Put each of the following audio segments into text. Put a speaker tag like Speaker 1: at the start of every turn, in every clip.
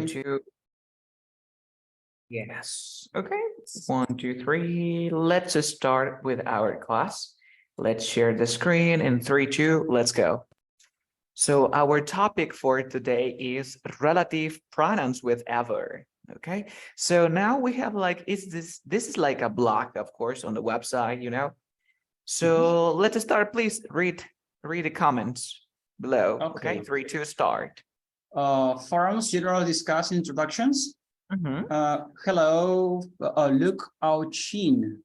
Speaker 1: two. Yes. Okay. 1, 2, 3. Let's start with our class. Let's share the screen in 3, 2. Let's go. So our topic for today is relative pronouns with ever. Okay. So now we have like, this is like a blog, of course, on the website, you know. So let's start. Please read the comments below. Okay. 3, 2, start.
Speaker 2: Forums, general discuss introductions.
Speaker 1: Mhm.
Speaker 2: Hello, Luke Auchin.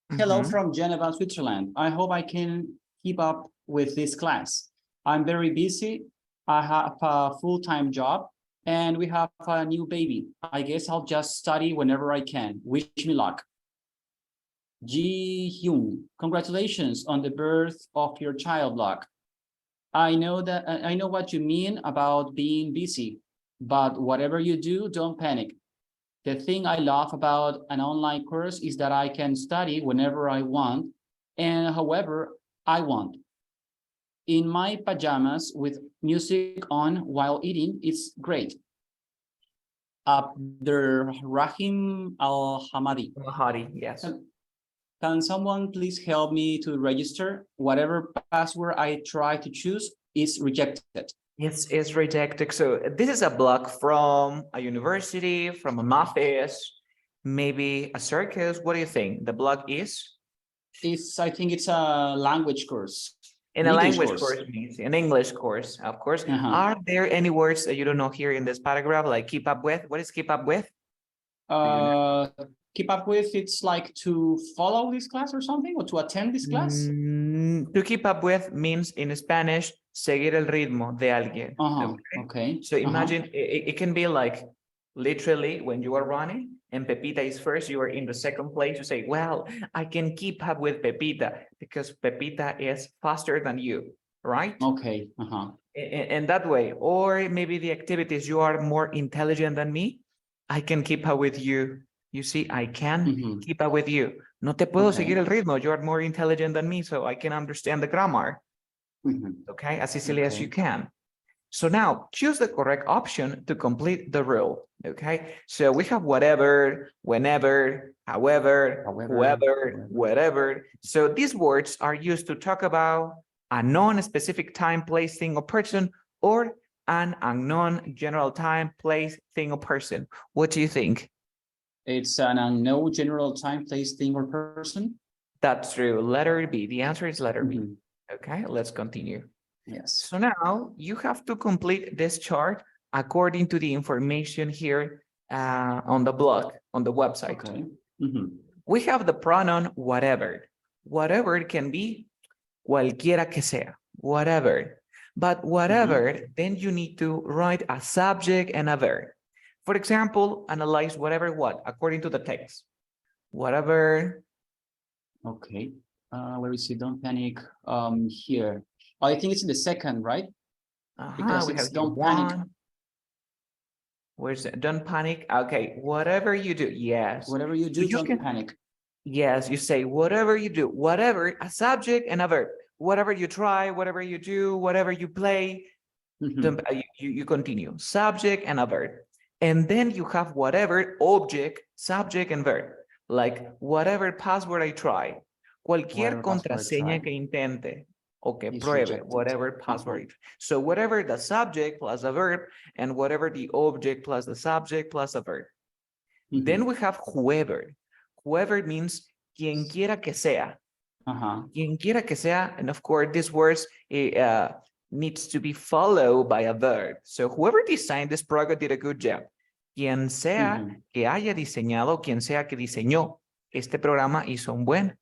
Speaker 2: Hello
Speaker 1: Mhm.
Speaker 2: from Geneva, Switzerland. I hope I can keep up with this class. I'm very busy. I have a full-time job and we have a new baby. I guess I'll just study whenever I can. Wish me luck. Ji Hyun, congratulations on the birth of your child, Luck. I know what you mean about being busy, but whatever you do, don't panic. The thing I love about an online course is that I can study whenever I want and however I want. In my pajamas with music on while eating, it's great. Abdurrahim Al-Hamadi.
Speaker 1: Mahadi, yes.
Speaker 2: Can someone please help me to register? Whatever password I try to choose is rejected.
Speaker 1: It's rejected. So this is a blog from a university, from an office, maybe a circus. What do you think? The blog is?
Speaker 2: I think it's a language course.
Speaker 1: In a language course means an English course, of course. Are there any words that you don't know here in this paragraph, like keep up with? What is keep up with?
Speaker 2: Keep up with, it's like to follow this class or something, or to attend this class?
Speaker 1: To keep up with means in Spanish, seguir el ritmo de alguien.
Speaker 2: Okay.
Speaker 1: So imagine it can be like literally when you are running and Pepita is first, you are in the second place, you say, well, I can keep up with Pepita because Pepita is faster than you, right?
Speaker 2: Okay.
Speaker 1: And that way, or maybe the activities, you are more intelligent than me, I can keep up with you. You see, I can keep up with you. No te puedo seguir el ritmo. You are more intelligent than me, so I can understand the grammar. Okay, as easily as you can. So now choose the correct option to complete the rule. Okay, so we have whatever, whenever, however, whoever, whatever. So these words are used to talk about a non-specific time, place, thing, or person, or an unknown general time, place, thing, or person. What do you think?
Speaker 2: It's an unknown general time, place, thing, or person?
Speaker 1: That's true. Letter B. The answer is letter B. Okay, let's continue.
Speaker 2: Yes.
Speaker 1: So now you have to complete this chart according to the information here on the blog, on the website.
Speaker 2: Okay.
Speaker 1: We have the pronoun whatever. Whatever can be cualquiera que sea, whatever. But whatever, then you need to write a subject and a verb. For example, analyze whatever what, according to the text. Whatever.
Speaker 2: Okay. Where is it? Don't panic. Here. I think it's in the second, right?
Speaker 1: Because we have don't panic. Where's it? Don't panic. Okay. Whatever you do. Yes.
Speaker 2: Whatever you do, don't panic.
Speaker 1: Yes. You say whatever you do, whatever, a subject and a verb. Whatever you try, whatever you do, whatever you play, you continue. Subject and a verb. And then you have whatever object, subject, and verb. Like whatever password I try. Cualquier contraseña que intente. Okay, pruebe, whatever password. So whatever the subject plus the verb, and whatever the object plus the subject plus the verb. Then we have whoever. Whoever means quien quiera que sea. Quien quiera que sea, and of course this words needs to be followed by a verb. So whoever designed this program did a good job. Quien sea que haya diseñado, quien sea que diseñó este programa hizo un buen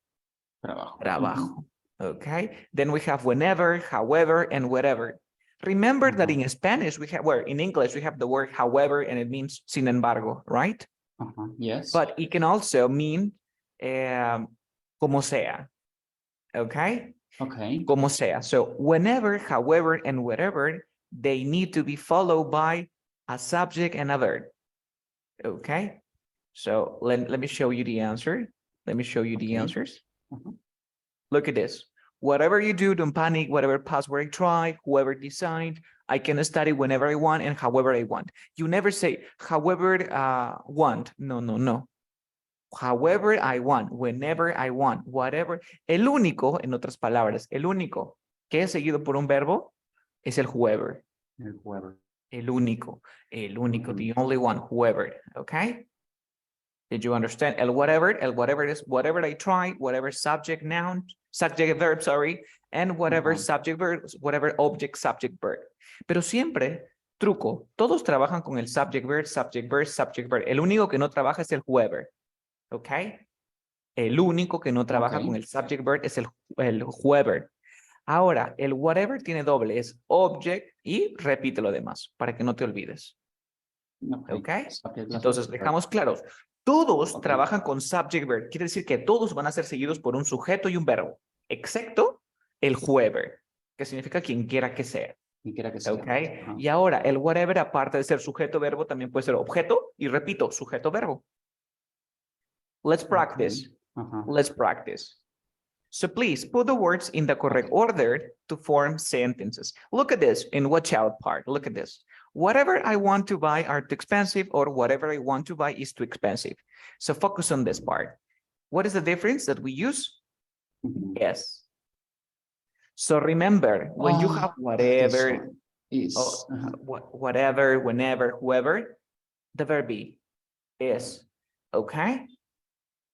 Speaker 1: trabajo. Okay. Then we have whenever, however, and whatever. Remember that in Spanish we have, in English we have the word however, and it means sin embargo, right?
Speaker 2: Yes.
Speaker 1: But it can also mean como sea. Okay.
Speaker 2: Okay.
Speaker 1: Como sea. So whenever, however, and whatever, they need to be followed by a subject and a verb. Okay. So let me show you the answer. Let me show you the answers. Look at this. Whatever you do, don't panic. Whatever password I try, whoever designed, I can study whenever I want and however I want. You never say, however want. No, no, no. However I want, whenever I want, whatever. El único, en otras palabras, el único que es seguido por un verbo es el whoever.
Speaker 2: El whoever.
Speaker 1: El único, the only one, whoever, okay? Did you understand? El whatever is whatever I try, whatever subject noun, subject verb, sorry, and whatever subject verb, whatever object subject verb. Pero siempre, truco, todos trabajan con el subject verb, subject verb, subject verb. El único que no trabaja es el whoever, okay? El único que no trabaja con el subject verb es el whoever. Ahora, el whatever tiene doble, es object y repite lo demás para que no te olvides. ¿Ok? Entonces, dejamos claros. Todos trabajan con subject verb. Quiere decir que todos van a ser seguidos por un sujeto y un verbo, excepto el whoever, que significa quien quiera que sea.
Speaker 2: Quien quiera que sea.
Speaker 1: ¿Ok? Y ahora, el whatever, aparte de ser sujeto-verbo, también puede ser objeto y, repito, sujeto-verbo. Let's practice. Let's practice. So please put the words in the correct order to form sentences. Look at this in watch out part. Look at this. Whatever I want to buy are too expensive, or whatever I want to buy is too expensive. So focus on this part. What is the difference that we use? Yes. So remember, when you have whatever, whatever, whenever, whoever, the verb be is. Okay?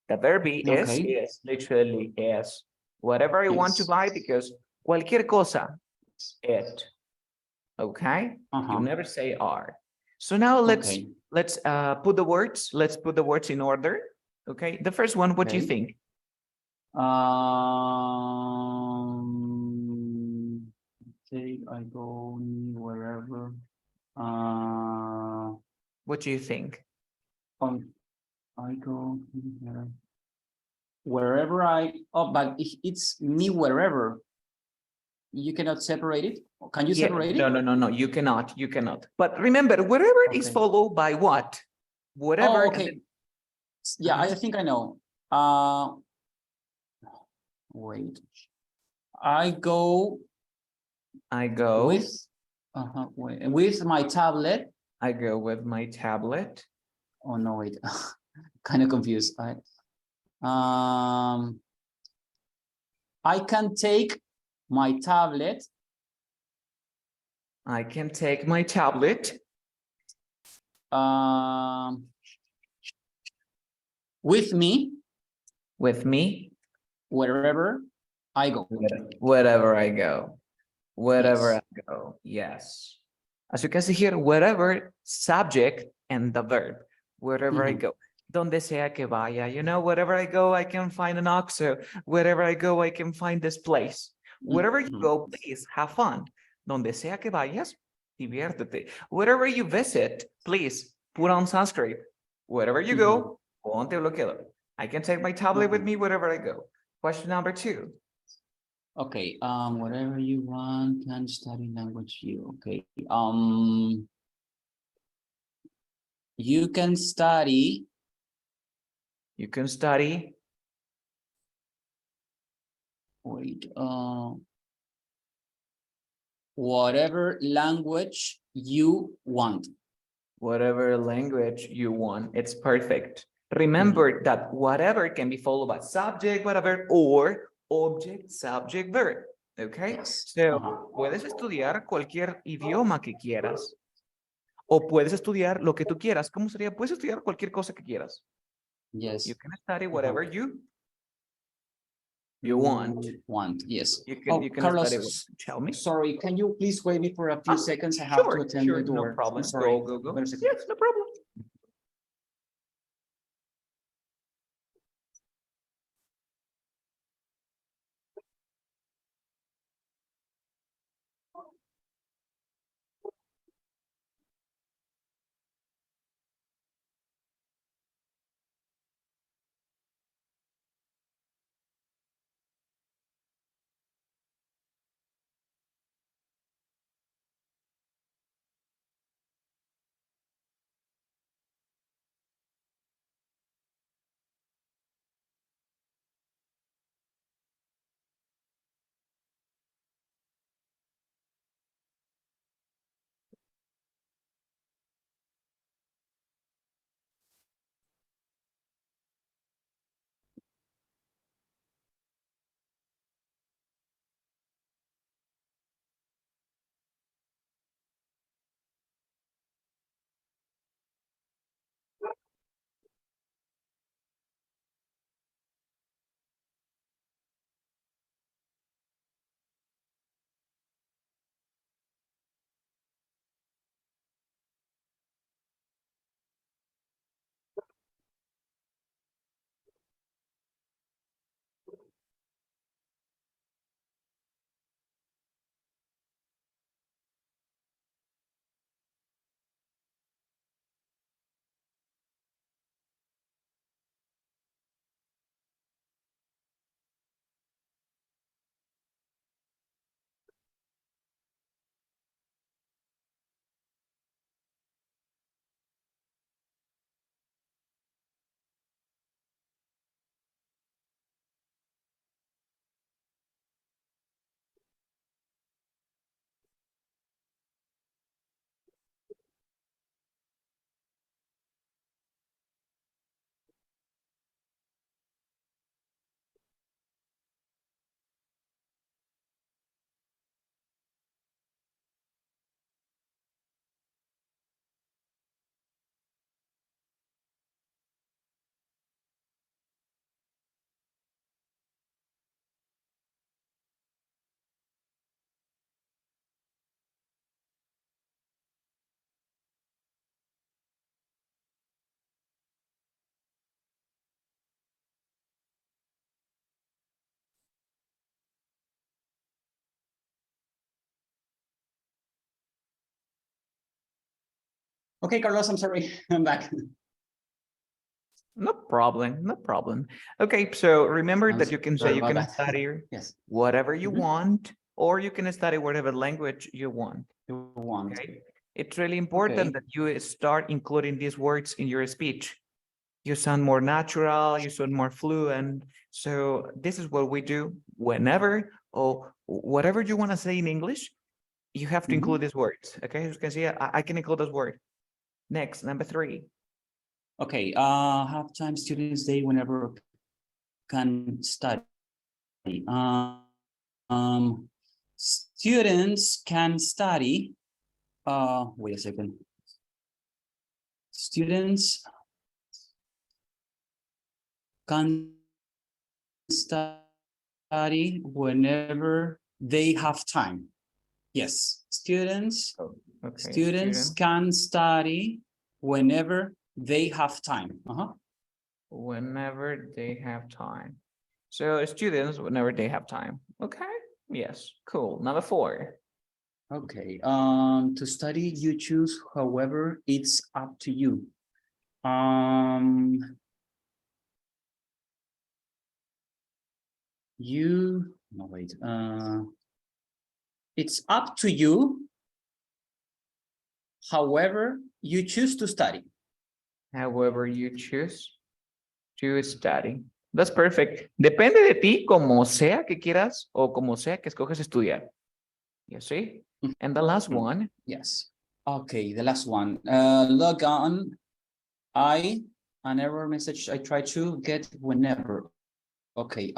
Speaker 1: The verb be is literally is. Whatever I want to buy, because cualquier cosa, it. Okay? You never say are. So now let's put the words. Let's put the words in order. Okay. The first one, what do you think?
Speaker 2: Take, I go wherever.
Speaker 1: What do you think?
Speaker 2: I go wherever I. Oh, but it's me wherever. You cannot separate it. Can you separate it?
Speaker 1: No. You cannot. You cannot. But remember, wherever is followed by what? Whatever.
Speaker 2: Oh, okay. Yeah, I think I know. Wait. I go with my tablet.
Speaker 1: I go with my tablet.
Speaker 2: Oh no, wait. Kind of confused. I can take my tablet.
Speaker 1: I can take my tablet.
Speaker 2: With me.
Speaker 1: With me.
Speaker 2: Wherever I go.
Speaker 1: Wherever I go. Wherever I go. Yes. As you can see here, wherever, subject, and the verb. Wherever I go. Donde sea que vaya. You know, wherever I go, I can find an oxo. Wherever I go, I can find this place. Wherever you go, please have fun. Donde sea que vayas, diviértete. Wherever you visit, please put on sunscreen. Wherever you go, ponte bloqueador. I can take my tablet with me wherever I go. Question number 2.
Speaker 2: Okay, whatever you want, can study language you. Okay. You can study.
Speaker 1: You can study.
Speaker 2: Wait, whatever language you want.
Speaker 1: Whatever language you want. It's perfect. Remember that whatever can be followed by subject, whatever, or object, subject, verb. Okay? So, puedes estudiar cualquier idioma que quieras. O puedes estudiar lo que tú quieras. ¿Cómo sería? Puedes estudiar cualquier cosa que quieras.
Speaker 2: Yes.
Speaker 1: You can study whatever you want.
Speaker 2: Yes.
Speaker 1: You can
Speaker 2: Carlos,
Speaker 1: study. Tell me.
Speaker 2: Sorry, can you please wait me for a few seconds? I have to attend the door.
Speaker 1: No problem.
Speaker 2: Sorry.
Speaker 1: Go. Yes, no problem.
Speaker 2: Okay, Carlos, I'm sorry. I'm back.
Speaker 1: No problem, no problem. Okay, so remember
Speaker 2: I'm
Speaker 1: that you can say
Speaker 2: sorry
Speaker 1: you
Speaker 2: about
Speaker 1: can
Speaker 2: that.
Speaker 1: study
Speaker 2: Yes.
Speaker 1: whatever you
Speaker 2: Mhm.
Speaker 1: want, or you can study whatever language you want.
Speaker 2: You want.
Speaker 1: Okay, it's really important
Speaker 2: Okay.
Speaker 1: that you start including these words in your speech. You sound more natural, you sound more fluent. So this is what we do whenever or whatever you want to say in English, you have to
Speaker 2: Mhm.
Speaker 1: include these words. Okay, as you can see, I can include those words. Next, number 3.
Speaker 2: Okay. Half-time students day whenever can study. Students can study. Wait a second. Students can study whenever they have time. Yes, students
Speaker 1: Oh, okay.
Speaker 2: students can study whenever they have time.
Speaker 1: Whenever they have time. So students, whenever they have time. Okay. Yes. Cool. Number 4.
Speaker 2: Okay. To study, you choose. However, it's up to you. You no wait. It's up to you. However, you choose to study.
Speaker 1: However you choose to study. That's perfect. Depende de ti, como sea que quieras o como sea que escoges estudiar. You see? And the last one.
Speaker 2: Yes. Okay, the last one. Log on. An error message I try to get whenever. Okay.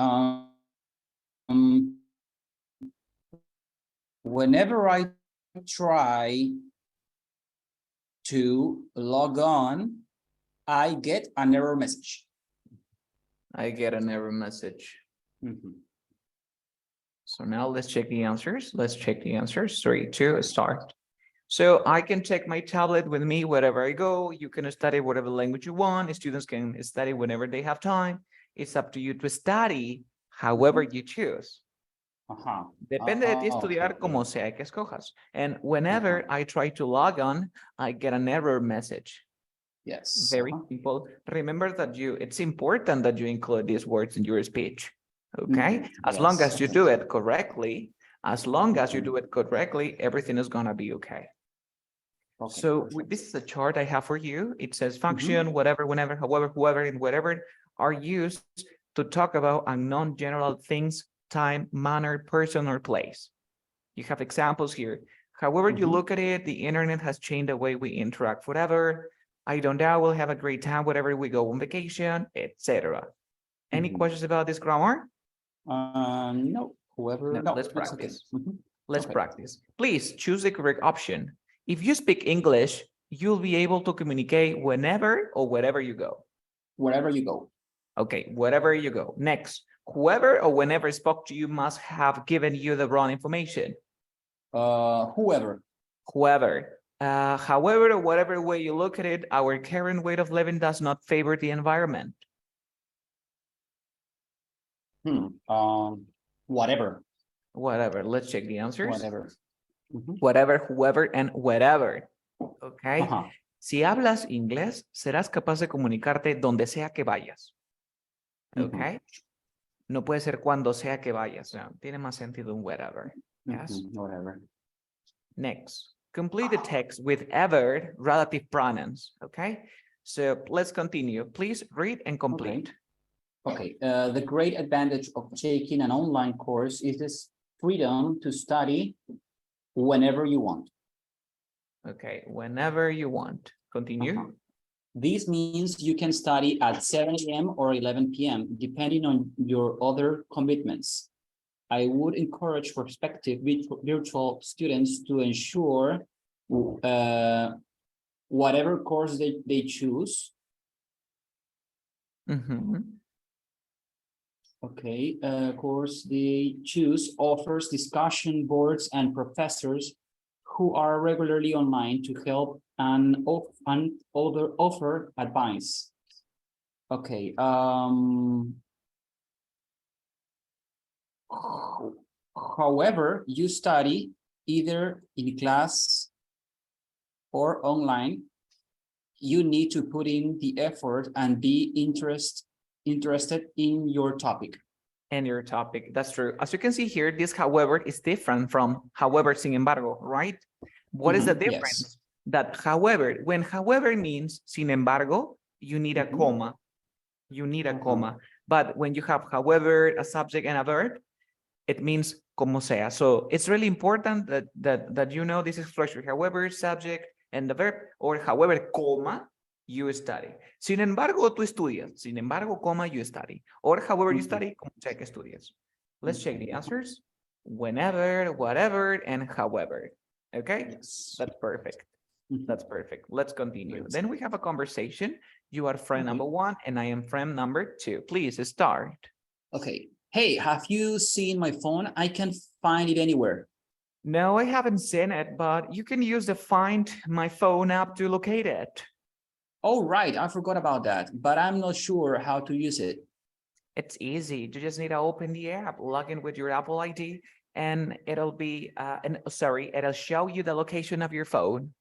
Speaker 2: Whenever I try to log on, I get an error message.
Speaker 1: I get an error message.
Speaker 2: Mhm.
Speaker 1: So now let's check the answers. Let's check the answers. 3, 2, start. So I can take my tablet with me wherever I go. You can study whatever language you want. Students can study whenever they have time. It's up to you to study however you choose. Depende de ti estudiar
Speaker 2: Okay.
Speaker 1: como sea que escojas. And whenever I try to log on, I get an error message.
Speaker 2: Yes.
Speaker 1: Very simple. Remember that it's important that you include these words in your speech. Okay. As long as you do it correctly, everything is gonna be okay.
Speaker 2: Okay,
Speaker 1: So
Speaker 2: perfect.
Speaker 1: this is a chart I have for you. It says function, whatever, whenever, however, whoever, and whatever are used to talk about unknown general things, time, manner, person, or place. You have examples here. However you look at it, the internet has changed the way we interact forever. I don't doubt we'll have a great time wherever we go on vacation, etc. Any questions about this grammar?
Speaker 2: No. Whoever.
Speaker 1: No,
Speaker 2: No,
Speaker 1: let's
Speaker 2: it's okay.
Speaker 1: practice. Let's practice. Please choose the correct option. If you speak English, you'll be able to communicate whenever or wherever you go.
Speaker 2: Wherever you go.
Speaker 1: Okay, wherever you go. Next, whoever or whenever spoke to you must have given you the wrong information.
Speaker 2: Whoever.
Speaker 1: Whoever. However, or whatever way you look at it, our current way of living does not favor the environment.
Speaker 2: Whatever.
Speaker 1: Whatever. Let's check the answers.
Speaker 2: Whatever.
Speaker 1: Whatever, whoever, and wherever. Okay. Si hablas inglés, serás capaz de comunicarte donde sea que vayas. Okay. No puede ser cuando sea que vayas. No, tiene más sentido un wherever. Yes.
Speaker 2: Whatever.
Speaker 1: Next, complete the text with ever relative pronouns. Okay. So let's continue. Please read and complete.
Speaker 2: Okay. The great advantage of taking an online course is this freedom to study whenever you want.
Speaker 1: Okay. Whenever you want. Continue.
Speaker 2: This means you can study at 7 a.m. or 11 p.m., depending on your other commitments. I would encourage prospective virtual students to ensure whatever course they choose. Okay, course they choose offers discussion boards and professors who are regularly online to help and offer advice. Okay. However, you study either in class or online. you need to put in the effort and be interested in your topic.
Speaker 1: And your topic, that's true. As you can see here, this however is different from however, sin embargo, right? What is the difference?
Speaker 2: Yes.
Speaker 1: That however, when however means sin embargo, you need a comma. You need a comma. But when you have however, a subject and a verb, it means como sea. So it's really important that you know this is structure. However, subject and the verb, or however, comma, you study. Sin embargo, tú estudias. Sin embargo, comma, you study. Or however you study, como sea que estudias. Let's check the answers. Whenever, whatever, and however. Okay?
Speaker 2: Yes.
Speaker 1: That's perfect. That's perfect. Let's continue. Then we have a conversation. You are friend number 1, and I am friend number 2. Please start.
Speaker 2: Okay. Hey, have you seen my phone? I can't find it anywhere.
Speaker 1: No, I haven't seen it, but you can use the Find My Phone app to locate it.
Speaker 2: Oh, right. I forgot about that, but I'm not sure how to use it.
Speaker 1: It's easy. You just need to open the app, log in with your Apple ID, and it'll be, it'll show you the location of your phone.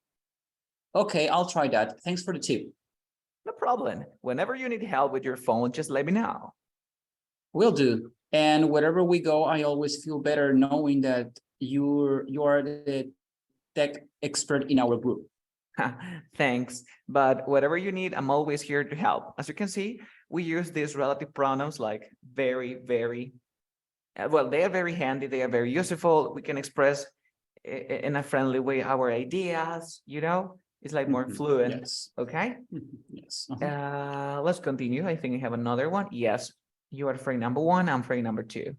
Speaker 2: Okay, I'll try that. Thanks for the tip.
Speaker 1: No problem. Whenever you need help with your phone, just let me know.
Speaker 2: Will do. And wherever we go, I always feel better knowing that you are the tech expert in our group.
Speaker 1: Thanks. But whatever you need, I'm always here to help. As you can see, we use these relative pronouns like very, very, well, they are very handy. They are very useful. We can express in a friendly way our ideas, you know, it's like more fluent.
Speaker 2: Yes.
Speaker 1: Okay.
Speaker 2: Yes.
Speaker 1: Let's continue. I think I have another one. Yes. You are frame number 1. I'm frame number 2.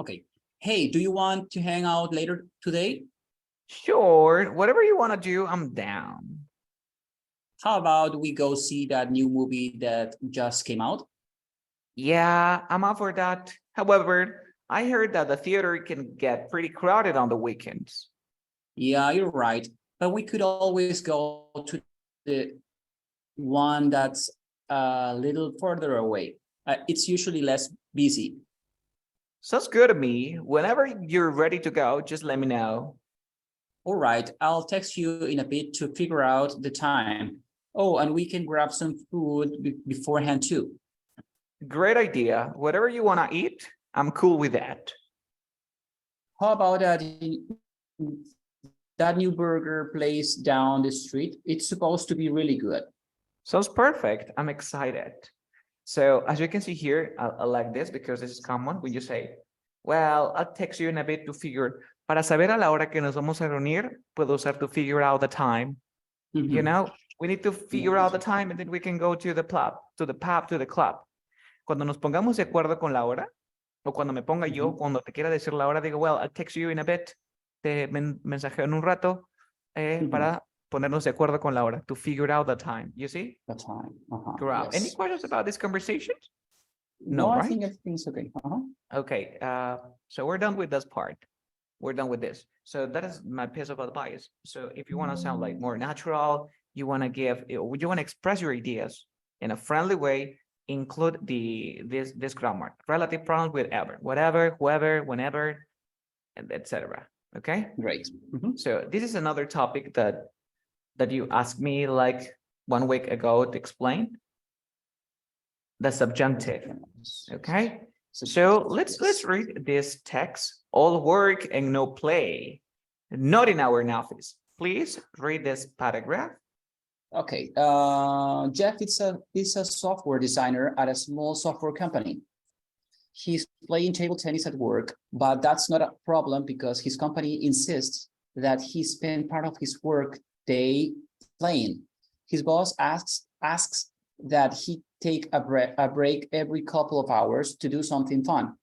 Speaker 2: Okay. Hey, do you want to hang out later today?
Speaker 1: Sure. Whatever you want to do, I'm down.
Speaker 2: How about we go see that new movie that just came out?
Speaker 1: Yeah, I'm up for that. However, I heard that the theater can get pretty crowded on the weekends.
Speaker 2: Yeah, you're right. But we could always go to the one that's a little further away. It's usually less busy.
Speaker 1: Sounds good to me. Whenever you're ready to go, just let me know.
Speaker 2: All right, I'll text you in a bit to figure out the time. Oh, and we can grab some food beforehand too.
Speaker 1: Great idea. Whatever you want to eat, I'm cool with that.
Speaker 2: How about that new burger place down the street? It's supposed to be really good.
Speaker 1: Sounds perfect. I'm excited. So as you can see here, I like this because this is common when you say, well, I'll text you in a bit to figure. Para saber a la hora que nos vamos a reunir, puedo usar to figure out the time. You know, we need to figure out the time and then we can go to the pub, to the club. Cuando nos pongamos de acuerdo con la hora, o cuando me ponga yo, cuando te quiera decir la hora, digo, well, I'll text you in a bit, te mensajeo en un rato, para ponernos de acuerdo con la hora, to figure out the time, you see?
Speaker 2: The time.
Speaker 1: Yes. Any questions about this conversation? No,
Speaker 2: I
Speaker 1: right?
Speaker 2: think everything's okay.
Speaker 1: Okay, so we're done with this part. We're done with this. So that is my piece of advice. So if you want to sound like more natural, you want to you want to express your ideas in a friendly way, include this grammar, relative pronouns with ever, whatever, whoever, whenever, and etc. Okay.
Speaker 2: Great.
Speaker 1: So this is another topic that you asked me like 1 week ago to explain. The subjunctive. Okay. So let's read this text. All work and no play. Not in our office. Please read this paragraph.
Speaker 2: Okay. Jeff is a software designer at a small software company. He's playing table tennis at work, but that's not a problem because his company insists that he spend part of his work day playing. His boss asks that he take a break every couple of hours to do something fun.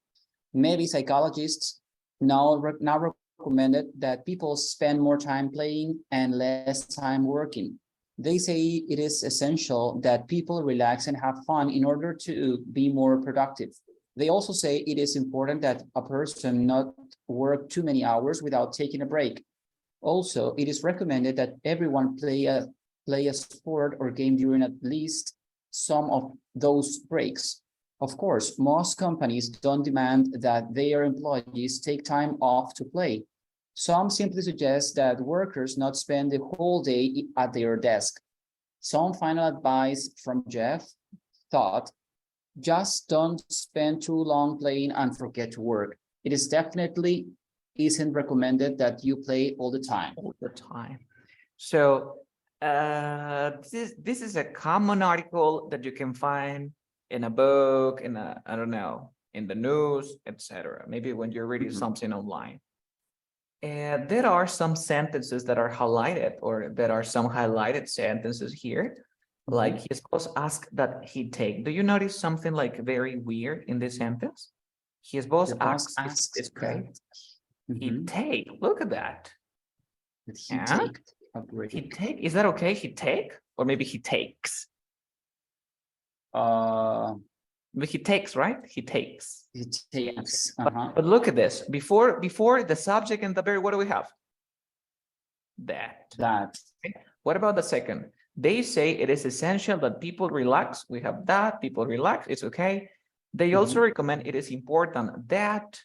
Speaker 2: Maybe psychologists now recommended that people spend more time playing and less time working. They say it is essential that people relax and have fun in order to be more productive. They also say it is important that a person not work too many hours without taking a break. Also, it is recommended that everyone play a sport or game during at least some of those breaks. Of course, most companies don't demand that their employees take time off to play. Some simply suggest that workers not spend the whole day at their desk. Some final advice from Jeff thought, just don't spend too long playing and forget to work. It is definitely isn't recommended that you play all the time.
Speaker 1: All the time. So this is a common article that you can find in a book, in a, I don't know, in the news, etc. Maybe when you're reading something online. And there are some sentences that are highlighted, or there are some highlighted sentences here. Like he's supposed to ask that he take. Do you notice something like very weird in this sentence? His boss asks, is okay. He take. Look at that.
Speaker 2: Did he take a break?
Speaker 1: He take. Is that okay? He take, or maybe he takes. But he takes, right? He takes.
Speaker 2: He takes.
Speaker 1: But look at this. Before the subject and the verb, what do we have? That. Okay. What about the second? They say it is essential that people relax. We have that. People relax. It's okay. They also recommend it is important that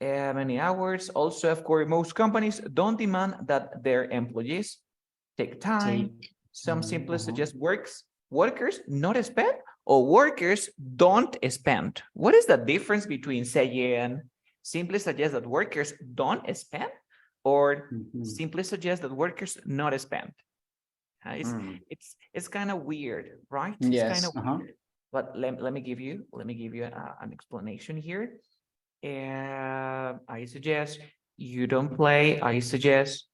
Speaker 1: many hours. Also, of course, most companies don't demand that their employees take time. Some simply suggest workers not spend, or workers don't spend. What is the difference between saying simply suggest that workers don't spend, or simply suggest that workers not spend? It's kind of weird, right? It's kind of weird. But let me give you an explanation here. And I suggest you don't play. I suggest,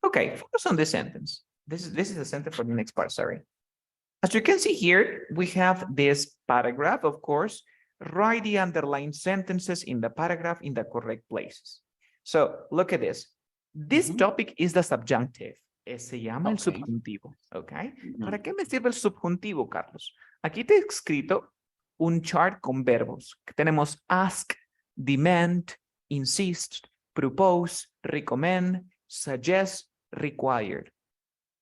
Speaker 1: okay, focus on this sentence. This is a sentence for the next part, sorry. As you can see here, we have this paragraph, of course. Write the underlined sentences in the paragraph in the correct places. So look at this. This topic is the subjunctive. Se llama el subjuntivo, ¿ok? ¿Para qué me sirve el subjuntivo, Carlos? Aquí te he escrito un chart con verbos. Tenemos ask, demand, insist, propose, recommend, suggest, required.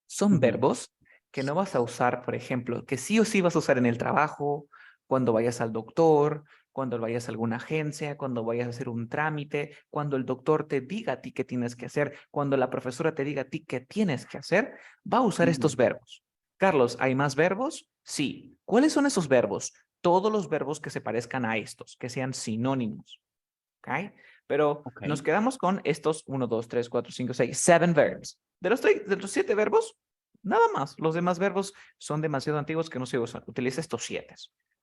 Speaker 1: Son verbos que no vas a usar, por ejemplo, que sí o sí vas a usar en el trabajo, cuando vayas al doctor, cuando vayas a alguna agencia, cuando vayas a hacer un trámite, cuando el doctor te diga a ti qué tienes que hacer, cuando la profesora te diga a ti qué tienes que hacer, va a usar estos verbos. Carlos, ¿hay más verbos? Sí. ¿Cuáles son esos verbos? Todos los verbos que se parezcan a estos, que sean sinónimos. ¿Ok? Pero nos quedamos con estos 1, 2, 3, 4, 5, 6, 7 verbs. De los 7 verbos, nada más. Los demás verbos son demasiado antiguos que no se usan. Utiliza estos 7.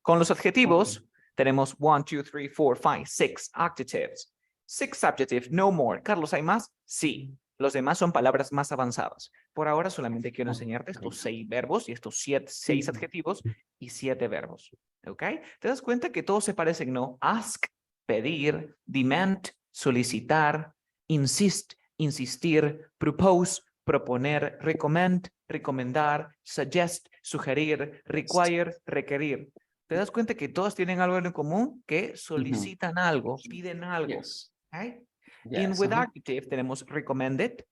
Speaker 1: Con los adjetivos, tenemos 1, 2, 3, 4, 5, 6 adjectives. 6 adjectives, no more. Carlos, ¿hay más? Sí. Los demás son palabras más avanzadas. Por ahora solamente quiero enseñarte estos 6 verbos y estos 6 adjetivos y 7 verbos. ¿Ok? ¿Te das cuenta que todos se parecen, no? Ask, pedir, demand, solicitar, insist, insistir, propose, proponer, recommend, recomendar, suggest, sugerir, require, requerir. ¿Te das cuenta que todos tienen algo en común? Que solicitan algo, piden algo. Okay? With adjective tenemos recommended,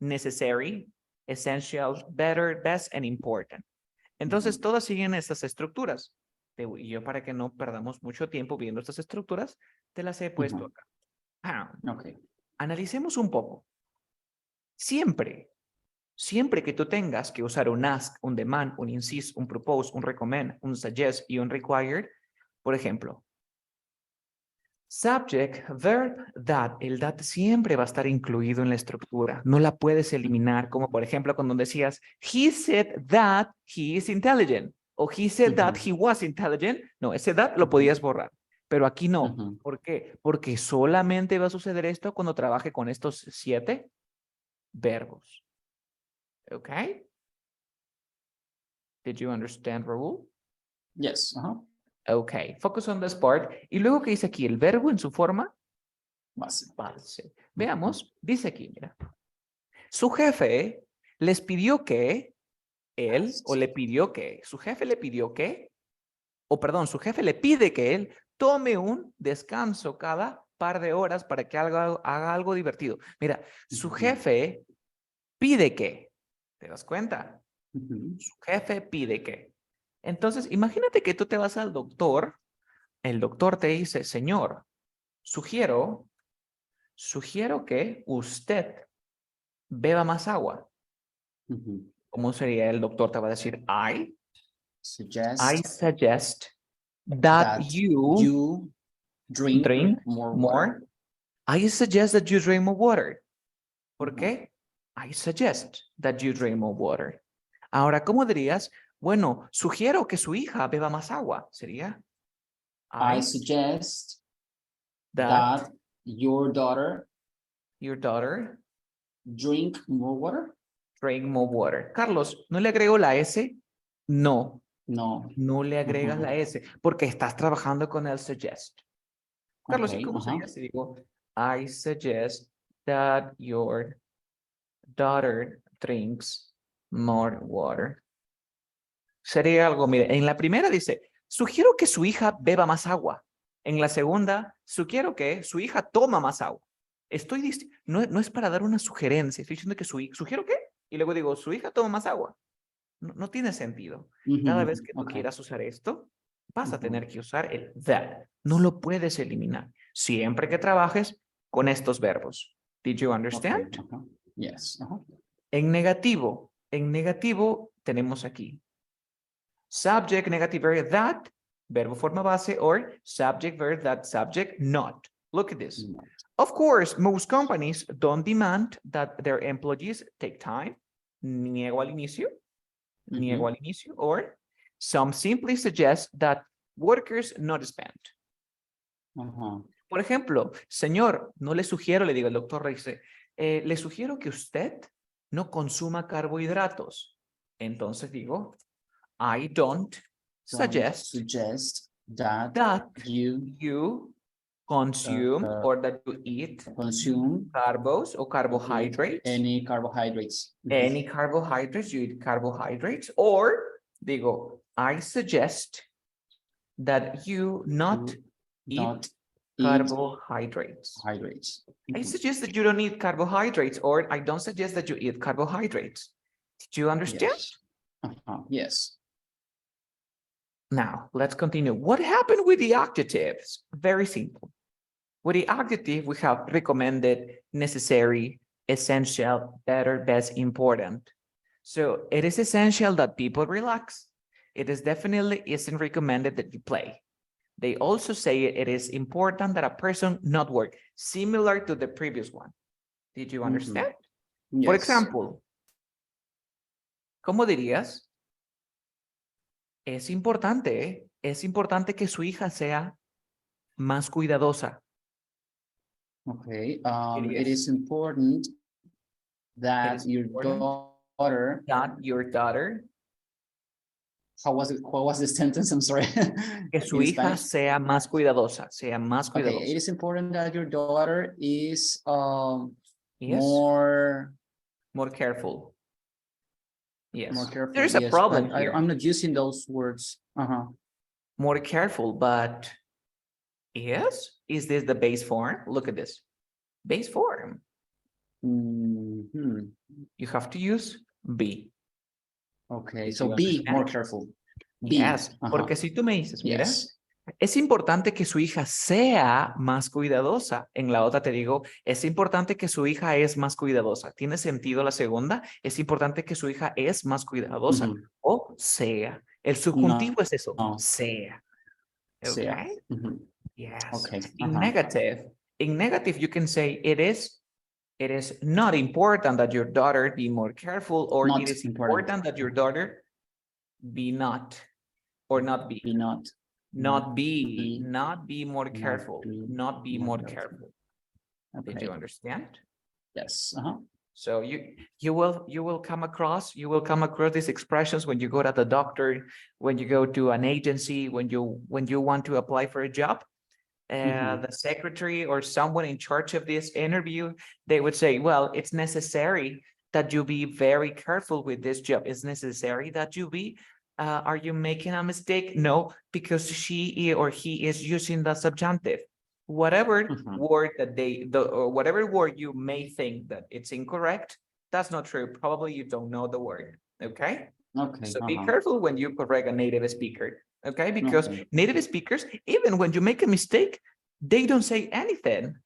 Speaker 1: necessary, essential, better, best, and important. Entonces, todas siguen estas estructuras. Y yo, para que no perdamos mucho tiempo viendo estas estructuras, te las he puesto acá. Analicemos un poco. Siempre que tú tengas que usar un ask, un demand, un insist, un propose, un recommend, un suggest y un required, por ejemplo, subject, verb, that. El that siempre va a estar incluido en la estructura. No la puedes eliminar, como por ejemplo cuando decías, he said that he is intelligent, o he said that he was intelligent. No, ese that lo podías borrar, pero aquí no. ¿Por qué? Porque solamente va a suceder esto cuando trabaje con estos 7 verbos. Okay. Did you understand, Raúl?
Speaker 2: Yes.
Speaker 1: Okay. Focus on this part. Y luego, ¿qué dice aquí? El verbo en su forma base. Veamos. Dice aquí, mira. Su jefe les pidió que él, o le pidió que, su jefe le pidió que, o perdón, su jefe le pide que él tome un descanso cada par de horas para que haga algo divertido. Mira, su jefe pide que. ¿Te das cuenta? Su jefe pide que. Entonces, imagínate que tú te vas al doctor. El doctor te dice, señor, sugiero que usted beba más agua. ¿Cómo sería? El doctor te va a decir, I
Speaker 2: suggest
Speaker 1: suggest that
Speaker 2: that
Speaker 1: you
Speaker 2: you drink
Speaker 1: drink
Speaker 2: more
Speaker 1: more.
Speaker 2: water.
Speaker 1: I suggest that you drink more water. ¿Por
Speaker 2: Ujú.
Speaker 1: qué? I suggest that you drink more water. Ahora, ¿cómo dirías? Bueno, sugiero que su hija beba más agua. Sería
Speaker 2: I suggest
Speaker 1: that
Speaker 2: that your daughter
Speaker 1: your daughter
Speaker 2: drink more water.
Speaker 1: drink more water. Carlos, ¿no le agrego la S? No,
Speaker 2: No.
Speaker 1: no le agregas
Speaker 2: Ujú.
Speaker 1: la S porque estás trabajando con el suggest. Carlos, ¿y
Speaker 2: Okay,
Speaker 1: cómo
Speaker 2: ajá.
Speaker 1: sería si digo, I suggest that your daughter drinks more water? Sería algo, mire, en la primera dice, sugiero que su hija beba más agua. En la segunda, sugiero que su hija toma más agua. No es para dar una sugerencia, estoy diciendo que sugiero que, y luego digo, su hija toma más agua. No tiene sentido. Cada vez que tú
Speaker 2: Okay.
Speaker 1: quieras usar esto, vas a
Speaker 2: Ujú.
Speaker 1: tener que usar el that. No lo puedes eliminar. Siempre que trabajes con estos verbos. Did you
Speaker 2: Okay,
Speaker 1: understand?
Speaker 2: ajá. Yes. Ajá.
Speaker 1: En negativo tenemos aquí subject, negative verb that, verbo forma base, or subject verb that, subject not. Look at this.
Speaker 2: No.
Speaker 1: Of course, most companies don't demand that their employees take time. Niego al inicio. Niego al inicio. Or some simply suggest that workers not spend.
Speaker 2: Ajá.
Speaker 1: Por ejemplo, señor, no le sugiero, le digo el doctor dice, le sugiero que usted no consuma carbohidratos. Entonces digo, I don't suggest
Speaker 2: that
Speaker 1: you consume or that you eat
Speaker 2: consume
Speaker 1: carbos or carbohydrates.
Speaker 2: any carbohydrates.
Speaker 1: Any carbohydrates, you eat carbohydrates. Or digo, I suggest that you not eat carbohydrates.
Speaker 2: Hydrates.
Speaker 1: I suggest that you don't eat carbohydrates, or I don't suggest that you eat carbohydrates. Did you understand?
Speaker 2: Yes. Yes.
Speaker 1: Now, let's continue. What happened with the adjectives? Very simple. With the adjective, we have recommended, necessary, essential, better, best, important. So it is essential that people relax. It is definitely isn't recommended that you play. They also say it is important that a person not work, similar to the previous one. Did you understand?
Speaker 2: Yes.
Speaker 1: For example, ¿cómo dirías? Es importante que su hija sea más cuidadosa.
Speaker 2: Okay.
Speaker 1: It
Speaker 2: It is important that your daughter.
Speaker 1: That your daughter.
Speaker 2: What was the sentence? I'm sorry.
Speaker 1: Que su hija sea más cuidadosa,
Speaker 2: Okay, it is important that your daughter is
Speaker 1: Yes.
Speaker 2: more
Speaker 1: careful. Yes.
Speaker 2: More careful.
Speaker 1: There's a
Speaker 2: yes,
Speaker 1: problem
Speaker 2: but
Speaker 1: here.
Speaker 2: I'm not using those words.
Speaker 1: More careful, but yes, is this the base form? Look at this. Base form. You have to use be.
Speaker 2: Okay, so be more careful. Be.
Speaker 1: Yes, porque si tú me dices, mira,
Speaker 2: Yes.
Speaker 1: es importante que su hija sea más cuidadosa. En la otra te digo, es importante que su hija es más cuidadosa. ¿Tiene sentido la segunda? Es importante que su hija es más cuidadosa. O sea. El subjuntivo es eso.
Speaker 2: No.
Speaker 1: Sea. Okay?
Speaker 2: Sea.
Speaker 1: Yes.
Speaker 2: Okay.
Speaker 1: In negative, you can say it is not important that your daughter be more careful, or
Speaker 2: Not
Speaker 1: it is
Speaker 2: important.
Speaker 1: important that your daughter be not, or not be.
Speaker 2: Be not.
Speaker 1: Not be more careful.
Speaker 2: be
Speaker 1: Not be
Speaker 2: more
Speaker 1: more
Speaker 2: careful.
Speaker 1: careful. Did you understand?
Speaker 2: Yes.
Speaker 1: So you will come across these expressions when you go to the doctor, when you go to an agency, when you want to apply for a job. The secretary or someone in charge of this interview, they would say, well, it's necessary that you be very careful with this job. It's necessary that you be, are you making a mistake? No, because she or he is using the subjunctive. Whatever word that or whatever word you may think that it's incorrect, that's not true. Probably you don't know the word. Okay.
Speaker 2: Okay.
Speaker 1: So be careful when you correct a native speaker. Okay, because
Speaker 2: Okay.
Speaker 1: native speakers, even when you make a mistake, they don't say anything.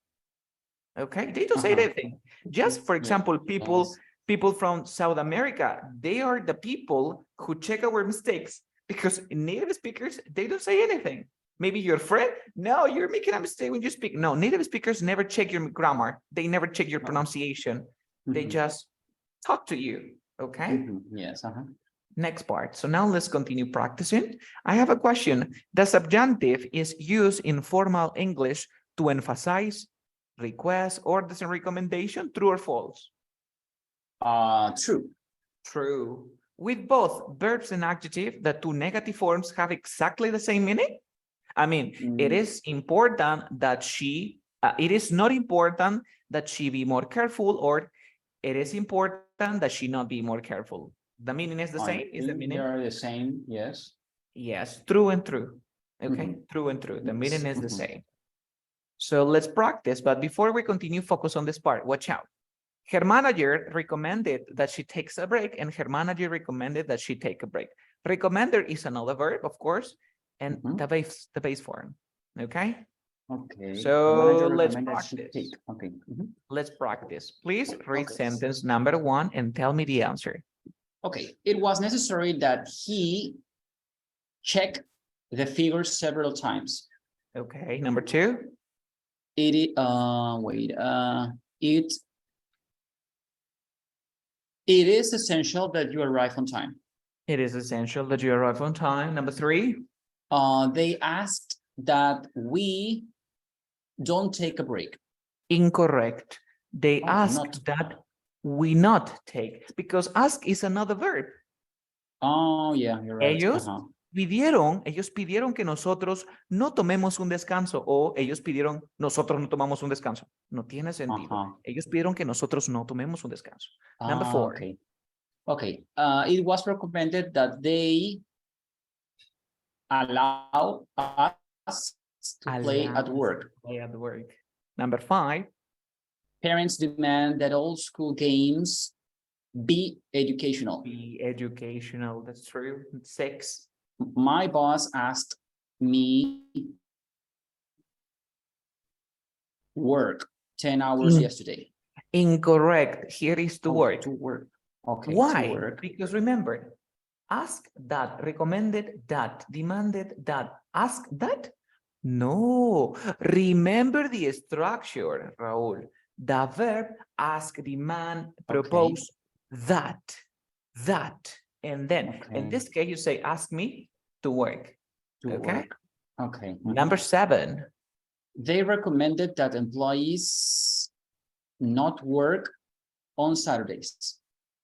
Speaker 1: Okay, they don't say anything. Just for example, people People from South America, they are the people who check our mistakes because native speakers, they don't say anything. Maybe your friend, no, you're making a mistake when you speak. No, native speakers never check your grammar. They never check your pronunciation. They just talk to you, okay?
Speaker 2: Yes.
Speaker 1: Next part. So now let's continue practicing. I have a question. The subjunctive is used in formal English to emphasize, request, or as a recommendation, true or false?
Speaker 2: True.
Speaker 1: True. With both verbs and adjective, the two negative forms have exactly the same meaning. I mean, it is important that it is not important that she be more careful, or it is important that she not be more careful. The meaning is the same? Is the meaning?
Speaker 2: They are the same, yes.
Speaker 1: Yes, true and true. Okay, true and true. The meaning is the same. So let's practice. But before we continue, focus on this part. Watch out. Her manager recommended that she takes a break, and her manager recommended that she take a break. Recommended is another verb, of course, and the base form. Okay.
Speaker 2: Okay.
Speaker 1: So let's practice.
Speaker 2: Okay.
Speaker 1: Let's practice. Please read sentence number 1 and tell me the answer.
Speaker 2: Okay. It was necessary that he check the figures several times.
Speaker 1: Okay. Number 2.
Speaker 2: It is essential that you arrive on time.
Speaker 1: It is essential that you arrive on time. Number 3.
Speaker 2: They asked that we don't take a break.
Speaker 1: Incorrect. They asked that we not take, because ask is another verb.
Speaker 2: Oh, yeah, you're right.
Speaker 1: Ellos pidieron que nosotros no tomemos un descanso, o ellos pidieron nosotros no tomamos un descanso. No tiene sentido. Ellos pidieron que nosotros no tomemos un descanso. Number 4.
Speaker 2: Okay. It was recommended that they allow us to play at work.
Speaker 1: Number 5.
Speaker 2: Parents demand that all school games be educational.
Speaker 1: Be educational, that's true. 6.
Speaker 2: My boss asked me work 10 hours yesterday.
Speaker 1: Incorrect. Here is to work.
Speaker 2: To work. Okay.
Speaker 1: Why?
Speaker 2: To work.
Speaker 1: Because remember, ask that, recommended that, demanded that, ask that. No, remember the structure, Raúl. The verb ask, demand, propose, that. And then in this case, you say, ask me to work.
Speaker 2: Okay.
Speaker 1: Number 7.
Speaker 2: They recommended that employees not work on Saturdays.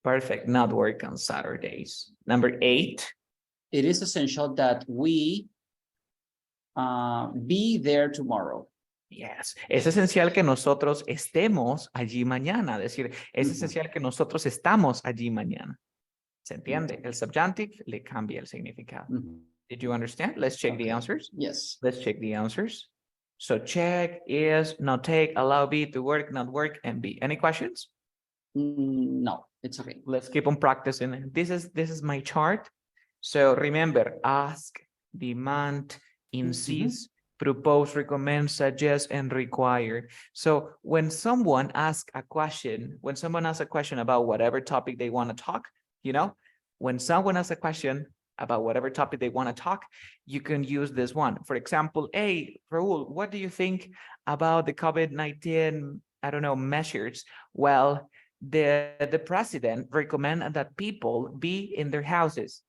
Speaker 1: Perfect. Not work on Saturdays. Number 8.
Speaker 2: It is essential that we be there tomorrow.
Speaker 1: Yes. Es esencial que nosotros estemos allí mañana. Es decir, es esencial que nosotros estamos allí mañana. ¿Se entiende? El subjunctive le cambia el significado. Did you understand? Let's check the answers.
Speaker 2: Yes.
Speaker 1: Let's check the answers. So check, is, not take, allow be, to work, not work, and be. Any questions?
Speaker 2: No, it's okay.
Speaker 1: Let's keep on practicing. This is my chart. So remember, ask, demand, insist, propose, recommend, suggest, and require. So when someone asks a question, about whatever topic they want to talk, when someone asks a question about whatever topic they want to talk, you can use this one. For example, hey, Raul, what do you think about the COVID-19, measures? Well, the president recommended that people be in their houses,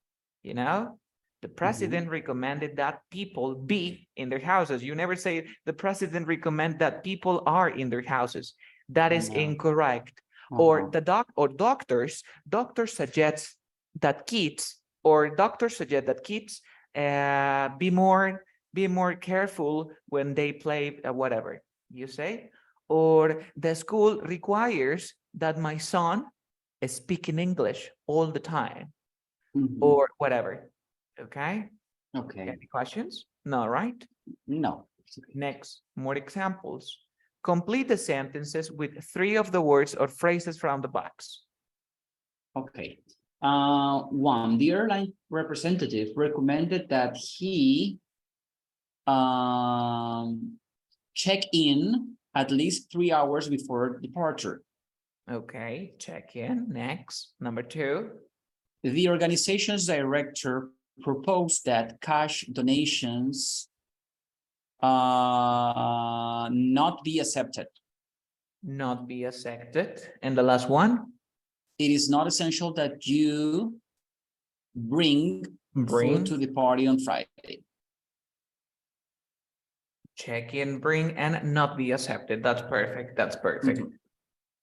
Speaker 1: The president recommended that people be in their houses. You never say the president recommend that people are in their houses. That is incorrect. Or doctors suggest that kids be more careful when they play whatever you say. Or the school requires that my son speak in English all the time, or whatever. Okay. Any questions? No, right?
Speaker 2: No.
Speaker 1: Next, more examples. Complete the sentences with 3 of the words or phrases from the box.
Speaker 2: Okay. 1, the airline representative recommended that he check in at least 3 hours before departure.
Speaker 1: Okay, check in. Next, number 2.
Speaker 2: The organization's director proposed that cash donations not be accepted.
Speaker 1: Not be accepted. And the last one,
Speaker 2: It is not essential that you bring food to the party on Friday.
Speaker 1: check in, bring, and not be accepted. That's perfect. That's perfect.
Speaker 2: Mhm.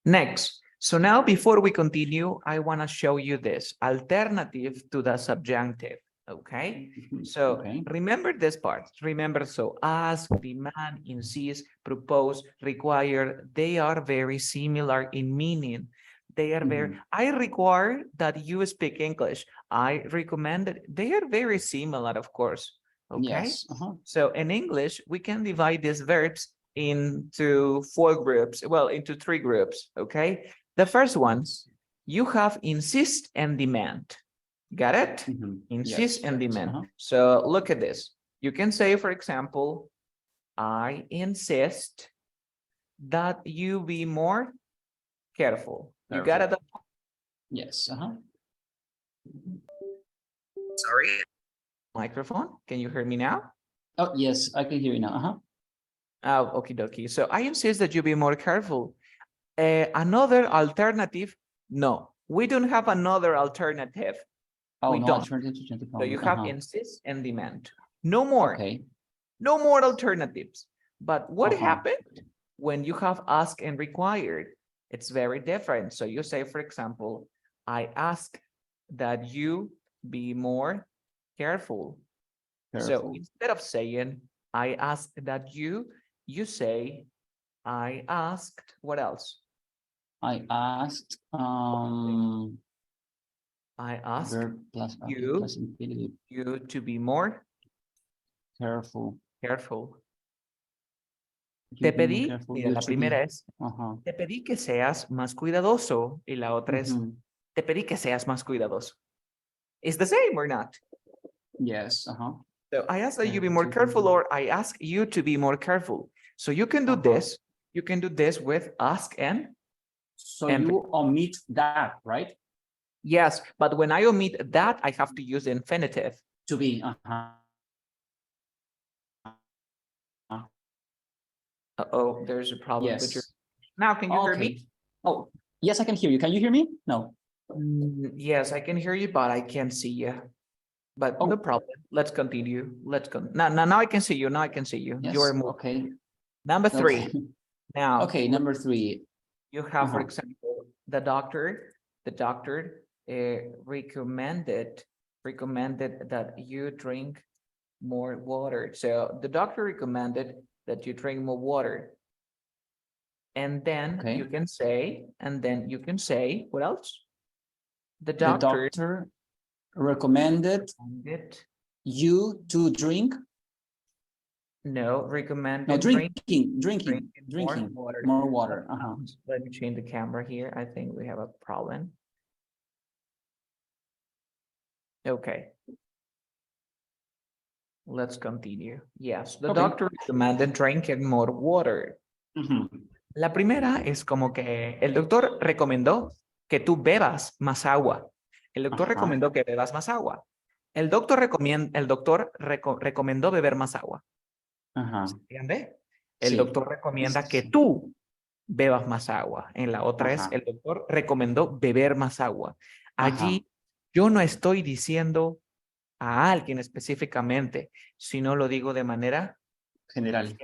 Speaker 1: Next. So now before we continue, I want to show you this alternative to the subjunctive. Okay. So
Speaker 2: Okay.
Speaker 1: remember this part. Remember, so ask, demand, insist, propose, require, they are very similar in meaning. They are very, I require that you speak English. I recommend that they are very similar, of course. Okay.
Speaker 2: Yes.
Speaker 1: So in English, we can divide these verbs into 4 groups, well, into 3 groups, okay? The first ones, you have insist and demand. Got it? Insist
Speaker 2: Yes.
Speaker 1: and demand. So look at this. You can say, for example, I insist that you be more careful. You got it?
Speaker 2: Yes.
Speaker 1: Sorry. Microphone. Can you hear me now?
Speaker 2: Oh, yes, I can hear you now.
Speaker 1: Oh, okie dokie. So I insist that you be more careful. Another alternative? No, we don't have another alternative.
Speaker 2: Oh,
Speaker 1: We
Speaker 2: no
Speaker 1: don't.
Speaker 2: alternative.
Speaker 1: So you have insist and demand. No more.
Speaker 2: Okay.
Speaker 1: No more alternatives. But what happened when you have ask and required? It's very different. So you say, for example, I ask that you be more careful. So instead of saying, I ask that you say, I asked, what else?
Speaker 2: I asked
Speaker 1: I asked
Speaker 2: verb plus infinitive.
Speaker 1: you to be more
Speaker 2: Careful.
Speaker 1: Te pedí, mira,
Speaker 2: You
Speaker 1: la
Speaker 2: to be.
Speaker 1: primera es, te pedí que seas más cuidadoso. Y la otra es, te pedí que seas más cuidadoso. Is the same or not?
Speaker 2: Yes.
Speaker 1: So I ask that you be more careful, or I ask you to be more careful. So you can do this. You can do this with ask and.
Speaker 2: So you omit that, right?
Speaker 1: Yes, but when I omit that, I have to use the infinitive.
Speaker 2: To be.
Speaker 1: Uh-oh, there's a problem with your.
Speaker 2: Yes.
Speaker 1: Now, can you hear me?
Speaker 2: Oh, yes, I can hear you. Can you hear me? No.
Speaker 1: Yes, I can hear you, but I can't see you. But no problem. Let's continue. Now I can see you. Now I can see you.
Speaker 2: Yes.
Speaker 1: You're moving.
Speaker 2: Okay.
Speaker 1: Number 3. Now.
Speaker 2: Okay, number 3.
Speaker 1: You have, for example, the doctor recommended that you drink more water. So the doctor recommended that you drink more water. And then you can say, what else? The doctor
Speaker 2: recommended you to drink.
Speaker 1: No, recommended.
Speaker 2: No, drinking more water.
Speaker 1: Let me change the camera here. I think we have a problem. Okay. Let's continue. Yes, the doctor recommended drinking more water. La primera es como que el doctor recomendó que tú bebas más agua. El doctor recomendó que bebas más agua. El doctor recomendó beber más agua. ¿Entiende? El doctor recomienda que tú bebas más agua. En la otra es el doctor recomendó beber más agua. Allí yo no estoy diciendo a alguien específicamente, sino lo digo de manera
Speaker 2: general.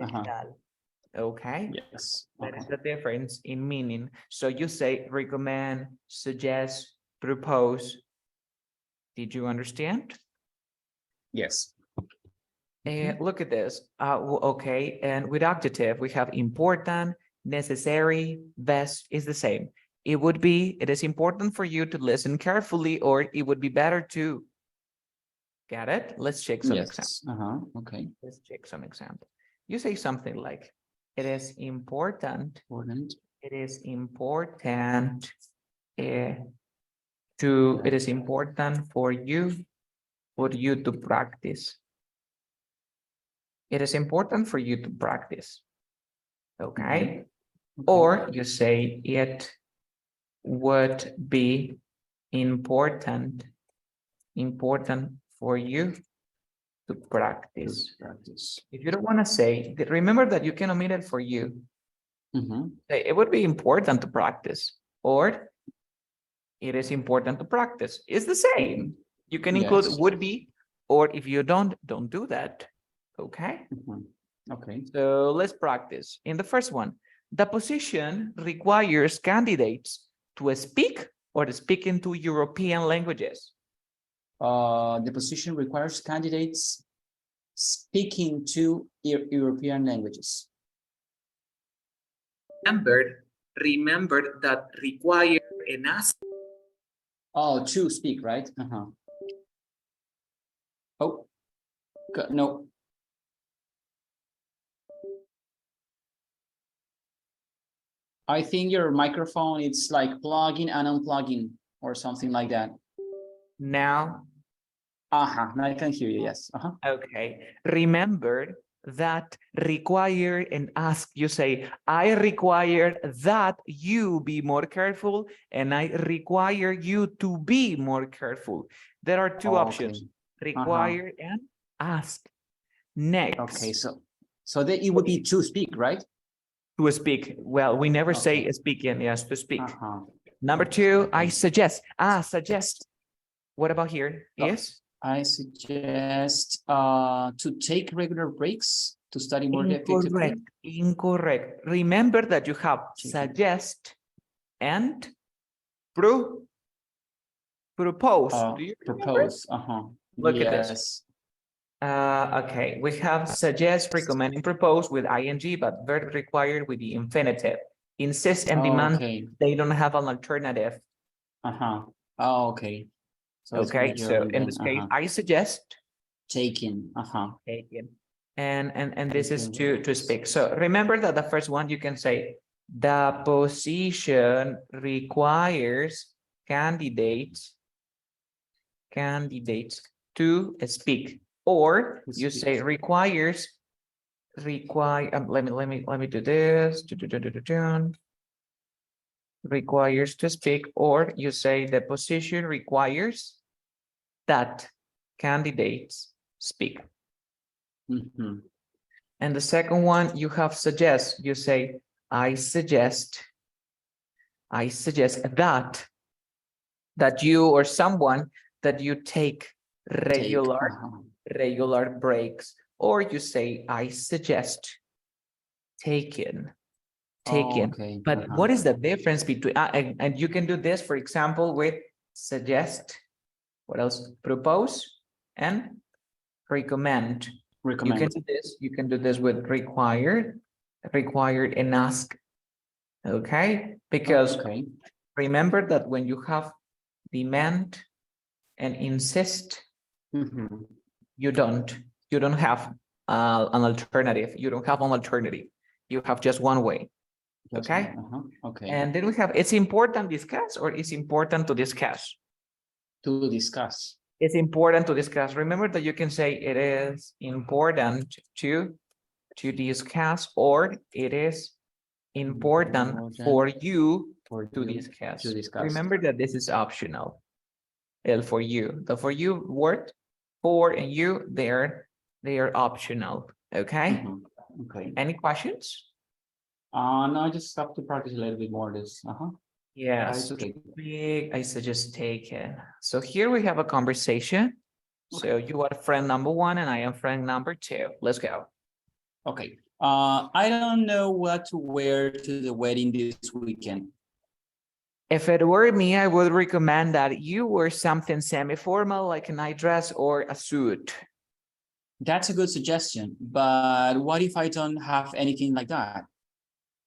Speaker 1: Okay.
Speaker 2: Yes.
Speaker 1: That is the difference in meaning. So you say recommend, suggest, propose. Did you understand?
Speaker 2: Yes.
Speaker 1: Look at this. Okay, and with adjective, we have important, necessary, best is the same. It is important for you to listen carefully, or it would be better to. Got it? Let's check some examples.
Speaker 2: Okay.
Speaker 1: Let's check some examples. You say something like, it is important. It is important for you to practice. It is important for you to practice. Okay. Or you say it would be important for you to practice? If you don't want to say, remember that you can omit it for you. Say, it would be important to practice, or it is important to practice. It's the same. You can include would be, or if you don't do that. Okay.
Speaker 2: Okay.
Speaker 1: So let's practice. In the first one, the position requires candidates to speak or to speak into European languages.
Speaker 2: The position requires candidates speaking two European languages.
Speaker 1: Remember that require and ask.
Speaker 2: Oh, to speak, right? Oh, no. I think your microphone is like plugging and unplugging or something like that.
Speaker 1: Now.
Speaker 2: Now I can hear you, yes.
Speaker 1: Okay. Remember that require and ask. You say, I require that you be more careful, and I require you to be more careful. There are two options, require and ask. Next.
Speaker 2: Okay, so that it would be to speak, right?
Speaker 1: To speak. Well, we never say speaking, yes, to speak. Number two, I suggest. Suggest. What about here? Yes.
Speaker 2: I suggest to take regular breaks to study more effectively.
Speaker 1: Incorrect. Remember that you have suggest and propose. Do you
Speaker 2: propose?
Speaker 1: Look at this. Okay, we have suggest, recommend, and propose with ing, but verb required with the infinitive. Insist and demand, they don't have an alternative.
Speaker 2: Okay.
Speaker 1: So in this case, I suggest
Speaker 2: taken.
Speaker 1: Taken. And this is to speak. So remember that the first one you can say the position requires candidates to speak, or you say requires let me do this. Requires to speak, or you say the position requires that candidates speak. And the second one, you have suggest. You say, I suggest that you or someone that you take regular breaks, or you say, I suggest taken. But what is the difference between and you can do this, for example, with suggest, what else? Propose and recommend. You can do this with required and ask. Okay, because remember that when you have demand and insist, you don't have an alternative. You don't have an alternative. You have just one way. Okay. And then we have it's important to discuss, or it's important to discuss.
Speaker 2: To discuss.
Speaker 1: It's important to discuss. Remember that you can say it is important to discuss, or it is important for you to discuss. Remember that this is optional. El for you. The for you word, for and you, they are optional. Okay. Any questions?
Speaker 2: No, I just have to practice a little bit more this.
Speaker 1: Yes, I suggest take it. So here we have a conversation. So you are friend number one and I am friend number two. Let's go.
Speaker 2: Okay. I don't know what to wear to the wedding this weekend.
Speaker 1: If it were me, I would recommend that you wear something semi-formal like a night dress or a suit.
Speaker 2: That's a good suggestion, but what if I don't have anything like that?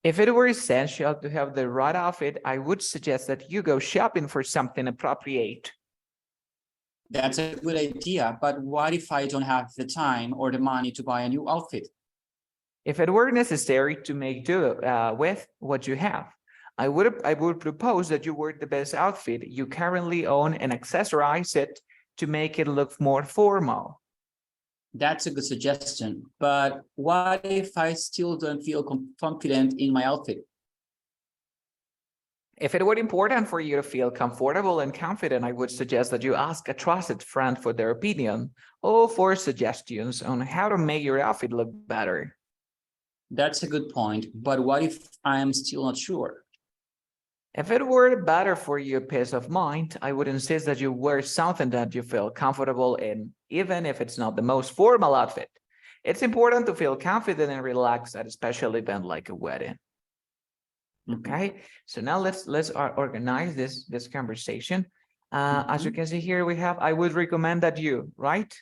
Speaker 1: If it were essential to have the right outfit, I would suggest that you go shopping for something appropriate.
Speaker 2: That's a good idea, but what if I don't have the time or the money to buy a new outfit?
Speaker 1: If it were necessary to make do with what you have, I would propose that you wear the best outfit you currently own and accessorize it to make it look more formal.
Speaker 2: That's a good suggestion, but what if I still don't feel confident in my outfit?
Speaker 1: If it were important for you to feel comfortable and confident, I would suggest that you ask a trusted friend for their opinion or for suggestions on how to make your outfit look better.
Speaker 2: That's a good point. But what if I'm still not sure?
Speaker 1: If it were better for your peace of mind, I would insist that you wear something that you feel comfortable in, even if it's not the most formal outfit. It's important to feel confident and relaxed at a special event like a wedding. Okay, so now let's organize this conversation. As you can see here, we have, I would recommend that you, right?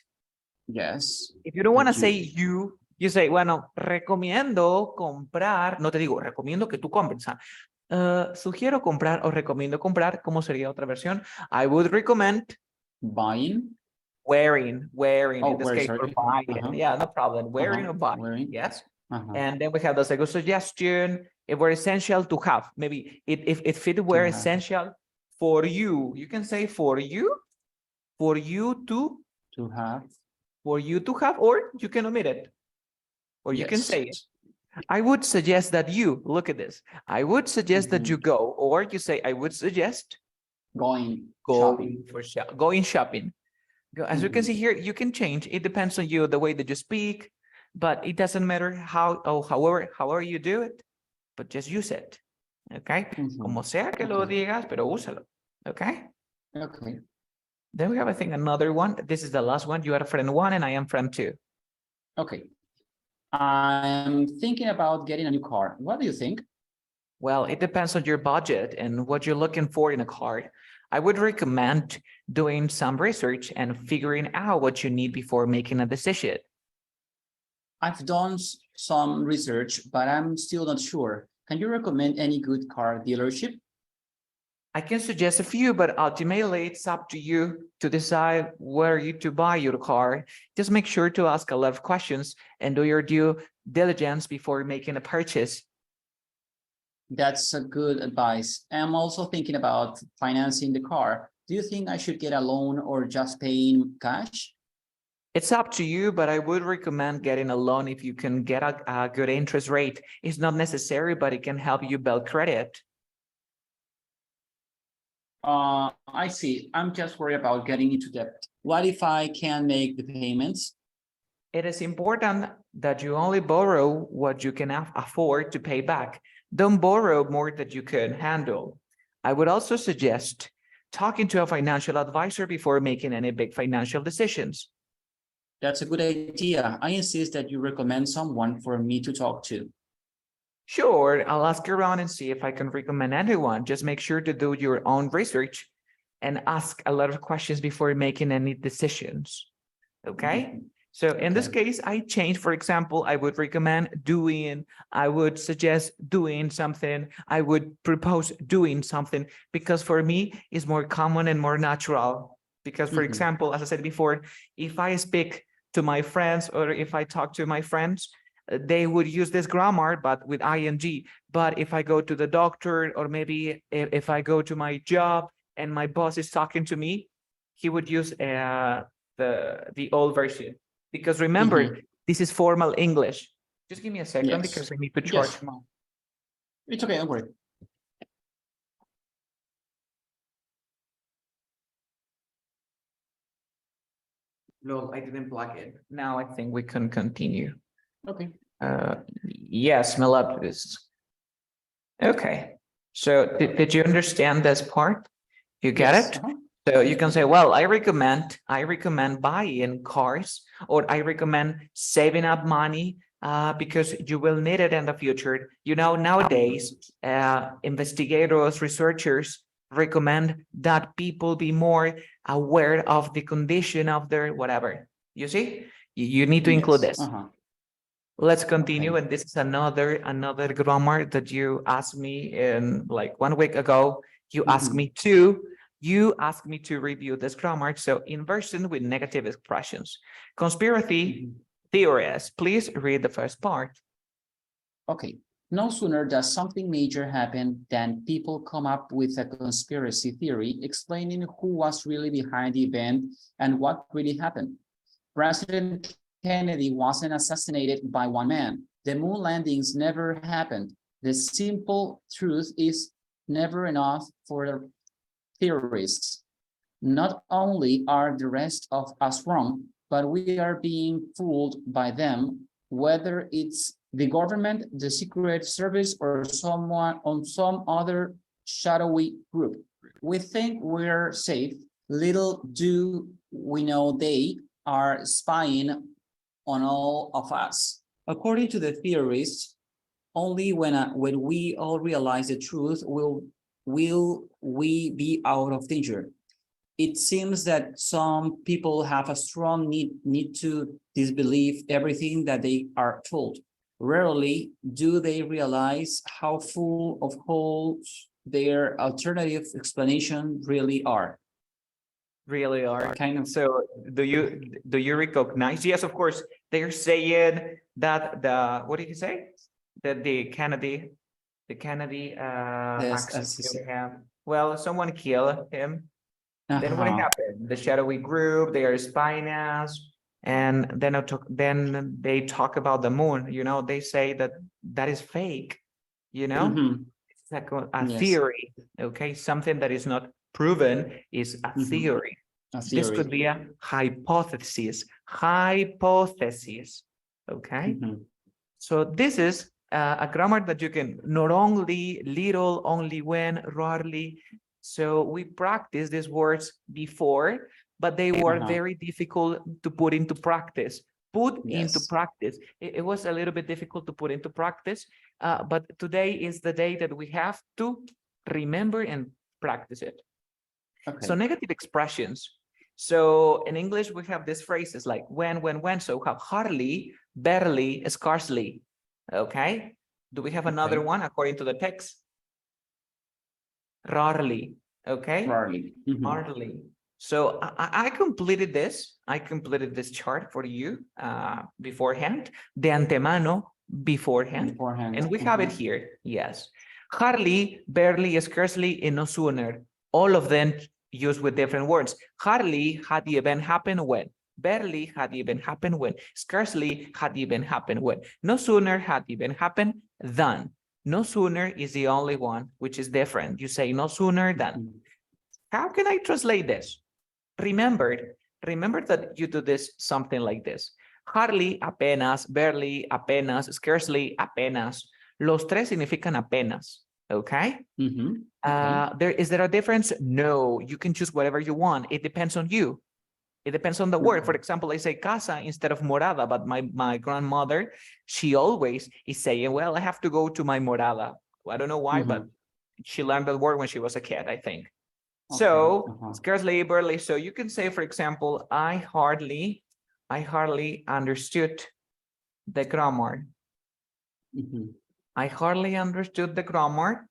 Speaker 2: Yes.
Speaker 1: If you don't want to say you say, bueno, recomiendo comprar, no te digo, recomiendo que tú compres. Sugiero comprar o recomiendo comprar, ¿cómo sería otra versión? I would recommend
Speaker 2: Buying.
Speaker 1: wearing,
Speaker 2: Oh,
Speaker 1: in this case, or
Speaker 2: sorry.
Speaker 1: buying. Yeah, no problem. Wearing or buying.
Speaker 2: Wearing.
Speaker 1: Yes. And then we have the second suggestion. It were essential to have. Maybe if it were essential for you, you can say for you to
Speaker 2: have.
Speaker 1: For you to have, or you can omit it. Or you can say it. I would suggest that you, look at this. I would suggest that you go, or you say, I would suggest
Speaker 2: going
Speaker 1: shopping. As you can see here, you can change. It depends on you, the way that you speak, but it doesn't matter however you do it, but just use it. Okay? Como sea que lo digas, pero úsalo. Okay?
Speaker 2: Okay.
Speaker 1: Then we have, I think, another one. This is the last one. You are friend 1 and I am friend 2.
Speaker 2: Okay. I'm thinking about getting a new car. What do you think?
Speaker 1: Well, it depends on your budget and what you're looking for in a car. I would recommend doing some research and figuring out what you need before making a decision.
Speaker 2: I've done some research, but I'm still not sure. Can you recommend any good car dealership?
Speaker 1: I can suggest a few, but ultimately it's up to you to decide where you to buy your car. Just make sure to ask a lot of questions and do your due diligence before making a purchase.
Speaker 2: That's a good advice. I'm also thinking about financing the car. Do you think I should get a loan or just pay in cash?
Speaker 1: It's up to you, but I would recommend getting a loan if you can get a good interest rate. It's not necessary, but it can help you build credit.
Speaker 2: I see. I'm just worried about getting into debt. What if I can make the payments?
Speaker 1: It is important that you only borrow what you can afford to pay back. Don't borrow more than you can handle. I would also suggest talking to a financial advisor before making any big financial decisions.
Speaker 2: That's a good idea. I insist that you recommend someone for me to talk to.
Speaker 1: Sure, I'll ask around and see if I can recommend anyone. Just make sure to do your own research and ask a lot of questions before making any decisions. Okay? So in this case, I changed, for example, I would suggest doing something, I would propose doing something, because for me, it's more common and more natural. Because, for example, as I said before, if I speak to my friends or if I talk to my friends, they would use this grammar, but with ing. But if I go to the doctor, or maybe if I go to my job and my boss is talking to me, he would use the old version. Because remember, this is formal English. Just give me a second because I need to charge my.
Speaker 2: It's okay, don't worry.
Speaker 1: No, I didn't plug it. Now I think we can continue.
Speaker 2: Okay.
Speaker 1: Yes, Melodis. Okay. So did you understand this part? You get it? So you can say, well, I recommend buying cars, or I recommend saving up money because you will need it in the future. You know, nowadays, investigators, researchers recommend that people be more aware of the condition of their whatever. You see, you need to include this. Let's continue. And this is another grammar that you asked me in like 1 week ago. You asked me to review this grammar. So inversion with negative expressions. Conspiracy theorists, please read the first part.
Speaker 2: Okay. No sooner does something major happen than people come up with a conspiracy theory explaining who was really behind the event and what really happened. President Kennedy wasn't assassinated by one man. The moon landings never happened. The simple truth is never enough for the theorists. Not only are the rest of us wrong, but we are being fooled by them, whether it's the government, the Secret Service, or someone on some other shadowy group. We think we're safe. Little do we know they are spying on all of us. According to the theorists, only when we all realize the truth will we be out of danger. It seems that some people have a strong need to disbelieve everything that they are told. Rarely do they realize how full of holes their alternative explanation really are.
Speaker 1: Really are.
Speaker 2: Kind of.
Speaker 1: So do you recognize? Yes, of course. They're saying that what did you say? That the Kennedy access that we have. Well, someone killed him. Then what happened? The shadowy group, they are spying us. And then they talk about the moon, you know, they say that is fake, you know, it's like a theory, okay? Something that is not proven is a theory. This could be a hypothesis, okay? So this is a grammar that you can not only, little, only when, rarely. So we practiced these words before, but they were very difficult to put into practice. Into practice. It was a little bit difficult to put into practice, but today is the day that we have to remember and practice it. Okay. So negative expressions. So in English, we have these phrases like when. So we have hardly, barely, scarcely. Okay. Do we have another one according to the text? Rarely. Okay. Rarely. Rarely. So I completed this. I completed this chart for you beforehand. De antemano, beforehand. And we have it here. Yes. Hardly, barely, scarcely, and no sooner. All of them used with different words. Hardly had the event happen when. Barely had the event happen when. Scarcely had the event happen when. No sooner had the event happen than. No sooner is the only one which is different. You say no sooner than. How can I translate this? Remember that you do this something like this. Hardly, apenas, barely, apenas, scarcely, apenas. Los tres significan apenas. Okay? Is there a difference? No, you can choose whatever you want. It depends on you. It depends on the word. For example, I say casa instead of morada, but my grandmother, she always is saying, well, I have to go to my morada. I don't know why, but she learned that word when she was a kid, I think. So scarcely, barely. So you can say, for example, I hardly understood the grammar. I hardly understood the grammar.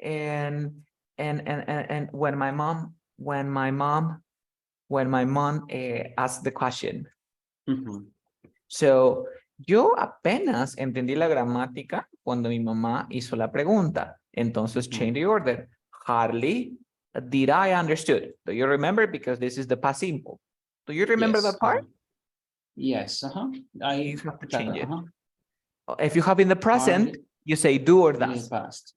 Speaker 1: And when my mom asked the question. So yo apenas entendí la gramática cuando mi mamá hizo la pregunta. Entonces change the order. Hardly did I understood. Do you remember? Because this is the past simple. Do you remember that part?
Speaker 2: Yes.
Speaker 1: You have to change it. If you have in the present, you say do or does. Past.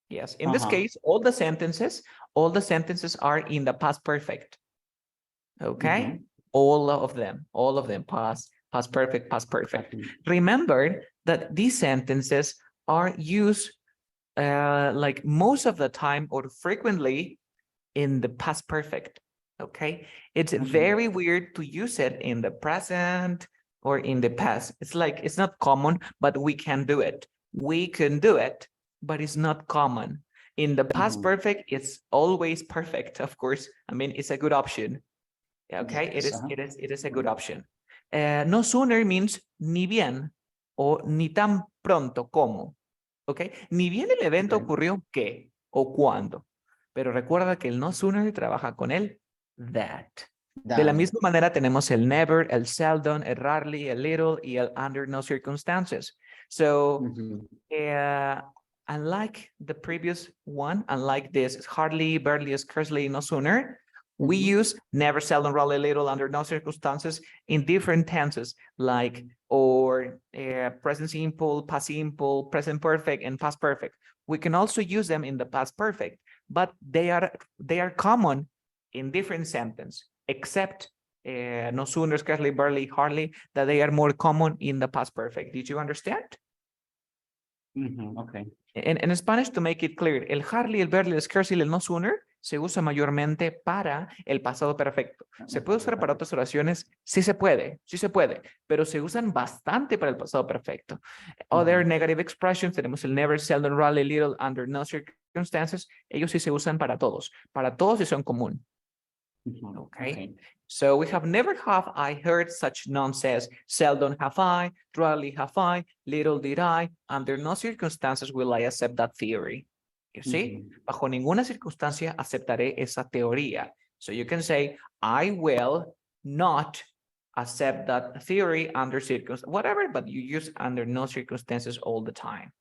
Speaker 1: Yes. In this case, all the sentences are in the past perfect. Okay. All of them, past perfect, past perfect. Remember that these sentences are used like most of the time or frequently in the past perfect. Okay. It's very weird to use it in the present or in the past. It's like, it's not common, but we can do it. We can do it, but it's not common. In the past perfect, it's always perfect, of course. I mean, it's a good option. Okay, it is a good option. No sooner means ni bien o ni tan pronto como. Okay, ni bien el evento ocurrió que o cuando. Pero recuerda que el no sooner trabaja con el that. De la misma manera tenemos el never, el seldom, el rarely, el little y el under no circumstances. So, unlike the previous one, unlike this, hardly, barely, scarcely, no sooner, We
Speaker 2: Mhm.
Speaker 1: use never, seldom, rarely, little, under no circumstances in different tenses, like or present simple, past simple, present perfect, and past perfect. We can also use them in the past perfect, but they are common in different sentences, except no sooner, scarcely, barely, hardly, that they are more common in the past perfect. Did you understand?
Speaker 2: Okay.
Speaker 1: En Spanish, to make it clear, el hardly, el barely, el scarcely, el no sooner se usa mayormente para el pasado perfecto. ¿Se puede usar para otras oraciones? Sí se puede, pero se usan bastante para el pasado perfecto. Other negative expressions, tenemos el never, seldom, rarely, little, under no circumstances, ellos sí se usan para todos y son común. Okay. So we have never have I heard such nonsense. Seldom have I, rarely have I, little did I. Under no circumstances will I accept that theory. You see? Bajo ninguna circunstancia aceptaré esa teoría. So you can say, I will not accept that theory under circumstances, whatever, but you use under no circumstances all the time.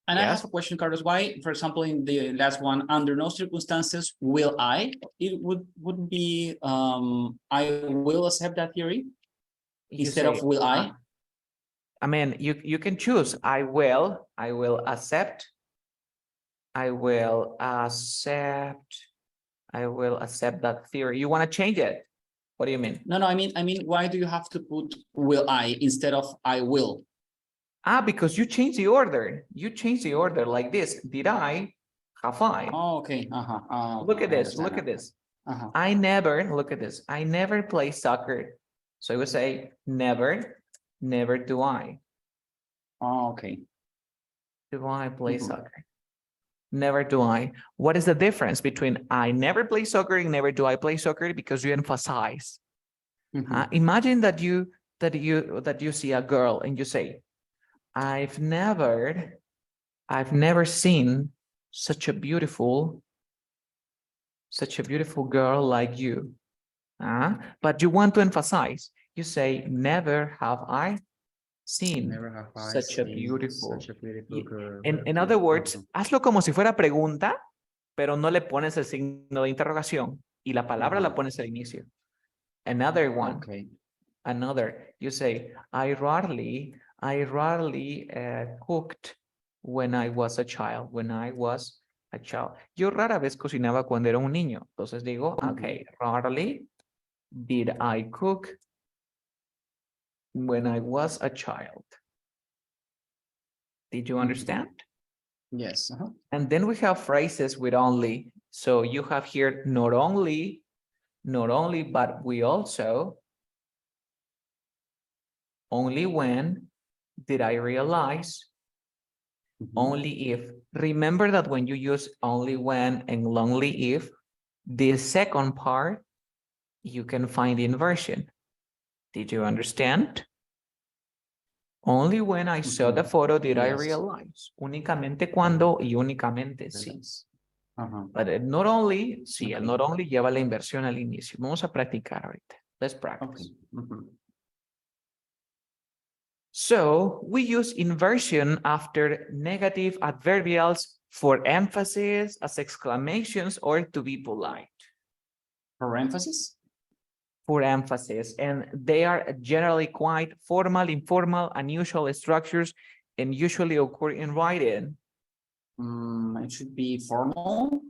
Speaker 2: And I
Speaker 1: Yes.
Speaker 2: have a question, Carlos. Why, for example, in the last one, under no circumstances will I? It wouldn't be I will accept that theory instead of will I?
Speaker 1: I mean, you can choose. I will accept. I will accept that theory. You want to change it? What do you mean?
Speaker 2: No, I mean, why do you have to put will I instead of I will?
Speaker 1: Because you change the order. You change the order like this. Did I? Have I?
Speaker 2: Oh, okay.
Speaker 1: Look at this. Look at this. I never, look at this. I never play soccer. So I would say never do I.
Speaker 2: Oh, okay.
Speaker 1: Do I play soccer? Never do I. What is the difference between I never play soccer and never do I play soccer? Because you emphasize. Imagine that you see a girl and you say, I've never seen such a beautiful girl like you. But you want to emphasize. You say, never have I seen such a beautiful girl. In other words, hazlo como si fuera pregunta, pero no le pones el signo de interrogación y la palabra la pones al inicio. Another one.
Speaker 2: Okay.
Speaker 1: Another. You say, I rarely cooked when I was a child. Yo rara vez cocinaba cuando era un niño. Entonces digo, okay, rarely did I cook when I was a child. Did you understand?
Speaker 2: Yes.
Speaker 1: And then we have phrases with only. So you have here not only, but we also. Only when did I realize. Only if. Remember that when you use only when and only if, the second part, you can find inversion. Did you understand? Only when I saw the photo did I realize. Únicamente cuando y únicamente sí. But not only, sí, el not only lleva la inversión al inicio. Vamos a practicar ahorita. Let's practice. So we use inversion after negative adverbials for emphasis, as exclamations, or to be polite.
Speaker 2: For emphasis?
Speaker 1: For emphasis, and they are generally quite formal, informal, unusual structures, and usually occur in writing.
Speaker 2: It should be formal.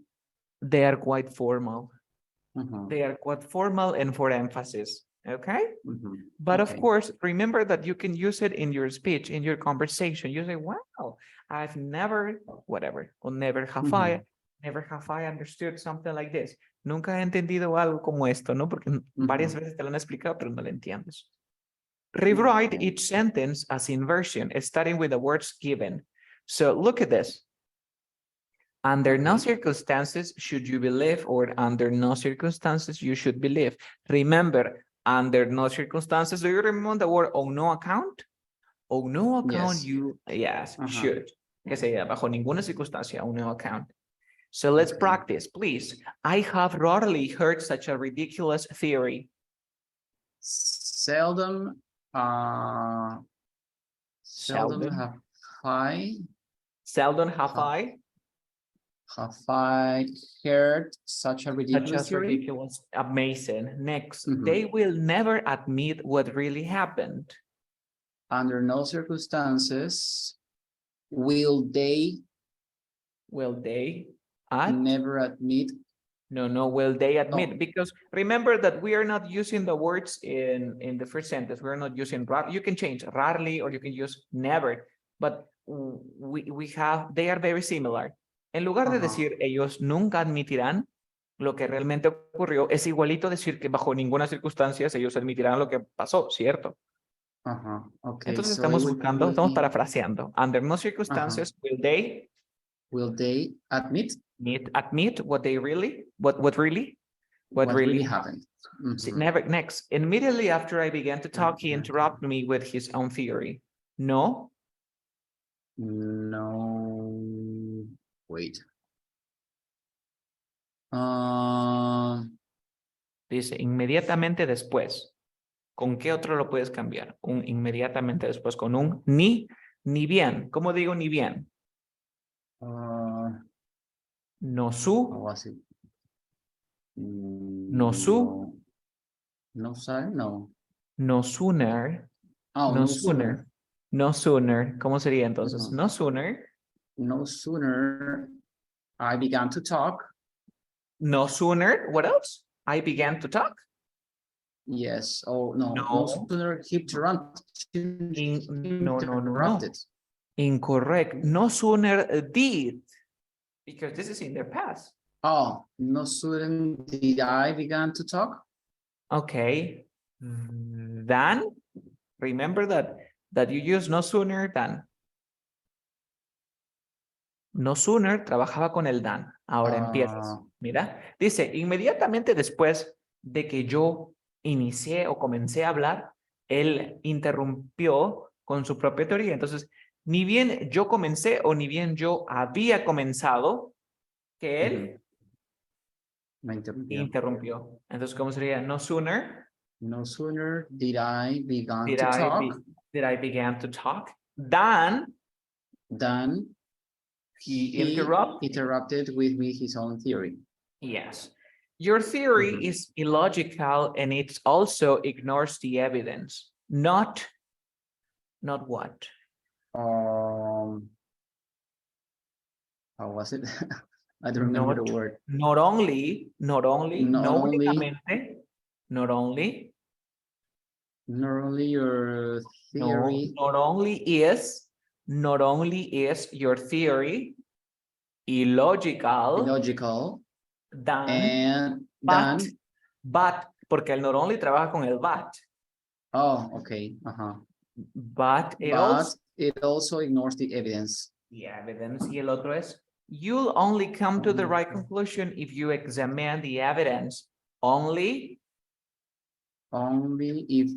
Speaker 1: They are quite formal. They are quite formal and for emphasis. Okay. But of course, remember that you can use it in your speech, in your conversation. You say, wow, I've never, whatever, or never have I understood something like this. Nunca he entendido algo como esto, ¿no? Porque varias veces te lo han explicado, pero no lo entiendes. Rewrite each sentence as inversion, starting with the words given. So look at this. Under no circumstances should you believe, or under no circumstances you should believe. Remember, under no circumstances, do you remember the word on no account? On no account, yes. Should. Que sea, bajo ninguna circunstancia, on no account. So let's practice, please. I have rarely heard such a ridiculous theory.
Speaker 2: Seldom have I.
Speaker 1: Seldom have I
Speaker 2: Have I heard such a
Speaker 1: Such
Speaker 2: ridiculous
Speaker 1: as
Speaker 2: theory?
Speaker 1: ridiculous, amazing. Next,
Speaker 2: Mhm.
Speaker 1: they will never admit what really happened.
Speaker 2: Under no circumstances will they
Speaker 1: Will they
Speaker 2: never admit.
Speaker 1: No, will they admit?
Speaker 2: Oh.
Speaker 1: Because remember that we are not using the words in the first sentence. We're not using you can change rarely or you can use never, but we have, they are very similar. En lugar de decir ellos nunca admitirán lo que realmente ocurrió, es igualito decir que bajo ninguna circunstancia ellos admitirán lo que pasó, ¿cierto?
Speaker 2: Okay,
Speaker 1: Entonces
Speaker 2: so it
Speaker 1: estamos
Speaker 2: would
Speaker 1: buscando, estamos
Speaker 2: be,
Speaker 1: parafraseando. Under no circumstances
Speaker 2: will they admit
Speaker 1: admit what they really, what really
Speaker 2: happened?
Speaker 1: See, never. Next, immediately after I began to talk, he interrupted me with his own theory. No,
Speaker 2: No, wait.
Speaker 1: dice inmediatamente después. ¿Con qué otro lo puedes cambiar? Un inmediatamente después con un ni bien. ¿Cómo digo ni bien? No su,
Speaker 2: Was it?
Speaker 1: no su,
Speaker 2: No, no.
Speaker 1: no sooner,
Speaker 2: Oh,
Speaker 1: no
Speaker 2: no
Speaker 1: sooner,
Speaker 2: sooner.
Speaker 1: no sooner. ¿Cómo sería entonces? No sooner,
Speaker 2: No sooner I began to talk.
Speaker 1: no sooner. What else? I began to talk.
Speaker 2: Yes. Oh, no. No
Speaker 1: No.
Speaker 2: sooner he interrupted.
Speaker 1: Incorrect. No sooner did, because this is in the past.
Speaker 2: Oh, no sooner did I began to talk.
Speaker 1: Okay. Than, remember that you use no sooner than. No sooner trabajaba con el than. Ahora empiezas. Mira, dice, inmediatamente después de que yo inicié o comencé a hablar, él interrumpió con su propia teoría. Entonces, ni bien yo comencé o ni bien yo había comenzado, que él
Speaker 2: Me interrumpió.
Speaker 1: interrumpió. Entonces, ¿cómo sería? No sooner
Speaker 2: No sooner did I began to talk
Speaker 1: did I began to talk than
Speaker 2: than
Speaker 1: he
Speaker 2: interrupted with me his own theory.
Speaker 1: Yes. Your theory is illogical and it also ignores the evidence. Not what?
Speaker 2: How was it? I don't remember the word.
Speaker 1: Not only, not únicamente, not only
Speaker 2: your theory.
Speaker 1: Not only is your theory illogical,
Speaker 2: than,
Speaker 1: but, porque el not only trabaja con el but.
Speaker 2: Oh, okay.
Speaker 1: But
Speaker 2: it also ignores the evidence.
Speaker 1: The evidence. Y el otro es, you'll only come to the right conclusion if you examine the evidence. Only
Speaker 2: if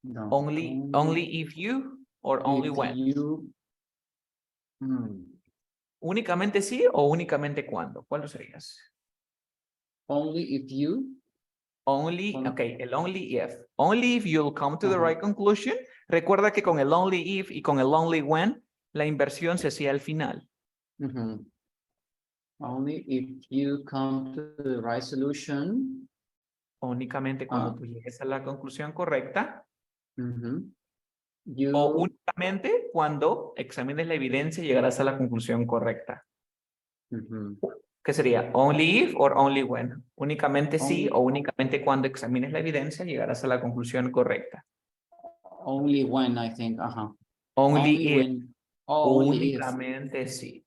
Speaker 2: no.
Speaker 1: Only if you or only when.
Speaker 2: You.
Speaker 1: Únicamente sí o únicamente cuando. ¿Cuál lo serías?
Speaker 2: Only if you.
Speaker 1: Okay, el only if. Only if you'll come to the right conclusion. Recuerda que con el only if y con el only when, la inversión se hacía al final.
Speaker 2: Only if you come to the right solution.
Speaker 1: Únicamente cuando tú llegues a la conclusión correcta.
Speaker 2: You...
Speaker 1: O únicamente cuando examines la evidencia llegarás a la conclusión correcta. ¿Qué sería? Only if or only when. Únicamente sí o únicamente cuando examines la evidencia llegarás a la conclusión correcta.
Speaker 2: Only when, I think.
Speaker 1: Only if.
Speaker 2: When. Oh,
Speaker 1: únicamente sí.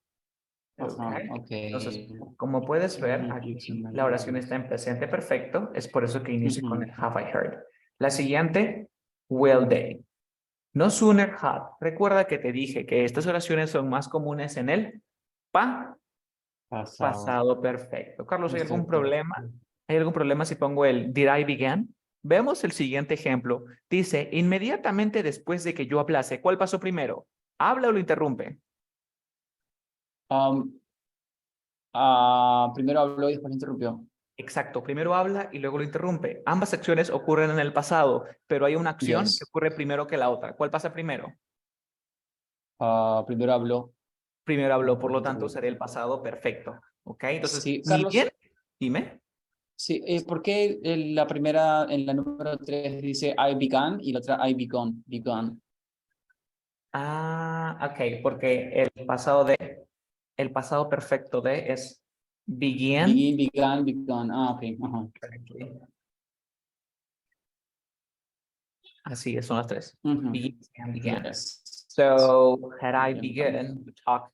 Speaker 1: Okay. Entonces, como puedes ver, aquí la oración está en presente perfecto. Es por eso que inicia con el have I heard. La siguiente, will they. No sooner had. Recuerda que te dije que estas oraciones son más comunes en el pasado perfecto. Carlos, ¿hay algún problema? ¿Hay algún problema si pongo el did I begin? Veamos el siguiente ejemplo. Dice, inmediatamente después de que yo hablase, ¿cuál pasó primero? ¿Habla o lo interrumpe?
Speaker 2: Primero habló y después interrumpió.
Speaker 1: Exacto, primero habla y luego lo interrumpe. Ambas acciones ocurren en el pasado, pero hay una acción que ocurre primero que la otra. ¿Cuál pasa primero?
Speaker 2: Primero habló.
Speaker 1: Primero habló, por lo tanto será el pasado perfecto. ¿ok? Entonces,
Speaker 2: Sí,
Speaker 1: ni
Speaker 2: Carlos,
Speaker 1: bien, dime.
Speaker 2: sí, ¿por qué la primera, en la número 3 dice I began y la otra I begun, begun?
Speaker 1: Ah, ok, porque el pasado perfecto de es begin.
Speaker 2: Begin, began, begun. Ah, ok. Ajá.
Speaker 1: Así es, son las tres.
Speaker 2: Ujú.
Speaker 1: Begin and began.
Speaker 2: Yes.
Speaker 1: So, had I
Speaker 2: Began,
Speaker 1: begun to talk,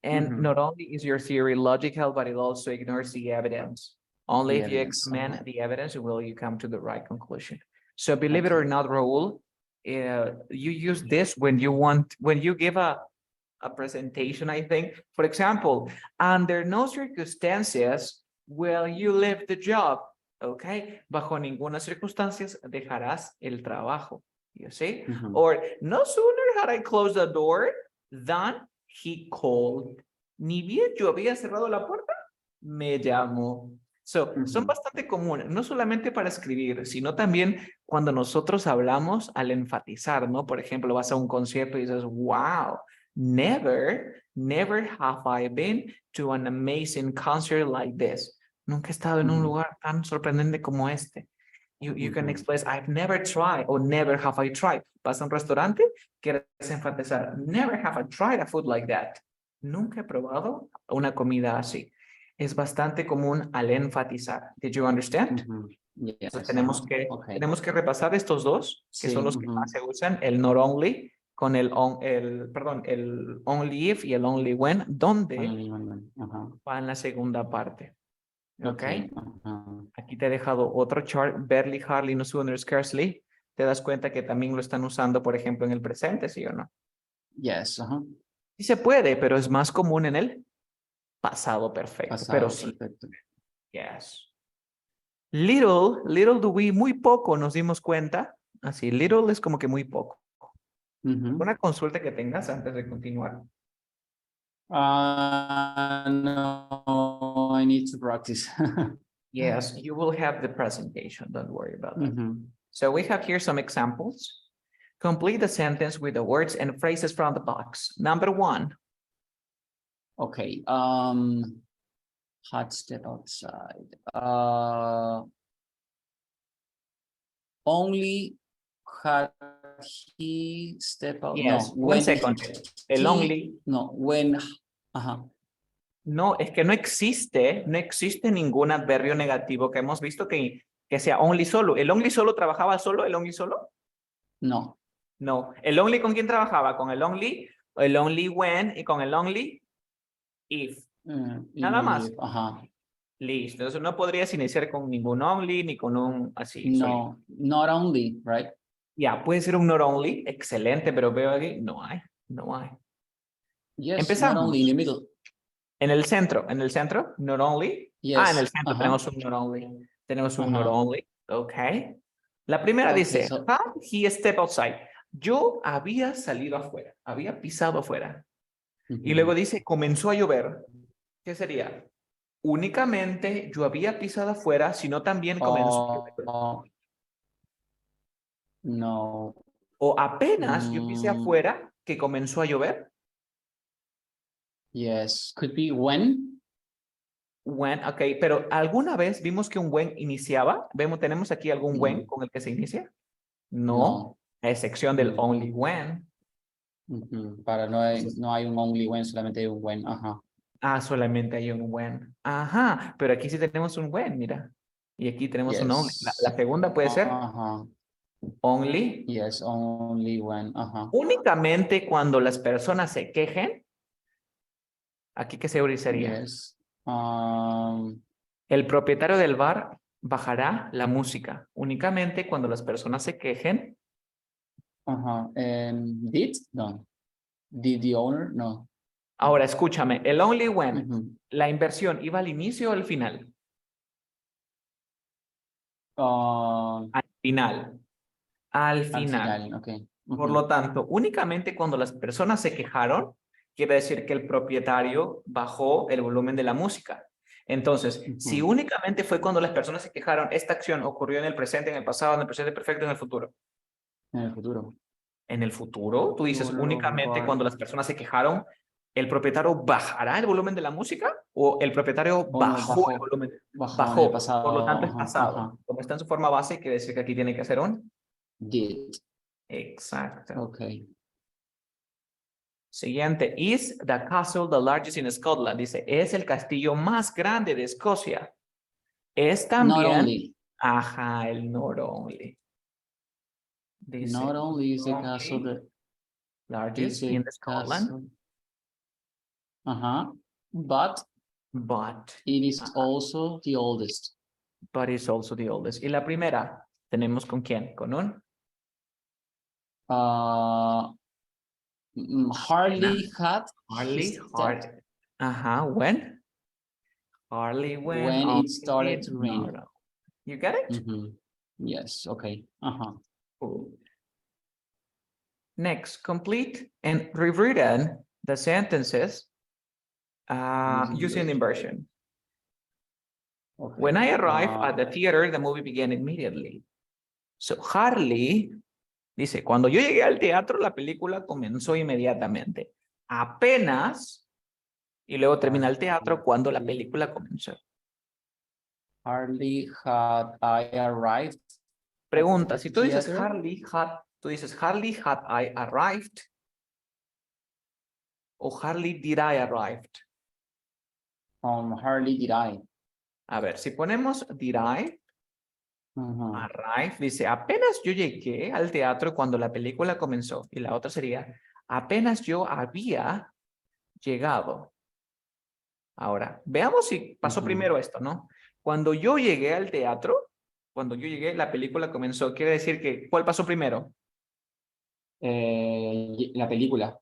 Speaker 1: and
Speaker 2: Ujú.
Speaker 1: not only is your theory logical, but it also ignores the evidence. Only
Speaker 2: The
Speaker 1: if you
Speaker 2: evidence.
Speaker 1: examine the evidence will you come to the right conclusion. So, believe it
Speaker 2: Okay.
Speaker 1: or not, Raul, you use this when you give a presentation, I think. For example, under no circumstances will you leave the job. Okay. Bajo ninguna circunstancias dejarás el trabajo. You see?
Speaker 2: Ujú.
Speaker 1: Or no sooner had I closed the door than he called. Ni bien yo había cerrado la puerta, me llamó. So, son
Speaker 2: Ujú.
Speaker 1: bastante comunes, no solamente para escribir, sino también cuando nosotros hablamos al enfatizar, ¿no? Por ejemplo, vas a un concierto y dices, wow, never have I been to an amazing concert like this. Nunca he estado en un
Speaker 2: Ujú.
Speaker 1: lugar tan sorprendente como este. You can
Speaker 2: Ujú.
Speaker 1: express, I've never tried, or never have I tried. Vas a un restaurante, quieres enfatizar, never have I tried a food like that. Nunca he probado una comida así. Es bastante común al enfatizar. Did you understand?
Speaker 2: Ujú.
Speaker 1: Entonces
Speaker 2: Yes. Ajá. Okay.
Speaker 1: tenemos que repasar estos dos, que son
Speaker 2: Sí.
Speaker 1: los que
Speaker 2: Ujú.
Speaker 1: más se usan, el not only con perdón, el only if y el only when, donde
Speaker 2: Only one. Ajá.
Speaker 1: va en la segunda parte. ¿Ok?
Speaker 2: Okay. Ajá.
Speaker 1: Aquí te he dejado otro chart, barely, hardly, no sooner, scarcely. Te das cuenta que también lo están usando, por ejemplo, en el presente, ¿sí o no?
Speaker 2: Yes. Ajá.
Speaker 1: Sí se puede, pero es más común en el pasado perfecto, pero
Speaker 2: Pasado
Speaker 1: sí.
Speaker 2: perfecto.
Speaker 1: Yes. Little do we, muy poco nos dimos cuenta. Así, little es como que muy poco.
Speaker 2: Ujú.
Speaker 1: Una consulta que tengas antes de continuar.
Speaker 2: No, I need to practice.
Speaker 1: Yes, you will have the presentation. Don't worry about that.
Speaker 2: Ujú.
Speaker 1: So we have here some examples. Complete the sentence with the words and phrases from the box. Number 1.
Speaker 2: Okay. Hot step outside. Only had he step out.
Speaker 1: Yes,
Speaker 2: No,
Speaker 1: one
Speaker 2: when
Speaker 1: second. El
Speaker 2: he,
Speaker 1: only.
Speaker 2: no, when, ajá.
Speaker 1: No, es que no existe ningún adverbio negativo que hemos visto que sea only solo. ¿El only solo trabajaba solo? ¿El only solo?
Speaker 2: No.
Speaker 1: No. ¿El only con quién trabajaba? Con el only when y con el only if. Nada más.
Speaker 2: Ajá.
Speaker 1: Listo. Entonces no podrías iniciar con ningún only ni con un así.
Speaker 2: No, not only, right?
Speaker 1: Ya, puede ser un not only. Excelente, pero veo aquí, no hay. No hay.
Speaker 2: Yes, not only in the
Speaker 1: Empezamos.
Speaker 2: middle.
Speaker 1: En el centro, not only. En el
Speaker 2: Yes,
Speaker 1: centro
Speaker 2: ajá,
Speaker 1: tenemos un not only. Tenemos un not
Speaker 2: ajá.
Speaker 1: only. Ok. La primera
Speaker 2: Okay,
Speaker 1: dice,
Speaker 2: so,
Speaker 1: how he stepped outside. Yo había salido afuera, había pisado afuera. Y luego
Speaker 2: ujú.
Speaker 1: dice, comenzó a llover. ¿Qué sería? Únicamente yo había pisado afuera, sino también comenzó a llover.
Speaker 2: Oh, no.
Speaker 1: O apenas yo pisé
Speaker 2: Mm,
Speaker 1: afuera que comenzó a llover.
Speaker 2: yes, could be when.
Speaker 1: When, ok, pero ¿alguna vez vimos que un when iniciaba? Tenemos aquí algún when
Speaker 2: No,
Speaker 1: con el que se inicia. No,
Speaker 2: no.
Speaker 1: a excepción del
Speaker 2: Mm,
Speaker 1: only when.
Speaker 2: Para no hay,
Speaker 1: Entonces,
Speaker 2: no hay un only when, solamente hay un when. Ajá.
Speaker 1: solamente hay un when. Ajá, pero aquí sí tenemos un when, mira. Y aquí tenemos un only.
Speaker 2: Yes.
Speaker 1: La segunda puede ser
Speaker 2: Ajá.
Speaker 1: only.
Speaker 2: Yes, only when. Ajá.
Speaker 1: Únicamente cuando las personas se quejen. Aquí qué seguro sería.
Speaker 2: Yes.
Speaker 1: El propietario del bar bajará la música. Únicamente cuando las personas se quejen.
Speaker 2: Ajá. Did? No. Did the owner? No.
Speaker 1: Ahora escúchame, el only when.
Speaker 2: Ujú.
Speaker 1: ¿La inversión iba al inicio o al final?
Speaker 2: Ah,
Speaker 1: Al final. Al
Speaker 2: al
Speaker 1: final.
Speaker 2: final, ok.
Speaker 1: Por
Speaker 2: Ujú,
Speaker 1: lo tanto, únicamente cuando las personas se quejaron, quiere decir que el propietario bajó el volumen de la música. Entonces, si
Speaker 2: ujú.
Speaker 1: únicamente fue cuando las personas se quejaron, esta acción ocurrió en el presente, en el pasado, en el presente perfecto, en el futuro.
Speaker 2: En el futuro.
Speaker 1: En el futuro, tú dices
Speaker 2: Owner of
Speaker 1: únicamente
Speaker 2: bar.
Speaker 1: cuando las personas se quejaron, el propietario bajará el volumen de la música. o el propietario
Speaker 2: O no,
Speaker 1: bajó el volumen.
Speaker 2: bajó en el
Speaker 1: Bajó, por lo tanto es
Speaker 2: pasado.
Speaker 1: pasado.
Speaker 2: Ajá.
Speaker 1: Como está en su forma base, quiere decir que aquí tiene que hacer un.
Speaker 2: Did.
Speaker 1: Exacto.
Speaker 2: Okay.
Speaker 1: Siguiente. Is the castle the largest in Scotland? Dice, es el castillo más grande de Escocia. Es
Speaker 2: Not
Speaker 1: también.
Speaker 2: only.
Speaker 1: Ajá, el not only. Dice,
Speaker 2: Not only is the
Speaker 1: not
Speaker 2: castle
Speaker 1: only
Speaker 2: the
Speaker 1: largest
Speaker 2: is the
Speaker 1: in Scotland,
Speaker 2: castle. But
Speaker 1: but.
Speaker 2: it is also the oldest.
Speaker 1: But it's also the oldest. Y la primera, ¿tenemos con quién? ¿Con un?
Speaker 2: Hardly had
Speaker 1: Hardly,
Speaker 2: his
Speaker 1: hard.
Speaker 2: step
Speaker 1: Ajá, when? Hardly when.
Speaker 2: when it
Speaker 1: Only
Speaker 2: started
Speaker 1: it,
Speaker 2: to rain.
Speaker 1: no. You get it?
Speaker 2: Yes, okay.
Speaker 1: Cool. Next, complete and rewritten the sentences using inversion.
Speaker 2: Okay.
Speaker 1: When I arrived at the theater, the movie began immediately. So, hardly, dice, cuando yo llegué al teatro, la película comenzó inmediatamente. Apenas, y luego termina el teatro cuando la película comenzó.
Speaker 2: Hardly had I arrived.
Speaker 1: Pregunta, si tú dices
Speaker 2: Theater.
Speaker 1: hardly had I arrived o hardly did I arrived.
Speaker 2: Hardly did I.
Speaker 1: A ver, si ponemos did I, arrive, dice, apenas yo llegué al teatro cuando la película comenzó. Y la otra sería, apenas yo había llegado. Ahora, veamos si pasó primero esto, ¿no? Cuando yo llegué al teatro, cuando yo llegué, la película comenzó. Quiere decir que, ¿cuál pasó primero?
Speaker 2: La película.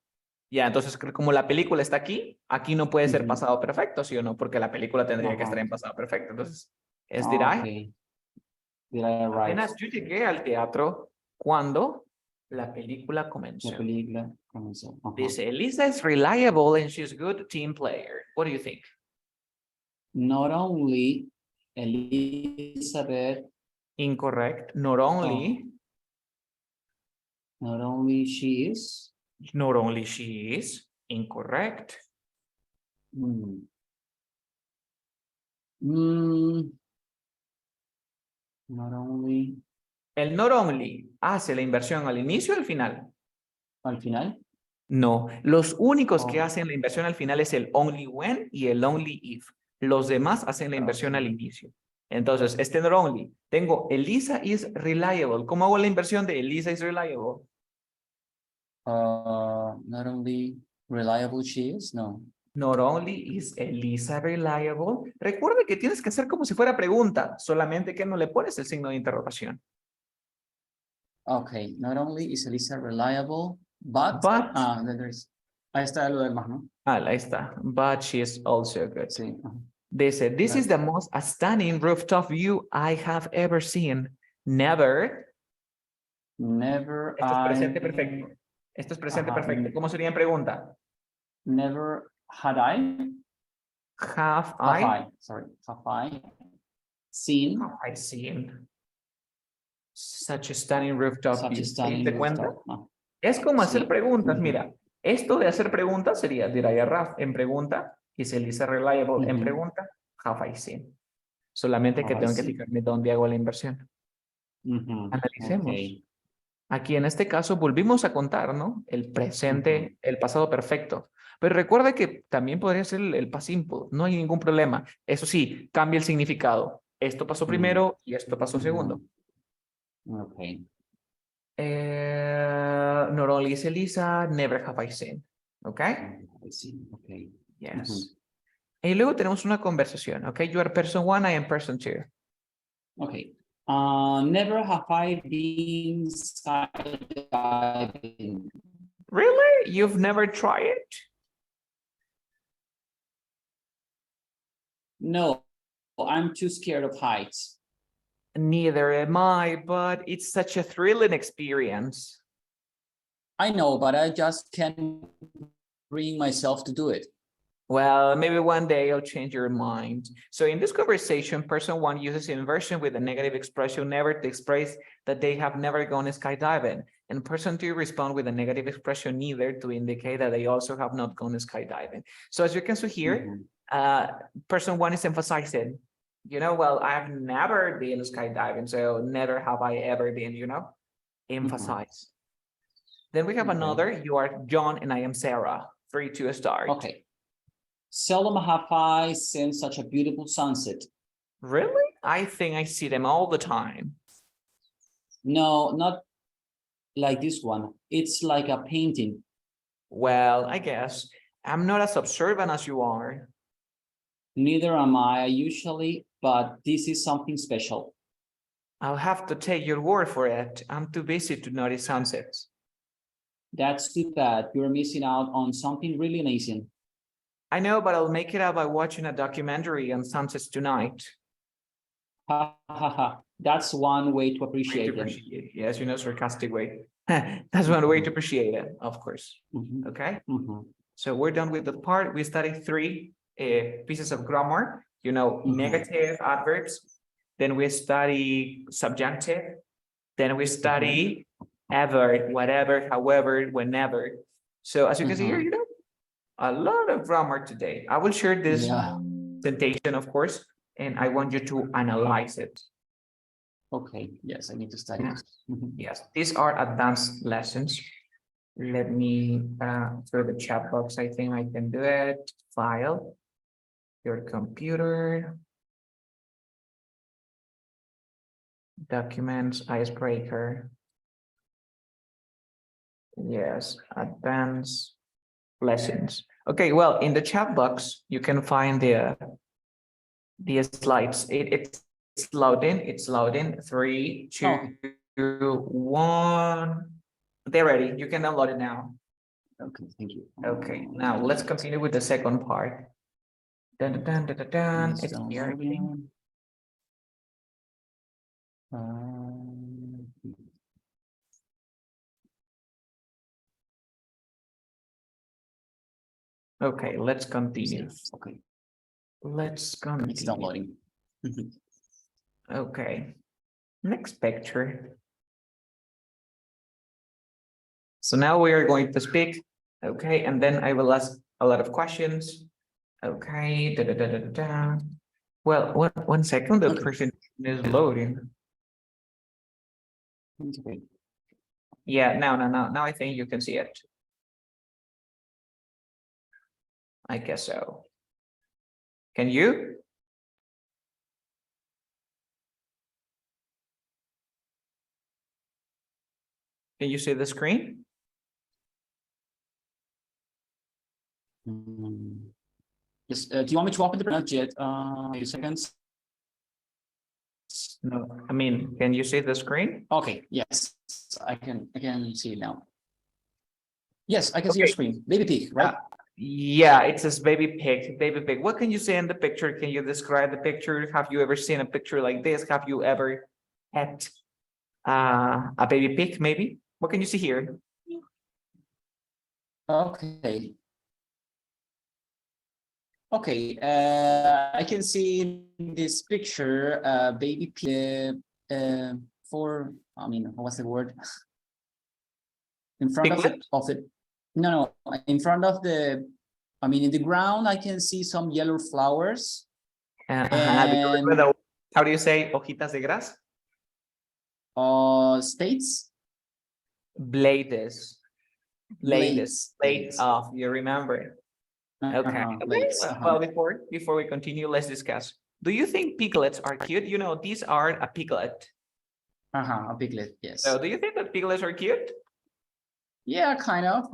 Speaker 1: Ya, entonces, como la película está aquí, aquí no puede ser pasado perfecto, ¿sí o no? Porque la película tendría que estar en pasado perfecto. Entonces, es did I.
Speaker 2: Okay. Did I arrive?
Speaker 1: Apenas yo llegué al teatro cuando la película comenzó.
Speaker 2: La película comenzó.
Speaker 1: Dice, Elisa is reliable and she's a good team player. What do you think?
Speaker 2: Not only Elizabeth,
Speaker 1: Incorrect. Not only
Speaker 2: she is.
Speaker 1: Not only she is. Incorrect.
Speaker 2: Not only.
Speaker 1: El not only hace la inversión al inicio o al final.
Speaker 2: Al final.
Speaker 1: No, los únicos que hacen la inversión al final es el only when y el only if. Los demás hacen la inversión al inicio. Entonces, este not only, tengo Elisa is reliable. ¿Cómo hago la inversión de Elisa is reliable?
Speaker 2: Not only reliable she is, no.
Speaker 1: Not only is Elisa reliable. Recuerde que tienes que hacer como si fuera pregunta, solamente que no le pones el signo de interrogación.
Speaker 2: Okay, not only is Elisa reliable, but there's, ahí está lo demás, ¿no?
Speaker 1: Ahí está. But she is also good.
Speaker 2: Sí.
Speaker 1: Dice, this is the most stunning rooftop view I have ever seen. Never.
Speaker 2: Never.
Speaker 1: Esto es presente perfecto. Esto es presente perfecto. ¿Cómo sería en pregunta?
Speaker 2: Never had I.
Speaker 1: Have I
Speaker 2: seen.
Speaker 1: Have I seen such a stunning rooftop view? ¿Te das cuenta? Es como hacer preguntas. Mira, esto de hacer preguntas sería did I arrive en pregunta y se Elisa reliable en pregunta. Have I seen? Solamente que tengo que fijarme dónde hago la inversión. Analicemos.
Speaker 2: Okay.
Speaker 1: Aquí en este caso volvimos a contar, ¿no? El presente, el pasado perfecto. Pero recuerda que también podría ser el past simple. No hay ningún problema. Eso sí, cambia el significado. Esto pasó primero y esto pasó segundo.
Speaker 2: Okay.
Speaker 1: Not only is Elisa, never have I seen. Okay?
Speaker 2: Okay.
Speaker 1: Yes. Y luego tenemos una conversación. Okay, you are person one, I am person two.
Speaker 2: Okay. Never have I been skydiving.
Speaker 1: Really? You've never tried it?
Speaker 2: No, I'm too scared of heights.
Speaker 1: Neither am I, but it's such a thrilling experience.
Speaker 2: I know, but I just can't bring myself to do it.
Speaker 1: Well, maybe one day I'll change your mind. So in this conversation, person one uses inversion with a negative expression never to express that they have never gone skydiving. And person two respond with a negative expression neither to indicate that they also have not gone skydiving. So as you can see here, Person one is emphasizing, well, I've never been skydiving, so never have I ever been, emphasize. Then we have another, you are John and I am Sarah. 3, 2, start.
Speaker 2: Okay. Seldom have I seen such a beautiful sunset.
Speaker 1: Really? I think I see them all the time.
Speaker 2: No, not like this one. It's like a painting.
Speaker 1: Well, I guess I'm not as observant as you are.
Speaker 2: Neither am I usually, but this is something special.
Speaker 1: I'll have to take your word for it. I'm too busy to notice sunsets.
Speaker 2: That's too bad. You're missing out on something really amazing.
Speaker 1: I know, but I'll make it up by watching a documentary on sunsets tonight.
Speaker 2: Ha ha ha. That's one way to appreciate them.
Speaker 1: Yes, sarcastic way. That's one way to appreciate it, of course. Okay. So we're done with the part. We studied 3 pieces of grammar, negative adverbs. Then we study subjunctive. Then we study ever, whatever, however, whenever. So as you can see here, a lot of grammar today. I will share this presentation, of course, and I want you to analyze it.
Speaker 2: Okay, yes, I need to study.
Speaker 1: Yes, these are advanced lessons. Let me through the chat box. I think I can do it. File, your computer, documents, icebreaker. Yes, advanced lessons. Okay, well, in the chat box, you can find the slides. It's loading. It's loading. 3, 2, 1. They're ready. You can download it now.
Speaker 2: Okay, thank you.
Speaker 1: Okay, now let's continue with the second part. Dun, dun, dun, dun, dun. It's here. Okay, let's continue.
Speaker 2: Okay.
Speaker 1: Let's continue.
Speaker 2: It's downloading.
Speaker 1: Okay. Next picture. So now we are going to speak. Okay, and then I will ask a lot of questions. Okay. Da, da, da, da, da. Well, one second. The person is loading.
Speaker 2: Okay.
Speaker 1: Yeah, now I think you can see it. I guess so. Can you? Can you see the screen?
Speaker 2: Yes. Do you want me to open the not yet? A few seconds.
Speaker 1: No, I mean, can you see the screen?
Speaker 2: Okay. Yes, I can see it now. Yes, I can see your screen. Baby pig, right?
Speaker 1: Yeah, it says baby pig, baby pig. What can you say in the picture? Can you describe the picture? Have you ever seen a picture like this? Have you ever had a baby pig, maybe? What can you see here?
Speaker 2: Okay. Okay, I can see in this picture, baby pig, what's the word? In front of it. No, in front of the, in the ground, I can see some yellow flowers.
Speaker 1: And how do you say hojitas de gras?
Speaker 2: States?
Speaker 1: Blades. Blades. You remember. Okay. Well, before we continue, let's discuss. Do you think piglets are cute? These are a piglet.
Speaker 2: A piglet, yes.
Speaker 1: So do you think that piglets are cute?
Speaker 2: Yeah, kind of.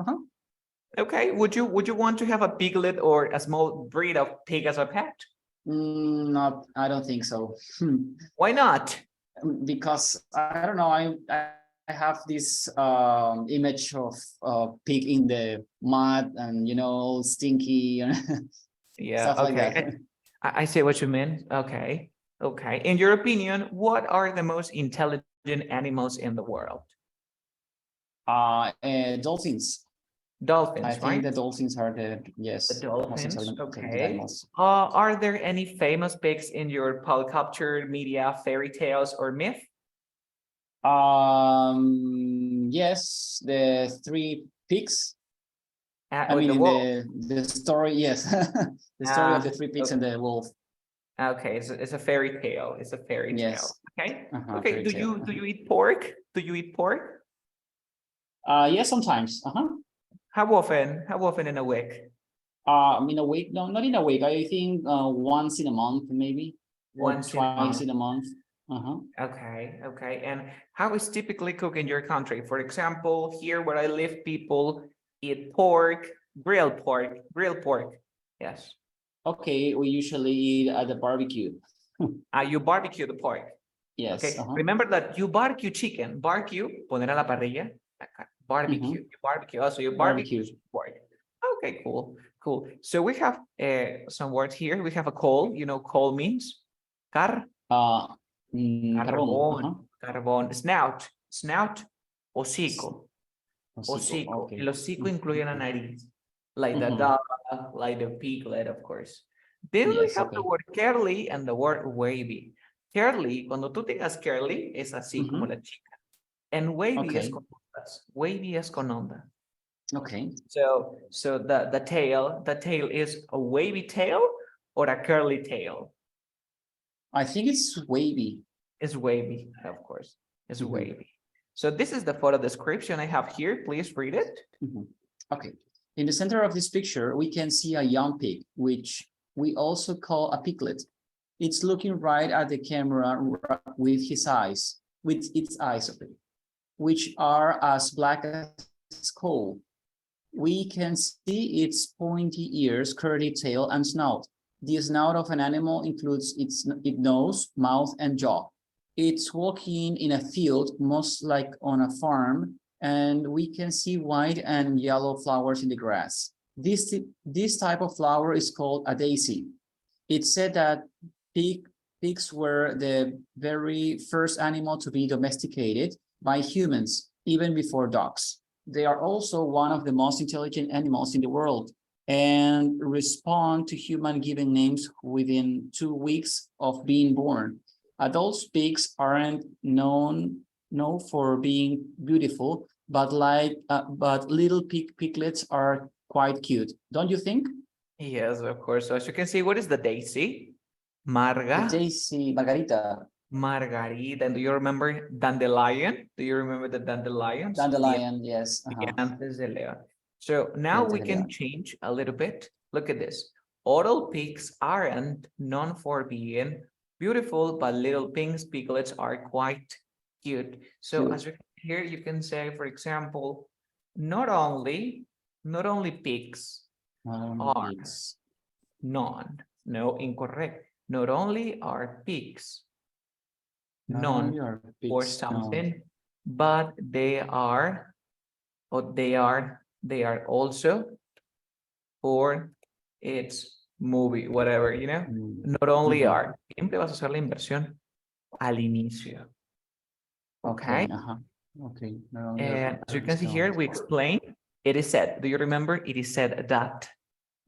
Speaker 1: Okay. Would you want to have a piglet or a small breed of pig as a pet?
Speaker 2: No, I don't think so.
Speaker 1: Why not?
Speaker 2: Because I don't know. I have this image of pig in the mud and stinky and
Speaker 1: yeah,
Speaker 2: stuff
Speaker 1: okay.
Speaker 2: like that.
Speaker 1: I see what you mean. Okay. In your opinion, what are the most intelligent animals in the world?
Speaker 2: Dolphins.
Speaker 1: Dolphins,
Speaker 2: I think the dolphins are the
Speaker 1: dolphins.
Speaker 2: Most
Speaker 1: Okay.
Speaker 2: animals.
Speaker 1: Are there any famous pigs in your pop culture, media, fairy tales, or myth?
Speaker 2: Yes, the 3 pigs. I
Speaker 1: with
Speaker 2: mean,
Speaker 1: the
Speaker 2: in
Speaker 1: wolf.
Speaker 2: the story, yes, the story of the three pigs and
Speaker 1: Okay.
Speaker 2: the wolf.
Speaker 1: Okay, it's a fairy tale. It's a fairy tale.
Speaker 2: Yes.
Speaker 1: Okay.
Speaker 2: Fairy
Speaker 1: Okay. Do
Speaker 2: tale.
Speaker 1: you eat pork? Do you eat pork?
Speaker 2: Yes, sometimes.
Speaker 1: How often? How often in a week?
Speaker 2: In a week, no, not in a week. I think once in a month, maybe, or
Speaker 1: Once in a
Speaker 2: twice
Speaker 1: month.
Speaker 2: in a month.
Speaker 1: Okay, okay. And how is typically cooked in your country? For example, here where I live, people eat pork, grilled pork, grilled pork. Yes.
Speaker 2: Okay, we usually eat at the barbecue.
Speaker 1: You barbecue the pork.
Speaker 2: Yes.
Speaker 1: Okay. Remember that you barbecue chicken. Barbecue, poner a la parrilla. Barbecue. You barbecue. Also, you barbecue
Speaker 2: Barbecue.
Speaker 1: pork. Okay, cool, cool. So we have some words here. We have a coal. You know, coal means
Speaker 2: Carbón.
Speaker 1: carbón, carbón, snout, snout, hocico, hocico.
Speaker 2: Okay.
Speaker 1: El hocico incluye la nariz, like the
Speaker 2: Mhm.
Speaker 1: dog, like the piglet, of course. Then we
Speaker 2: Yes,
Speaker 1: have the
Speaker 2: okay.
Speaker 1: word curly and the word wavy. Curly, cuando tú tengas curly, es así como la chica. And wavy es
Speaker 2: Okay.
Speaker 1: con ondas. Wavy es con onda.
Speaker 2: Okay.
Speaker 1: So the tail is a wavy tail or a curly tail?
Speaker 2: I think it's wavy.
Speaker 1: It's wavy, of course. It's
Speaker 2: Mhm.
Speaker 1: wavy. So this is the photo description I have here. Please read it.
Speaker 2: Okay. In the center of this picture, we can see a young pig, which we also call a piglet. It's looking right at the camera with its eyes, which are as black as coal. We can see its pointy ears, curly tail, and snout. The snout of an animal includes its nose, mouth, and jaw. It's walking in a field, most like on a farm, and we can see white and yellow flowers in the grass. This type of flower is called a daisy. It's said that pigs were the very first animal to be domesticated by humans, even before dogs. They are also one of the most intelligent animals in the world and respond to human given names within 2 weeks of being born. Adult pigs aren't known for being beautiful, but little piglets are quite cute, don't you think?
Speaker 1: Yes, of course. So as you can see, what is the daisy?
Speaker 2: The daisy, Margarita.
Speaker 1: Margarita. And do you remember dandelion? Do you remember the dandelions?
Speaker 2: Dandelion, yes.
Speaker 1: Diantes de león. So now
Speaker 2: Dientes
Speaker 1: we
Speaker 2: de
Speaker 1: can
Speaker 2: león.
Speaker 1: change a little bit. Look at this. Adult pigs aren't known for being beautiful, but little piglets are quite cute. So
Speaker 2: Cute.
Speaker 1: as you can here, you can say, for example, not only pigs are
Speaker 2: Pigs.
Speaker 1: no, incorrect. Not only are pigs
Speaker 2: Not
Speaker 1: known
Speaker 2: only are
Speaker 1: for
Speaker 2: pigs known.
Speaker 1: something, but they are also for its movie, whatever, you know. Not only are, siempre vas a hacer la inversión al inicio. Okay.
Speaker 2: Okay. Not only are
Speaker 1: And as you can
Speaker 2: pigs
Speaker 1: see here,
Speaker 2: known.
Speaker 1: we explain, it is said. Do you remember? It is said that.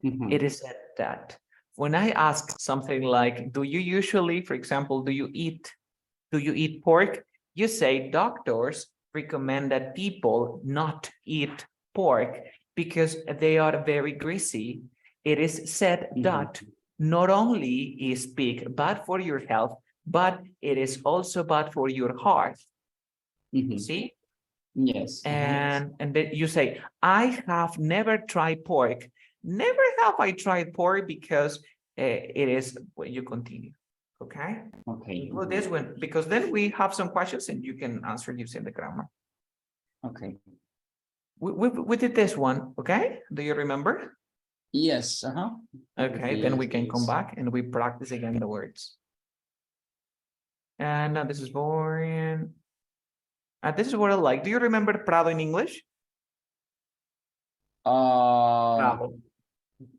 Speaker 1: It is said that. When I ask something like, do you usually, for example, do you eat pork? You say doctors recommend that people not eat pork because they are very greasy. It is said that not only is pig bad for your health, but it is also bad for your heart. See?
Speaker 2: Yes.
Speaker 1: And then you say, I have never tried pork. Never have I tried pork because it is when you continue. Okay.
Speaker 2: Okay.
Speaker 1: Include this one because then we have some questions and you can answer using the grammar.
Speaker 2: Okay.
Speaker 1: We did this one. Okay. Do you remember?
Speaker 2: Yes.
Speaker 1: Okay. Then we can come back and we practice again the words. And now this is boring. This is what I like. Do you remember Prado in English? Prado.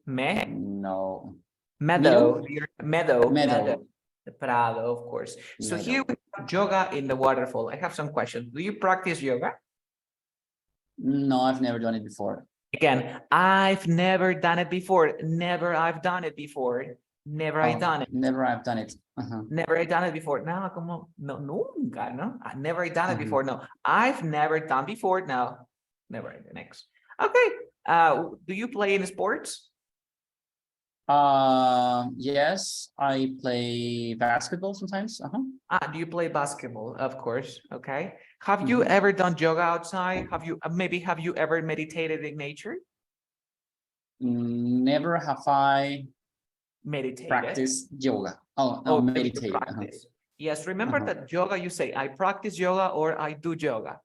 Speaker 2: No.
Speaker 1: Meadow. Meadow.
Speaker 2: Meadow.
Speaker 1: The Prado, of course. So
Speaker 2: Meadow.
Speaker 1: here we have yoga in the waterfall. I have some questions. Do you practice yoga?
Speaker 2: No, I've never done it before.
Speaker 1: Again, I've never done it before. Never I've done it before. Never I've done it.
Speaker 2: Never I've done it.
Speaker 1: Never I've done it before. No, como, no, nunca, no. Never I've done it before. No, I've never done before. No, never. Next. Okay. Do you play in sports?
Speaker 2: Yes, I play basketball sometimes.
Speaker 1: Do you play basketball? Of course. Okay. Have you ever done yoga outside? Have you have you ever meditated in nature?
Speaker 2: Never have I
Speaker 1: Meditated.
Speaker 2: practiced yoga. Oh,
Speaker 1: Oh,
Speaker 2: no,
Speaker 1: so you
Speaker 2: meditate.
Speaker 1: practice. Yes, remember that yoga, you say, I practice yoga or I do yoga.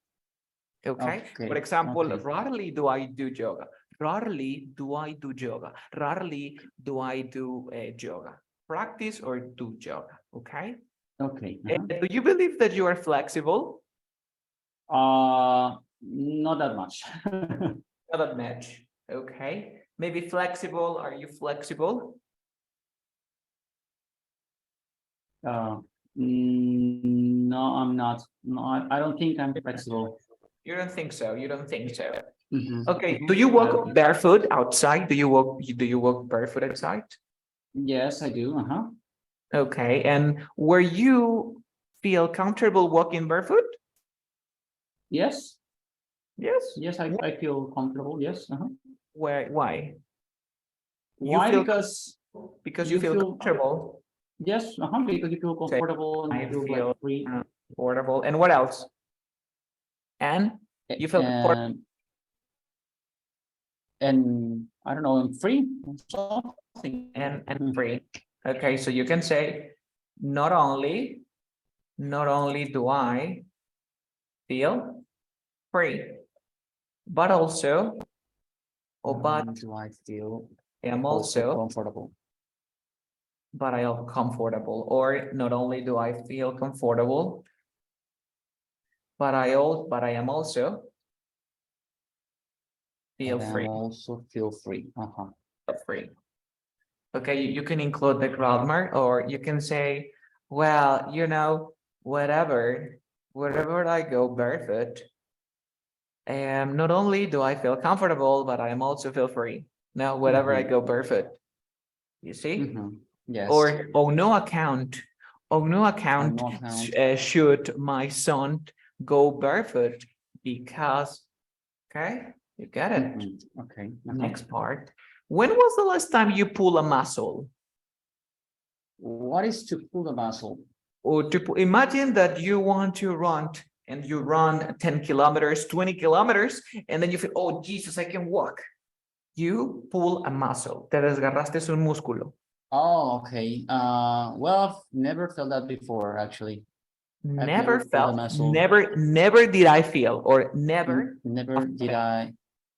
Speaker 1: Okay. For example, rarely do I do yoga. Rarely do I do yoga. Rarely do I do yoga. Practice or do yoga. Okay.
Speaker 2: Okay.
Speaker 1: Do you believe that you are flexible?
Speaker 2: Not that much.
Speaker 1: Not that much. Okay. Maybe flexible. Are you flexible?
Speaker 2: No, I'm not. No, I don't think I'm flexible.
Speaker 1: You don't think so. You don't think so.
Speaker 2: Mhm.
Speaker 1: Okay. Do you walk barefoot outside? Do you walk barefoot outside?
Speaker 2: Yes, I do.
Speaker 1: Okay. And where you feel comfortable walking barefoot?
Speaker 2: Yes.
Speaker 1: Yes.
Speaker 2: Yes, I feel comfortable. Yes.
Speaker 1: Why?
Speaker 2: Why?
Speaker 1: Because you feel comfortable.
Speaker 2: Yes. Because you feel comfortable and
Speaker 1: I
Speaker 2: you feel
Speaker 1: feel
Speaker 2: like free.
Speaker 1: comfortable. And what else? And you feel comfortable.
Speaker 2: And I don't know, I'm free. Something.
Speaker 1: And free. Okay, so you can say, not only do I feel free, but also,
Speaker 2: do I feel
Speaker 1: I am also
Speaker 2: comfortable.
Speaker 1: But I am comfortable. Or not only do I feel comfortable, but I am also feel free.
Speaker 2: Also feel free.
Speaker 1: Free. Okay, you can include the grammar, or you can say, well, wherever I go barefoot, not only do I feel comfortable, but I am also feel free. Now, wherever I go barefoot, you see?
Speaker 2: Yes.
Speaker 1: Or on no account, should my son go barefoot because, okay, you get it.
Speaker 2: Okay.
Speaker 1: Next part. When was the last time you pull a muscle?
Speaker 2: What is to pull a muscle?
Speaker 1: Or imagine that you want to run and you run 10 kilometers, 20 kilometers, and then you feel, oh, Jesus, I can walk. You pull a muscle. Te desgarraste un músculo.
Speaker 2: Oh, okay. Well, I've never felt that before, actually.
Speaker 1: Never did I feel, or never
Speaker 2: did I.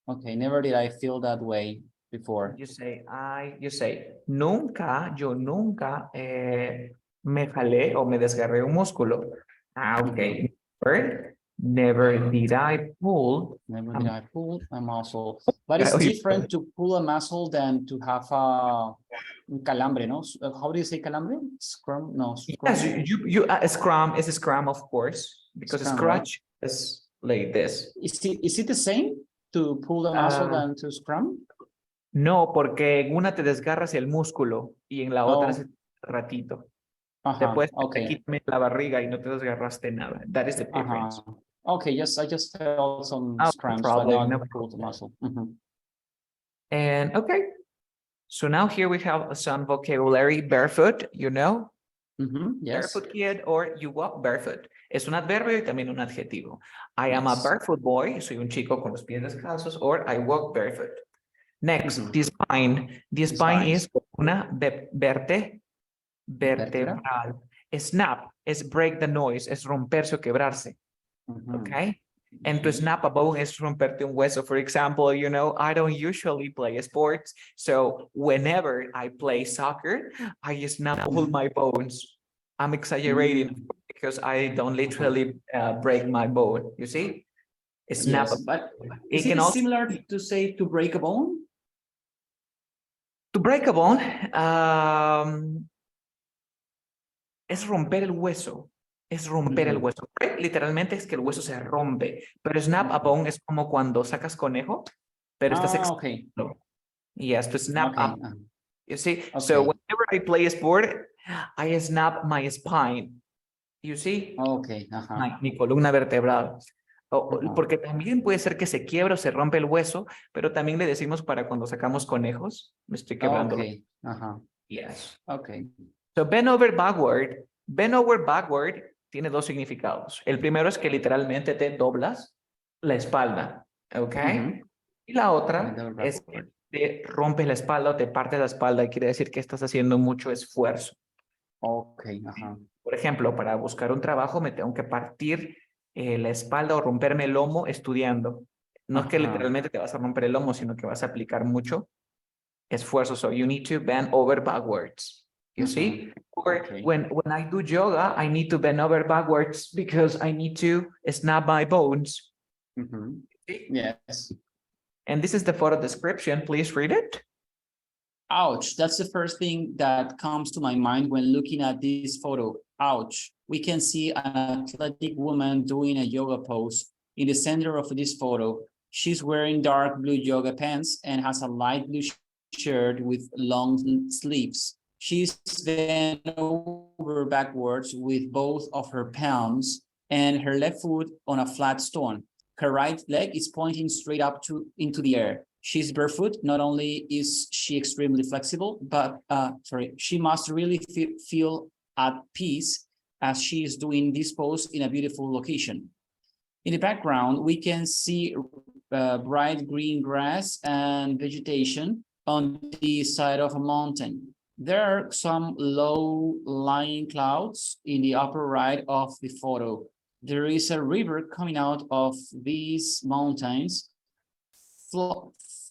Speaker 2: Okay, never did I feel that way before.
Speaker 1: You say, yo nunca me jalé o me desgarré un músculo. Okay. Never did I pull.
Speaker 2: Never did I pull a muscle. But it's different to pull a muscle than to have a calambre, no? How do you say calambre? Scrum? No. Scrum.
Speaker 1: Yes, scrum is a scrum, of course, because scrum, scratch is like this.
Speaker 2: Is it the same to pull a muscle than to scrum?
Speaker 1: No, porque en una te desgarras el músculo y en la otra es ratito. Después te quitas la barriga y no te desgarraste nada. That is the difference.
Speaker 2: Okay, yes, I just felt some scrams, but not pulled the muscle.
Speaker 1: And okay, so now here we have some vocabulary. Barefoot, yes. Barefoot kid, or you walk barefoot. Es un adverbio y también un adjetivo. I am a barefoot boy, soy un chico con los pies descalzos, or I walk barefoot. Next, the spine. The spine is una vertebral. Snap es break the noise, es romperse o quebrarse. Okay? And to snap a bone es romperte un hueso. For example, I don't usually play sports. So whenever I play soccer, I snap all my bones. I'm exaggerating because I don't literally break my bone. You see? Snap.
Speaker 2: Yes, but is it similar to say to break a bone?
Speaker 1: To break a bone, es romper el hueso. Es romper el hueso. Literalmente es que el hueso se rompe. Pero snap a bone es como cuando sacas conejo, pero estás extendiendo. Yes, to snap up. You see? So whenever I play a sport, I snap my spine. You see?
Speaker 2: Okay.
Speaker 1: Mi columna vertebral. Porque también puede ser que se quiebra o se rompe el hueso, pero también le decimos para cuando sacamos conejos, me estoy quebrando.
Speaker 2: Okay.
Speaker 1: Yes.
Speaker 2: Okay.
Speaker 1: So bend over backward tiene dos significados. El primero es que literalmente te doblas la espalda, ¿ok? Y la otra es que te rompes la espalda o te partes la espalda y quiere decir que estás haciendo mucho esfuerzo.
Speaker 2: Okay.
Speaker 1: Por ejemplo, para buscar un trabajo me tengo que partir la espalda o romperme el lomo estudiando. No es que literalmente te vas a romper el lomo, sino que vas a aplicar mucho esfuerzo. So you need to bend over backwards. You see? Or when I do yoga, I need to bend over backwards because I need to snap my bones.
Speaker 2: Yes.
Speaker 1: And this is the photo description. Please read it.
Speaker 2: Ouch. That's the first thing that comes to my mind when looking at this photo. Ouch. We can see an athletic woman doing a yoga pose in the center of this photo. She's wearing dark blue yoga pants and has a light blue shirt with long sleeves. She's bent over backwards with both of her palms and her left foot on a flat stone. Her right leg is pointing straight up into the air. She's barefoot. Not only is she extremely flexible, but she must really feel at peace as she is doing this pose in a beautiful location. In the background, we can see bright green grass and vegetation on the side of a mountain. There are some low-lying clouds in the upper right of the photo. There is a river coming out of these mountains,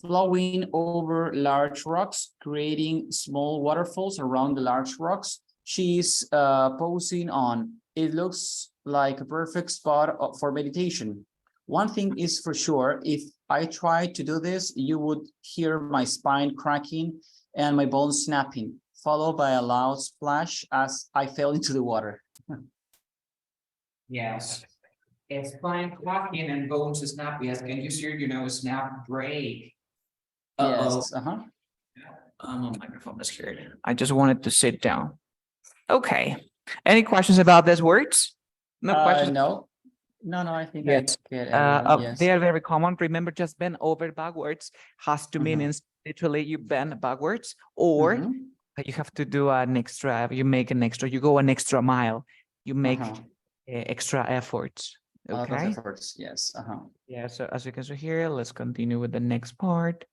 Speaker 2: flowing over large rocks, creating small waterfalls around the large rocks she's posing on. It looks like a perfect spot for meditation. One thing is for sure, if I tried to do this, you would hear my spine cracking and my bones snapping, followed by a loud splash as I fell into the water.
Speaker 1: Yes. Spine cracking and bones snapping. Yes, can you see, snap break?
Speaker 2: Yes.
Speaker 1: My microphone is here. I just wanted to sit down. Okay. Any questions about these words? No questions?
Speaker 2: No, I think
Speaker 1: yes.
Speaker 2: I get everyone. Yes.
Speaker 1: They are very common. Remember, just bend over backwards has two meanings. Literally, you bend backwards, or you have to do an extra, you go an extra mile. You make extra efforts. Okay.
Speaker 2: Efforts, yes.
Speaker 1: Yeah, so as you can see here, let's continue with the next part.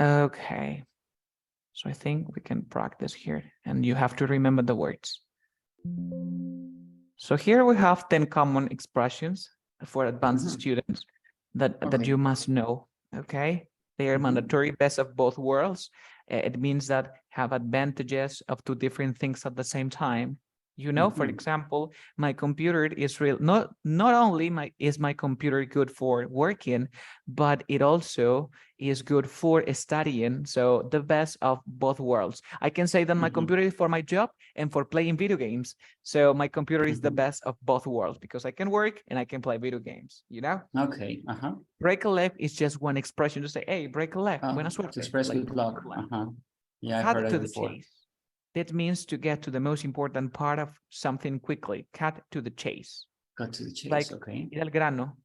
Speaker 1: Okay. So I think we can practice here, and you have to remember the words. So here we have 10 common expressions for advanced students that you must know, okay? They are mandatory, best of both worlds. It means that have advantages of two different things at the same time. For example, my computer is not only is my computer good for working, but it also is good for studying. So the best of both worlds. I can say that my computer is for my job and for playing video games. So my computer is the best of both worlds because I can work and I can play video games,
Speaker 2: Okay.
Speaker 1: Break a leg is just one expression to say, hey, break a leg. Buena suerte.
Speaker 2: To express good luck. Yeah, I've
Speaker 1: Cut
Speaker 2: heard
Speaker 1: to
Speaker 2: it
Speaker 1: the
Speaker 2: before.
Speaker 1: chase. That means to get to the most important part of something quickly. Cut to the chase.
Speaker 2: Cut to the chase,
Speaker 1: like,
Speaker 2: okay.
Speaker 1: Ir al grano.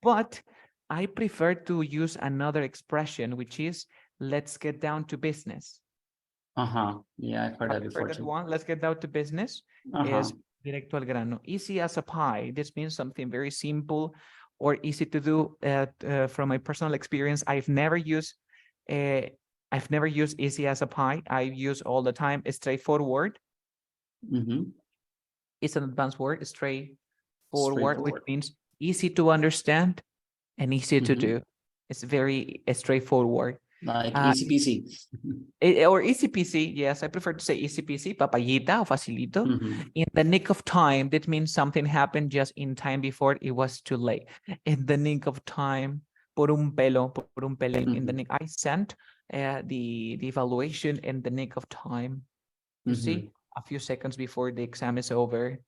Speaker 1: But I prefer to use another expression, which is let's get down to business.
Speaker 2: Yeah, I've heard that before too.
Speaker 1: One, let's get down to business is directo al grano. Easy as a pie. This means something very simple or easy to do. From my personal experience, I've never used easy as a pie. I use all the time straightforward. It's an advanced word, straightforward, which means easy to understand and easy to do. It's very straightforward.
Speaker 2: Like easy peasy.
Speaker 1: Or easy peasy, yes, I prefer to say easy peasy, papayita o facilito. In the nick of time, that means something happened just in time before it was too late. In the nick of time, por un pelo, in the nick. I sent the evaluation in the nick of time. You see, a few seconds before the exam is over.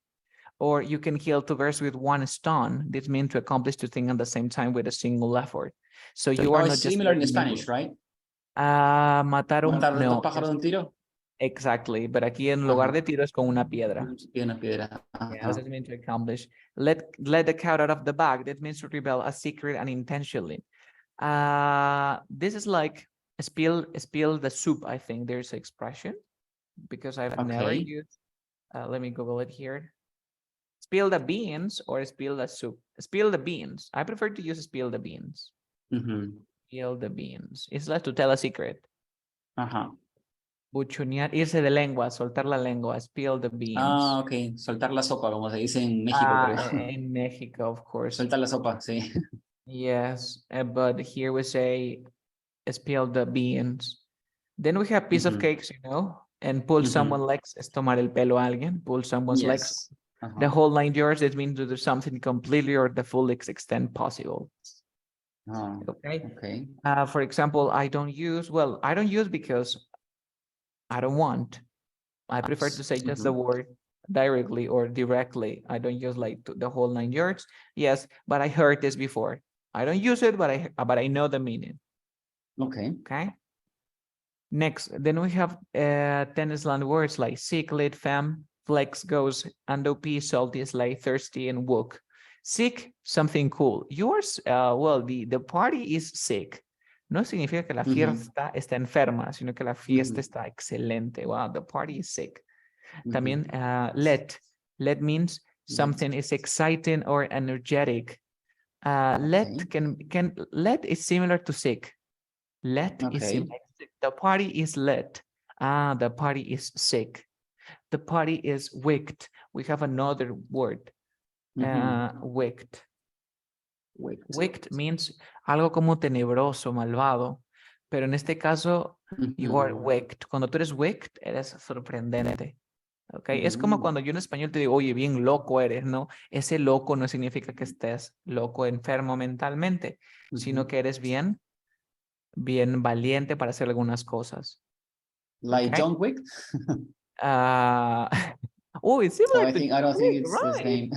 Speaker 1: Or you can kill two birds with one stone. This means to accomplish two things at the same time with a single effort. So you are not just
Speaker 2: similar in Spanish, right?
Speaker 1: Matar un
Speaker 2: pájaro de un tiro.
Speaker 1: Exactly, but aquí en lugar de tiro es con una piedra.
Speaker 2: Una piedra.
Speaker 1: Yes, it means to accomplish. Let the cat out of the bag. That means to rebel a secret unintentionally. This is like spill the soup. I think there's an expression because I've never
Speaker 2: Okay.
Speaker 1: used. Let me Google it here. Spill the beans or spill the soup. Spill the beans. I prefer to use spill the beans. Spill the beans. It's like to tell a secret. Buchonear, irse de lengua, soltar la lengua, spill the beans.
Speaker 2: Ok. Soltar la sopa, como se dice en México, creo.
Speaker 1: In Mexico, of course.
Speaker 2: Soltar la sopa, sí.
Speaker 1: Yes, but here we say spill the beans. Then we have piece of cakes, you know, and pull someone's legs, es tomar el pelo a alguien, pull someone's legs. The whole 9 yards, it means to do something completely or the full extent possible. Okay. For example, I don't use because I don't want. I prefer to say just the word directly or directly. I don't use like the whole 9 yards. Yes, but I heard this before. I don't use it, but I know the meaning. Okay. Next, then we have 10 slang words like sick, lit, fam, flex, goes, andop, salty, slay, thirsty, and woke. Sick, something cool. Yours, well, the party is sick. No significa que la fiesta está enferma, sino que la fiesta está excelente. Wow, the party is sick. También let means something is exciting or energetic. Let is similar to sick. Let is similar. The party is lit. The party is sick. The party is wicked. We have another word. Wicked. Wicked means algo como tenebroso, malvado. Pero en este caso, you are wicked. Cuando tú eres wicked, eres sorprendente. Okay. Es como cuando yo en español te digo, oye, bien loco eres, ¿no? Ese loco no significa que estés loco, enfermo mentalmente, sino que eres bien valiente para hacer algunas cosas.
Speaker 2: Like John Wick?
Speaker 1: Oh, it's similar to
Speaker 2: I don't think it's
Speaker 1: right.
Speaker 2: the same.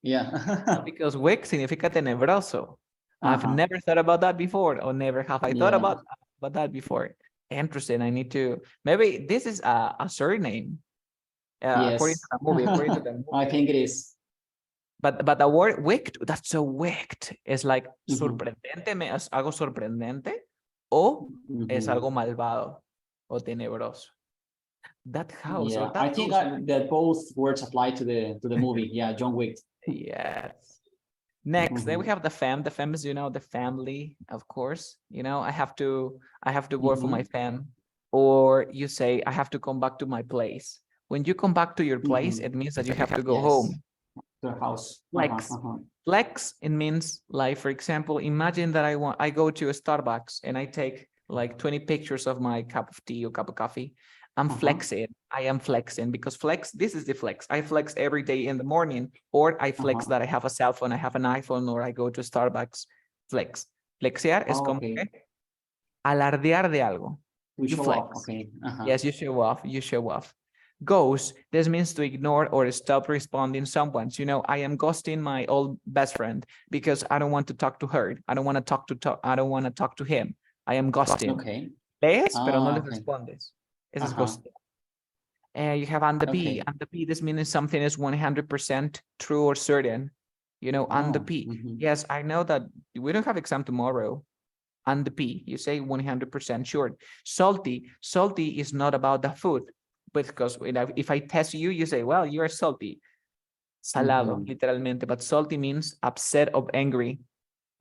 Speaker 2: Yeah.
Speaker 1: Because wick significa tenebroso. I've never thought about that before, or never have I thought about that before. Interesting. I need to, maybe this is a surname. According to the movie,
Speaker 2: I think it is.
Speaker 1: But the word wicked, that's so wicked. Es like sorprendente, es algo sorprendente, o es algo malvado o tenebroso. That house.
Speaker 2: Yeah, I think that both words apply to the movie. Yeah, John Wick.
Speaker 1: Yes. Next, then we have the fam. The fam is, you know, the family, of course. You know, I have to work for my fam. Or you say, I have to come back to my place. When you come back to your place, it means that you have to go home.
Speaker 2: The house.
Speaker 1: Flex. Flex, it means, like, for example, imagine that I go to a Starbucks and I take like 20 pictures of my cup of tea or cup of coffee. I'm flexing. I am flexing because flex, this is the flex. I flex every day in the morning, or I flex that I have a cell phone, I have an iPhone, or I go to Starbucks. Flex. Flexear es como que alardear de algo.
Speaker 2: You
Speaker 1: flex.
Speaker 2: Off. Okay.
Speaker 1: Yes, you show off. You show off. Ghost, this means to ignore or stop responding someone. So, you know, I am ghosting my old best friend because I don't want to talk to her. I don't want to talk to him. I am ghosting.
Speaker 2: Okay.
Speaker 1: Lees, pero no les respondes. Ese es ghosting. You have on the P. On the P, this means something is 100% true or certain. You know, on the P. Yes, I know that we don't have exam tomorrow. On the P, you say 100% sure. Salty. Salty is not about the food, but because if I test you, you say, well, you are salty. Salado, literalmente. But salty means upset or angry.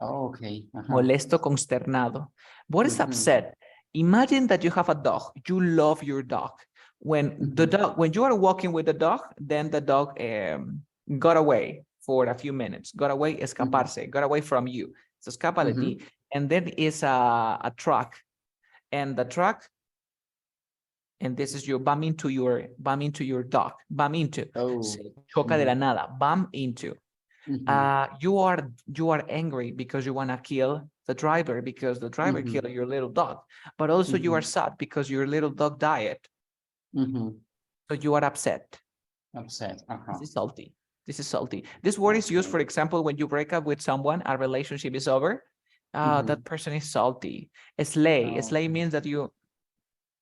Speaker 2: Okay.
Speaker 1: Molesto, consternado. What is upset? Imagine that you have a dog. You love your dog. When you are walking with the dog, then the dog got away for a few minutes. Got away, escaparse. Got away from you. So escapa de ti. And then is a truck. And the truck, and this is your bump into your dog. Bump into. Choca de la nada. Bump into. You are angry because you want to kill the driver because the driver killed your little dog, but also you are sad because your little dog died. So you are upset. This is salty. This word is used, for example, when you break up with someone, a relationship is over. That person is salty. Slay means that you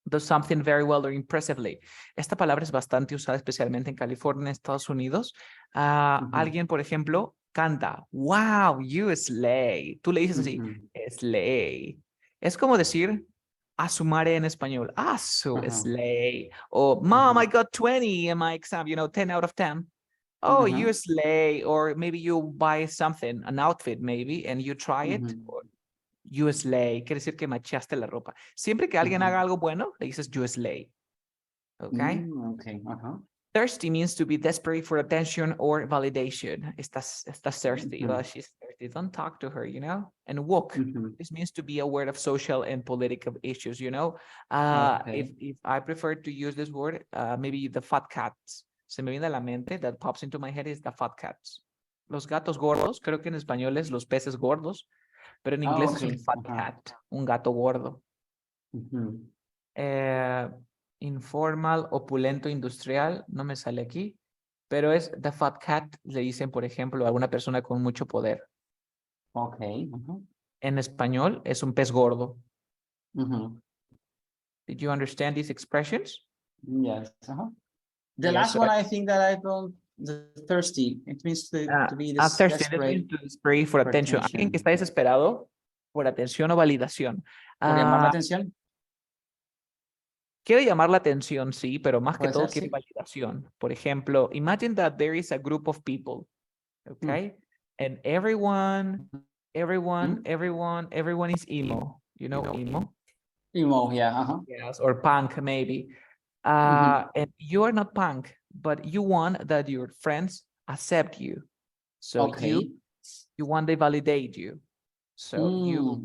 Speaker 1: does something very well or impressively. Esta palabra es bastante usada especialmente en California, en Estados Unidos. Alguien, por ejemplo, canta, wow, you slay. Tú le dices así, slay. Es como decir a su madre en español, a su slay. O mom, I got 20 in my exam, 10 out of 10. Oh, you slay. Or maybe you buy something, an outfit maybe, and you try it. Or, you slay, quiere decir que machaste la ropa. Siempre que alguien haga algo bueno, le dices you slay. Okay?
Speaker 2: Okay.
Speaker 1: Thirsty means to be desperate for attention or validation. Estás thirsty. Well, she's thirsty. Don't talk to her, And woke. This means to be aware of social and political issues, If I prefer to use this word, maybe the fat cats. Se me viene a la mente, that pops into my head is the fat cats. Los gatos gordos, creo que en español es los peces gordos. Pero en inglés es un fat cat, un gato gordo. Informal, opulento, industrial, no me sale aquí, pero es the fat cat, le dicen, por ejemplo, a una persona con mucho poder. En español es un pez gordo. Did you understand these expressions?
Speaker 2: Yes. The last one, I think that I don't. The thirsty. It means to be
Speaker 1: thirsty.
Speaker 2: desperate.
Speaker 1: To desperate for attention. Alguien que está desesperado por atención o validación.
Speaker 2: ¿Por llamar la atención?
Speaker 1: Quiere llamar la atención, sí, pero más que todo
Speaker 2: ser,
Speaker 1: quiere validación. Por ejemplo, imagine that there is a group of people, okay? And everyone is emo. You know emo?
Speaker 2: Emo, yeah.
Speaker 1: Yes, or punk maybe. And you are not punk, but you want that your friends accept you. So you want they validate you. So you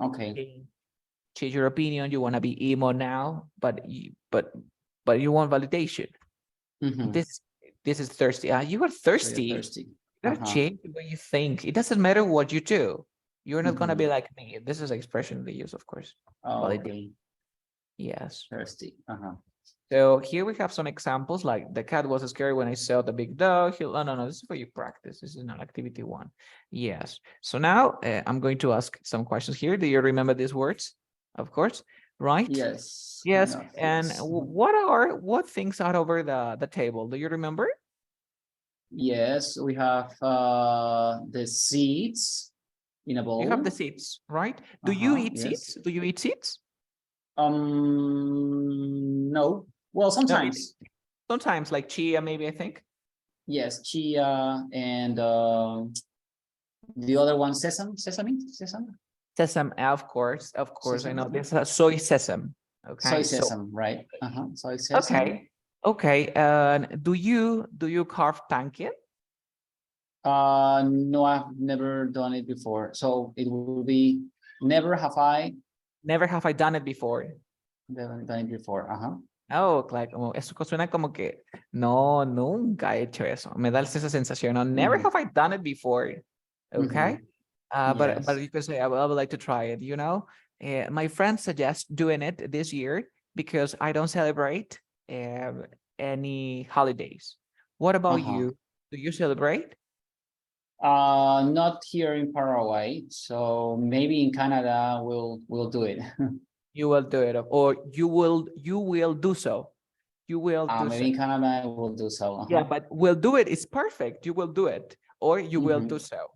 Speaker 1: change your opinion. You want to be emo now, but you want validation. This is thirsty. You are thirsty. You gotta change the way you think. It doesn't matter what you do. You're not gonna be like me. This is an expression they use, of course. Yes.
Speaker 2: Thirsty.
Speaker 1: So here we have some examples, like the cat was scary when I saw the big dog. No, this is for you practice. This is not activity 1. Yes. So now I'm going to ask some questions here. Do you remember these words? Of course, right?
Speaker 2: Yes.
Speaker 1: Yes. And what things are over the table? Do you remember?
Speaker 2: Yes, we have the seeds in a bowl.
Speaker 1: You have the seeds, right? Do you eat seeds? Do you eat seeds?
Speaker 2: No. Well, sometimes.
Speaker 1: Sometimes, like chia, maybe, I think.
Speaker 2: Yes, chia and the other one, sesame. Sesame,
Speaker 1: of course.
Speaker 2: Sesame.
Speaker 1: I know this is soy sesame. Okay.
Speaker 2: Soy sesame, right? Soy sesame.
Speaker 1: Okay. Do you carve pancake?
Speaker 2: No, I've never done it before. So it will be never have I
Speaker 1: done it before.
Speaker 2: Never done it before.
Speaker 1: Oh, like, eso suena como que no, nunca he hecho eso. Me da esa sensación. No, never have I done it before. Okay. But you could say I would like to try it. My friends suggest doing it this year because I don't celebrate any holidays. What about you? Do you celebrate?
Speaker 2: Not here in Paraguay. So maybe in Canada we'll do it.
Speaker 1: You will do it, or you will do so. You will do
Speaker 2: maybe in Canada I will do so.
Speaker 1: Yeah, but will do it is perfect. You will do it, or you will do so.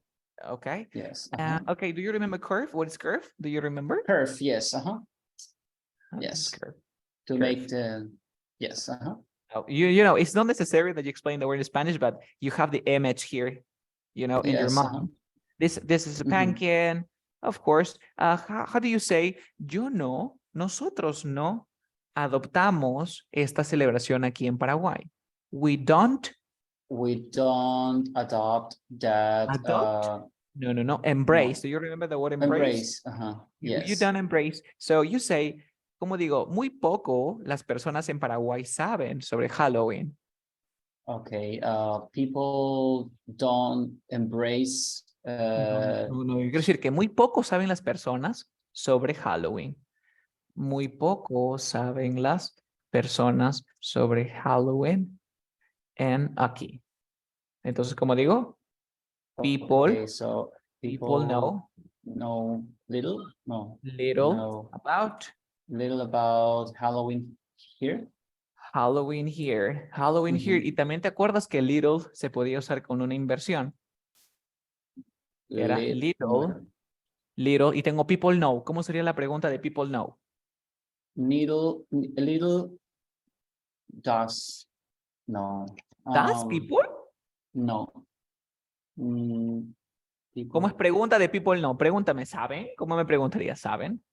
Speaker 1: Okay.
Speaker 2: Yes.
Speaker 1: Okay. Do you remember curve? What is curve? Do you remember?
Speaker 2: Curve. Yes. Yes.
Speaker 1: Curve.
Speaker 2: To make the yes.
Speaker 1: It's not necessary that you explain the word in Spanish, but you have the image here, in your mind. This is a pancake. Of course. How do you say? Nosotros no adoptamos esta celebración aquí en Paraguay. We don't
Speaker 2: adopt that.
Speaker 1: Adopt? No. Embrace. No. Do you remember the word embrace?
Speaker 2: Yes.
Speaker 1: You don't embrace. So you say, como digo, muy poco las personas en Paraguay saben sobre Halloween.
Speaker 2: Okay. People don't embrace.
Speaker 1: No, yo quiero decir que muy poco saben las personas sobre Halloween. Muy poco saben las personas sobre Halloween en aquí. Entonces, como digo, people know
Speaker 2: little
Speaker 1: about
Speaker 2: Halloween Here.
Speaker 1: Halloween here. Halloween here. Y también te acuerdas que little se podía usar con una inversión. Era little, little. Y tengo people know. ¿Cómo sería la pregunta de people know?
Speaker 2: Little does. No.
Speaker 1: ¿Does people?
Speaker 2: No.
Speaker 1: ¿Cómo es pregunta de people know? Pregúntame, ¿saben? ¿Cómo me preguntaría? ¿Saben?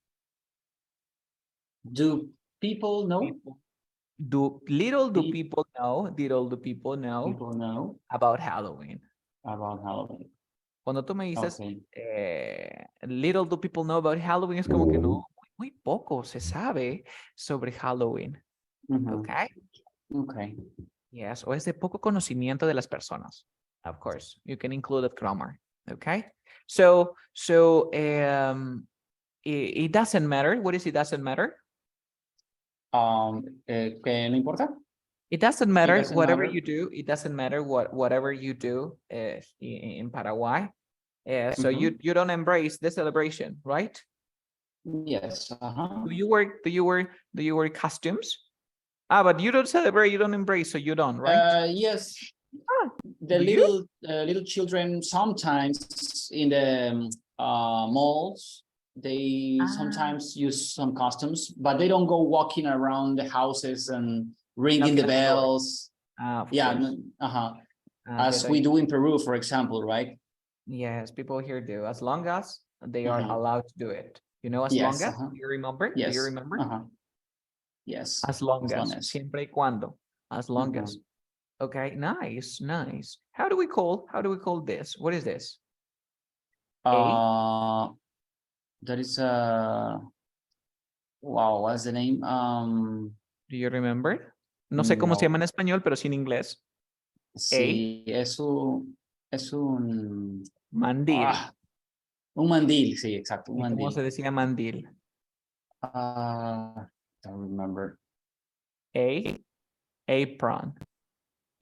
Speaker 2: Do people know?
Speaker 1: People. Do people know? Little do people know
Speaker 2: People know
Speaker 1: about Halloween?
Speaker 2: about Halloween.
Speaker 1: Cuando tú me dices,
Speaker 2: Okay.
Speaker 1: little do people know about Halloween, es como que no, muy poco se sabe sobre Halloween. Okay.
Speaker 2: Okay.
Speaker 1: Yes, o es de poco conocimiento de las personas. Of course, you can include it grammar. Okay. So it doesn't matter. What is it doesn't matter?
Speaker 2: ¿Que no importa?
Speaker 1: It doesn't matter
Speaker 2: doesn't
Speaker 1: whatever
Speaker 2: matter.
Speaker 1: you do. It doesn't matter whatever you do in Paraguay. So you don't embrace the celebration, right?
Speaker 2: Yes.
Speaker 1: Do you wear costumes? But you don't celebrate, you don't embrace, so you don't, right?
Speaker 2: Yes.
Speaker 1: Ah,
Speaker 2: The
Speaker 1: do you?
Speaker 2: little children sometimes in the malls, they sometimes use some costumes, but they don't go walking around the houses and ringing the
Speaker 1: Knocking on the door.
Speaker 2: bells.
Speaker 1: Of
Speaker 2: Yeah.
Speaker 1: course.
Speaker 2: As we do in Peru, for example, right?
Speaker 1: Yes, people here do. As long as they are allowed to do it. You know, as long
Speaker 2: Yes.
Speaker 1: as, do you remember?
Speaker 2: Yes.
Speaker 1: Do you remember?
Speaker 2: Yes.
Speaker 1: As long as, siempre y cuando, as long as.
Speaker 2: Mhm.
Speaker 1: Okay, nice, nice. How do we call this? What is this?
Speaker 2: That is wow, what's the name?
Speaker 1: Do you remember? No sé cómo se llama en español, pero sí en inglés.
Speaker 2: Sí, es un
Speaker 1: Mandil.
Speaker 2: Un mandil, sí, exacto, un
Speaker 1: ¿Y cómo se
Speaker 2: mandil.
Speaker 1: decía mandil?
Speaker 2: Don't remember.
Speaker 1: Apron.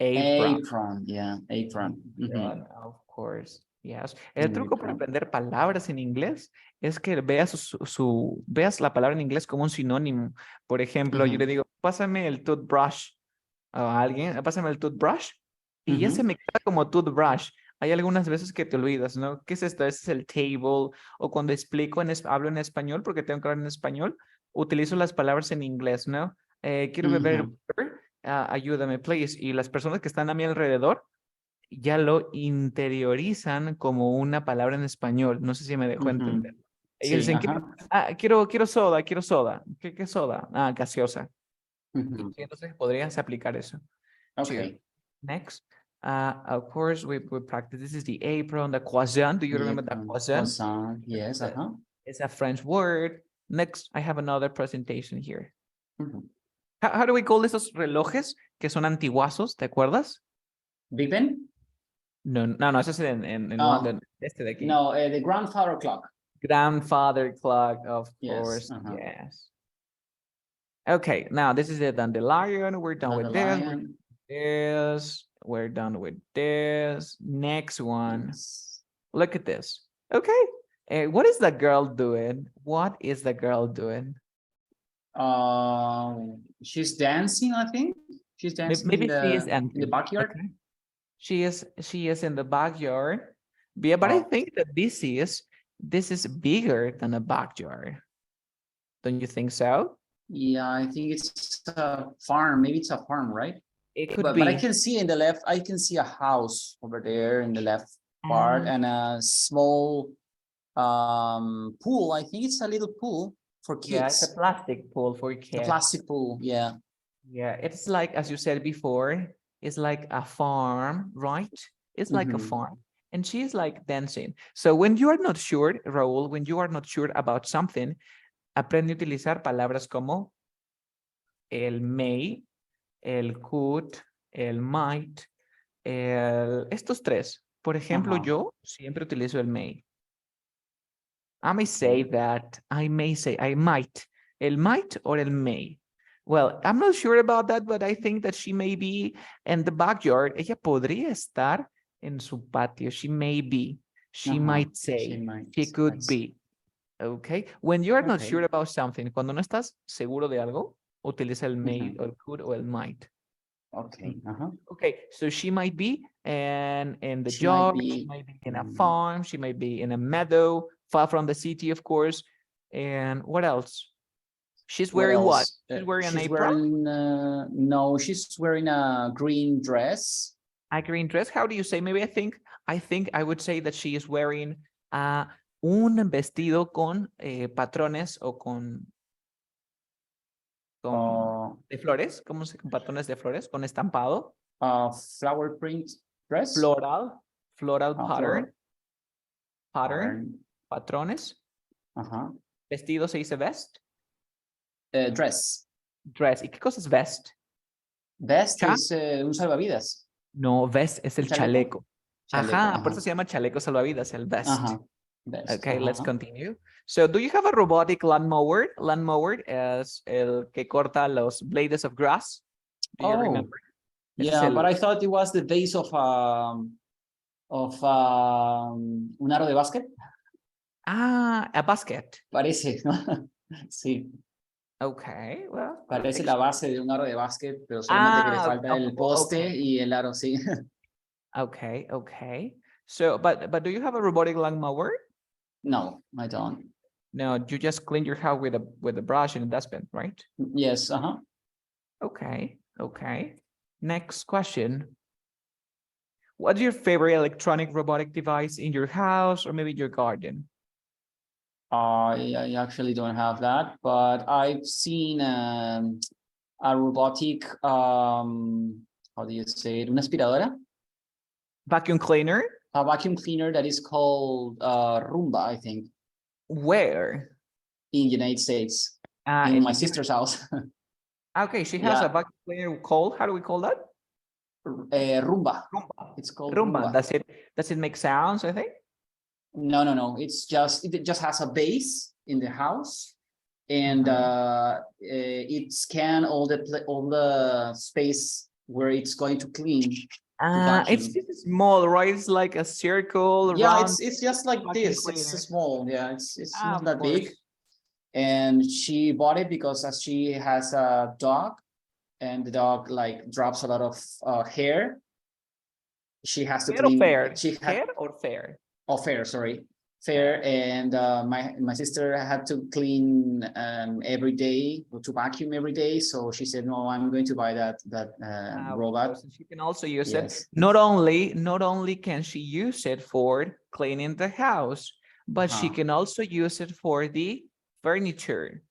Speaker 2: Apron, yeah, apron.
Speaker 1: Apron, of course. Yes. El truco para aprender palabras en inglés es que veas veas la palabra en inglés como un sinónimo. Por ejemplo, yo le digo, pásame el toothbrush a alguien, pásame el toothbrush y ya se me queda como toothbrush. Hay algunas veces que te olvidas, ¿no? ¿Qué es esto? Este es el table. O cuando explico, hablo en español porque tengo que hablar en español, utilizo las palabras en inglés, ¿no? Quiero beber water, ayúdame, please. Y las personas que están a mi alrededor ya lo interiorizan como una palabra en español. No sé si me dejó entender. Ellos
Speaker 2: Sí,
Speaker 1: dicen, quiero soda, quiero soda. ¿Qué soda? Gaseosa. Y entonces podrías aplicar eso.
Speaker 2: Okay.
Speaker 1: Next. Of course, we practice. This is the apron, the croissant. Do you remember that croissant?
Speaker 2: Croissant, yes,
Speaker 1: It's a French word. Next, I have another presentation here. How do we call esos relojes que son antiguazos? ¿Te acuerdas?
Speaker 2: Big Ben?
Speaker 1: No, ese es en London. Este de aquí.
Speaker 2: No, the grandfather clock.
Speaker 1: Grandfather clock, of
Speaker 2: Yes,
Speaker 1: course. Yes. Okay, now this is the dandelion. We're done with this. We're done with this. Next one.
Speaker 2: Yes.
Speaker 1: Look at this. Okay. What is the girl doing? What is the girl doing?
Speaker 2: She's dancing, I think. She's dancing
Speaker 1: Maybe she is
Speaker 2: in the backyard.
Speaker 1: Okay. She is in the backyard. Yeah, but I think that this is bigger than a backyard. Don't you think so?
Speaker 2: Yeah, I think it's a farm. Maybe it's a farm, right?
Speaker 1: It could
Speaker 2: But
Speaker 1: be.
Speaker 2: I can see in the left, I can see a house over there in the left part and a small pool. I think it's a little pool for kids.
Speaker 1: Yeah, it's a plastic pool for kids.
Speaker 2: A plastic pool, yeah.
Speaker 1: Yeah, it's like, as you said before, it's like a farm, right? It's like a farm. And she's like dancing. So when you are not sure, Raúl, when you are not sure about something, aprende a utilizar palabras como el may, el could, el might, estos tres. Por ejemplo, yo siempre utilizo el may. I may say that, I might. El might or el may. Well, I'm not sure about that, but I think that she may be in the backyard. Ella podría estar en su patio. She may be. She might say. She could be. Okay. When you are not sure about something, cuando no estás seguro de algo, Utiliza el may, or could, or el might.
Speaker 2: Okay.
Speaker 1: Okay, so she might be in the
Speaker 2: She might
Speaker 1: job,
Speaker 2: be,
Speaker 1: she might be in a farm, she might be in a meadow, far from the city, of course. And what else? She's
Speaker 2: what
Speaker 1: wearing what?
Speaker 2: else?
Speaker 1: She's wearing an
Speaker 2: She's
Speaker 1: apron?
Speaker 2: wearing, no, she's wearing a green dress.
Speaker 1: A green dress. How do you say? Maybe I think I would say that she is wearing un vestido con patrones o con de flores, ¿cómo se con patrones de flores? Con estampado.
Speaker 2: Flower print dress.
Speaker 1: Floral
Speaker 2: Floral
Speaker 1: pattern, patrones. Vestido se dice vest.
Speaker 2: Dress.
Speaker 1: Dress. ¿Y qué cosa es vest?
Speaker 2: Vest es un salvavidas.
Speaker 1: No, vest es el chaleco. Ajá, por eso se llama chaleco salvavidas, el vest.
Speaker 2: Best.
Speaker 1: Okay, let's continue. So, do you have a robotic lawnmower? Lawnmower es el que corta los blades of grass. Do you remember?
Speaker 2: Yeah, but I thought it was the base of un aro de básquet.
Speaker 1: Ah, a basket.
Speaker 2: Parece, ¿no? Sí.
Speaker 1: Okay, well.
Speaker 2: Parece la base de un aro de básquet, pero solamente que le falta el poste y el aro, sí.
Speaker 1: Okay, okay. So, but do you have a robotic lawnmower?
Speaker 2: No, I don't.
Speaker 1: No, you just clean your house with a brush and a dustbin, right?
Speaker 2: Yes,
Speaker 1: Okay, okay. Next question. What's your favorite electronic robotic device in your house or maybe in your garden?
Speaker 2: I actually don't have that, but I've seen a robotic, how do you say it? Una aspiradora?
Speaker 1: Vacuum cleaner?
Speaker 2: A vacuum cleaner that is called Roomba, I think.
Speaker 1: Where?
Speaker 2: In the United States, in my sister's house.
Speaker 1: Okay, she has a vacuum cleaner called, how do we call that?
Speaker 2: Roomba.
Speaker 1: Roomba.
Speaker 2: It's called
Speaker 1: Roomba.
Speaker 2: Roomba.
Speaker 1: Does it make sounds, I think?
Speaker 2: No. It just has a base in the house, and it scan all the space where it's going to clean.
Speaker 1: It's just small, right? It's like a circle.
Speaker 2: Yeah,
Speaker 1: round
Speaker 2: it's just like this.
Speaker 1: cleaner.
Speaker 2: It's small. Yeah, it's not that big. And she bought it because as she has a dog, and the dog like drops a lot of hair. She has to clean.
Speaker 1: Hair or fair?
Speaker 2: Oh, fair. Sorry, fair. And my sister had to clean every day, or to vacuum every day. So she said, "No, I'm going to buy that robot."
Speaker 1: She can also use it. Not only can she use it for cleaning the house, but she can also use it for the furniture.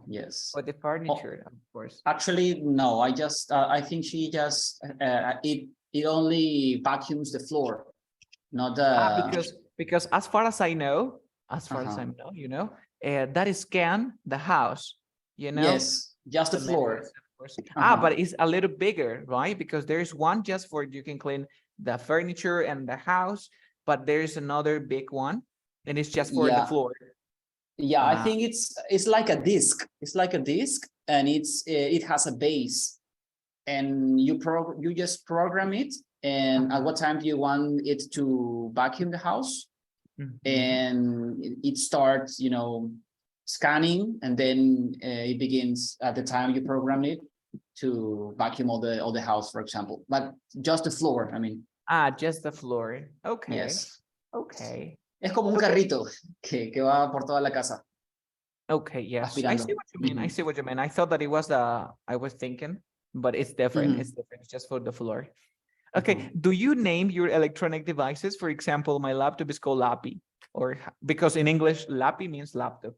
Speaker 2: Yes.
Speaker 1: For the furniture, of course.
Speaker 2: Actually, no. I think she just it only vacuums the floor, not the.
Speaker 1: Because as far as I know, that is scan the house.
Speaker 2: Yes, just the floor.
Speaker 1: But it's a little bigger, right? Because there's one just for you can clean the furniture and the house, but there's another big one, and it's just for the floor.
Speaker 2: Yeah, I think it's like a disc. It's like a disc, and it has a base, and you just program it, and at what time do you want it to vacuum the house, and it starts, scanning, and then it begins at the time you program it to vacuum all the house, for example, but just the floor. I mean.
Speaker 1: Just the floor. Okay.
Speaker 2: Yes.
Speaker 1: Okay.
Speaker 2: Es como un carrito que va por toda la casa.
Speaker 1: Okay, yes.
Speaker 2: Aspirando.
Speaker 1: I see what you mean. I see what you mean. I thought that it was I was thinking, but it's different. It's different. It's just for the floor. Okay. Do you name your electronic devices? For example, my laptop is called Lapi, or because in English, Lapi means laptop.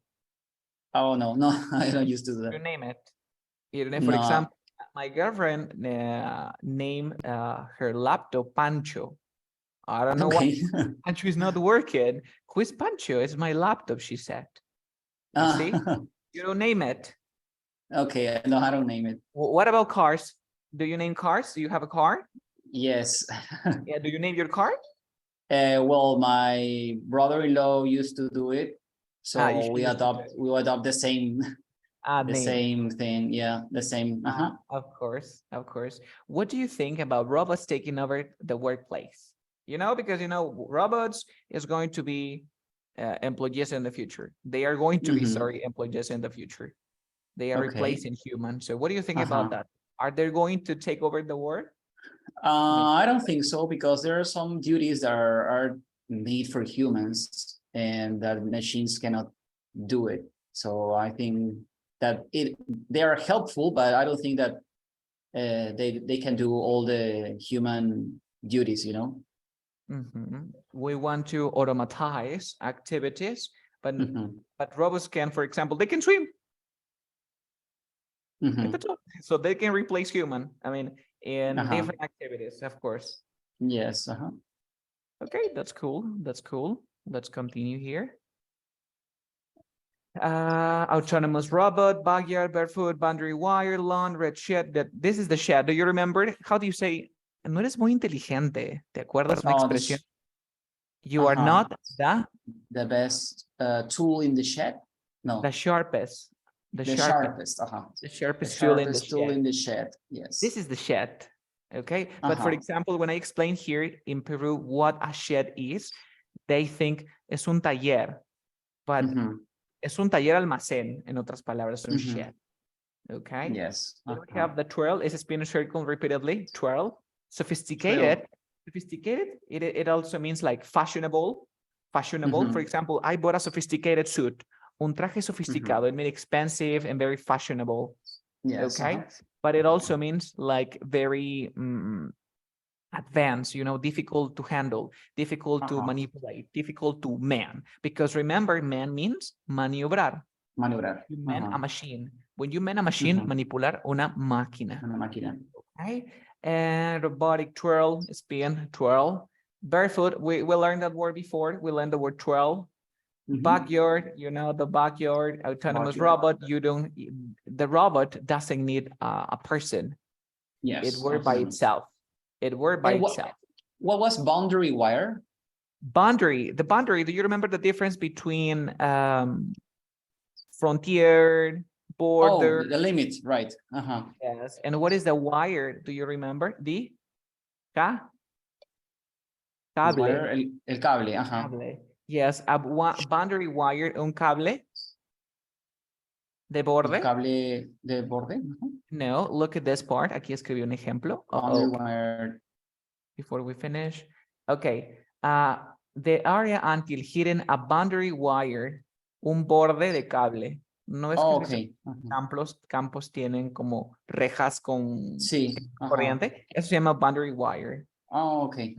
Speaker 2: Oh, no, I don't used to do that.
Speaker 1: You name it. For example, my girlfriend named her laptop Pancho. I don't know why. Pancho is not working. Who is Pancho? It's my laptop, she said. You see? You don't name it.
Speaker 2: Okay, no, I don't name it.
Speaker 1: What about cars? Do you name cars? Do you have a car?
Speaker 2: Yes.
Speaker 1: Yeah, do you name your car?
Speaker 2: Well, my brother-in-law used to do it. So we adopt the same same thing. Yeah, the same.
Speaker 1: Of course. What do you think about robots taking over the workplace? Because robots is going to be employees in the future. They are going to be employees in the future. They are
Speaker 2: Okay.
Speaker 1: replacing human. So what do you think about that? Are they going to take over the world?
Speaker 2: I don't think so, because there are some duties that are made for humans and that machines cannot do it. So I think that they are helpful, but I don't think that they can do all the human duties, you know.
Speaker 1: We want to automatize activities, but
Speaker 2: Mhm.
Speaker 1: but robots can, for example, they can swim.
Speaker 2: Mhm.
Speaker 1: That's all. So they can replace human. I mean, in different activities, of course.
Speaker 2: Yes.
Speaker 1: Okay, that's cool. That's cool. Let's continue here. Autonomous robot, backyard, barefoot, boundary wire, lawn, red shed. This is the shed. Do you remember it? How do you say? No eres muy inteligente. ¿Te acuerdas una
Speaker 2: Oh,
Speaker 1: expresión? You are not
Speaker 2: the best tool in the shed. No,
Speaker 1: the sharpest. The
Speaker 2: the
Speaker 1: sharpest.
Speaker 2: sharpest.
Speaker 1: The
Speaker 2: The
Speaker 1: sharpest tool in the
Speaker 2: sharpest tool
Speaker 1: shed.
Speaker 2: in the shed. Yes.
Speaker 1: This is the shed. Okay. But for example, when I explain here in Peru what a shed is, they think es un taller, but es un taller almacén, en otras palabras, un shed. Okay.
Speaker 2: Yes.
Speaker 1: Then we have the twirl. Is a spin circle repeatedly. Twirl. Sophisticated. Sophisticated. It also means like fashionable. Fashionable. For example, I bought a sophisticated suit. Un traje sofisticado. It means expensive and very fashionable.
Speaker 2: Yes.
Speaker 1: Okay. But it also means like very advanced, you know, difficult to handle, difficult to manipulate, difficult to man. Because remember, man means maniobrar.
Speaker 2: Maniobrar.
Speaker 1: You man a machine. When you man a machine, manipular una máquina.
Speaker 2: Una máquina.
Speaker 1: Okay. And robotic twirl, spin, twirl. Barefoot, we learned that word before. We learned the word twirl. Backyard, you know, the backyard. Autonomous robot, the robot doesn't need a person.
Speaker 2: Yes.
Speaker 1: It works by itself. It works by itself.
Speaker 2: What was boundary wire?
Speaker 1: Boundary, the boundary, do you remember the difference between frontier, border?
Speaker 2: Oh, the limit, right.
Speaker 1: Yes. And what is the wire? Do you remember? The cable.
Speaker 2: Wire, el cable.
Speaker 1: Cable. Yes, a boundary wire, un cable de borde.
Speaker 2: El cable de borde.
Speaker 1: No, look at this part. Aquí escribí un ejemplo.
Speaker 2: Boundary wire.
Speaker 1: Before we finish. Okay. The area until hitting a boundary wire, un borde de cable. No es que campos tienen como rejas con corriente. Eso se llama boundary wire.
Speaker 2: Oh, okay.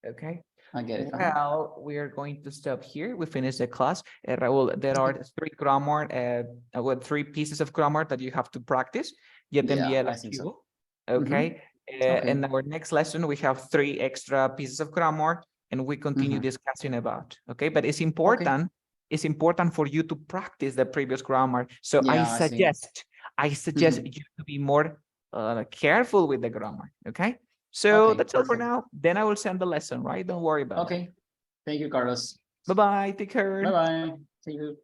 Speaker 1: Okay.
Speaker 2: I get it.
Speaker 1: Well, we are going to stop here. We finished the class. Raúl, there are three pieces of grammar that you have to practice. Ya te envié el archivo. Okay. In our next lesson, we have 3 extra pieces of grammar, and we continue discussing about. Okay, but it's important. It's important for you to practice the previous grammar. So I suggest you to be more careful with the grammar. Okay. So that's all for now. Then I will send the lesson, right? Don't worry about it.
Speaker 2: Okay. Thank you, Carlos.
Speaker 1: Bye-bye. Take care.
Speaker 2: Bye-bye. Thank you.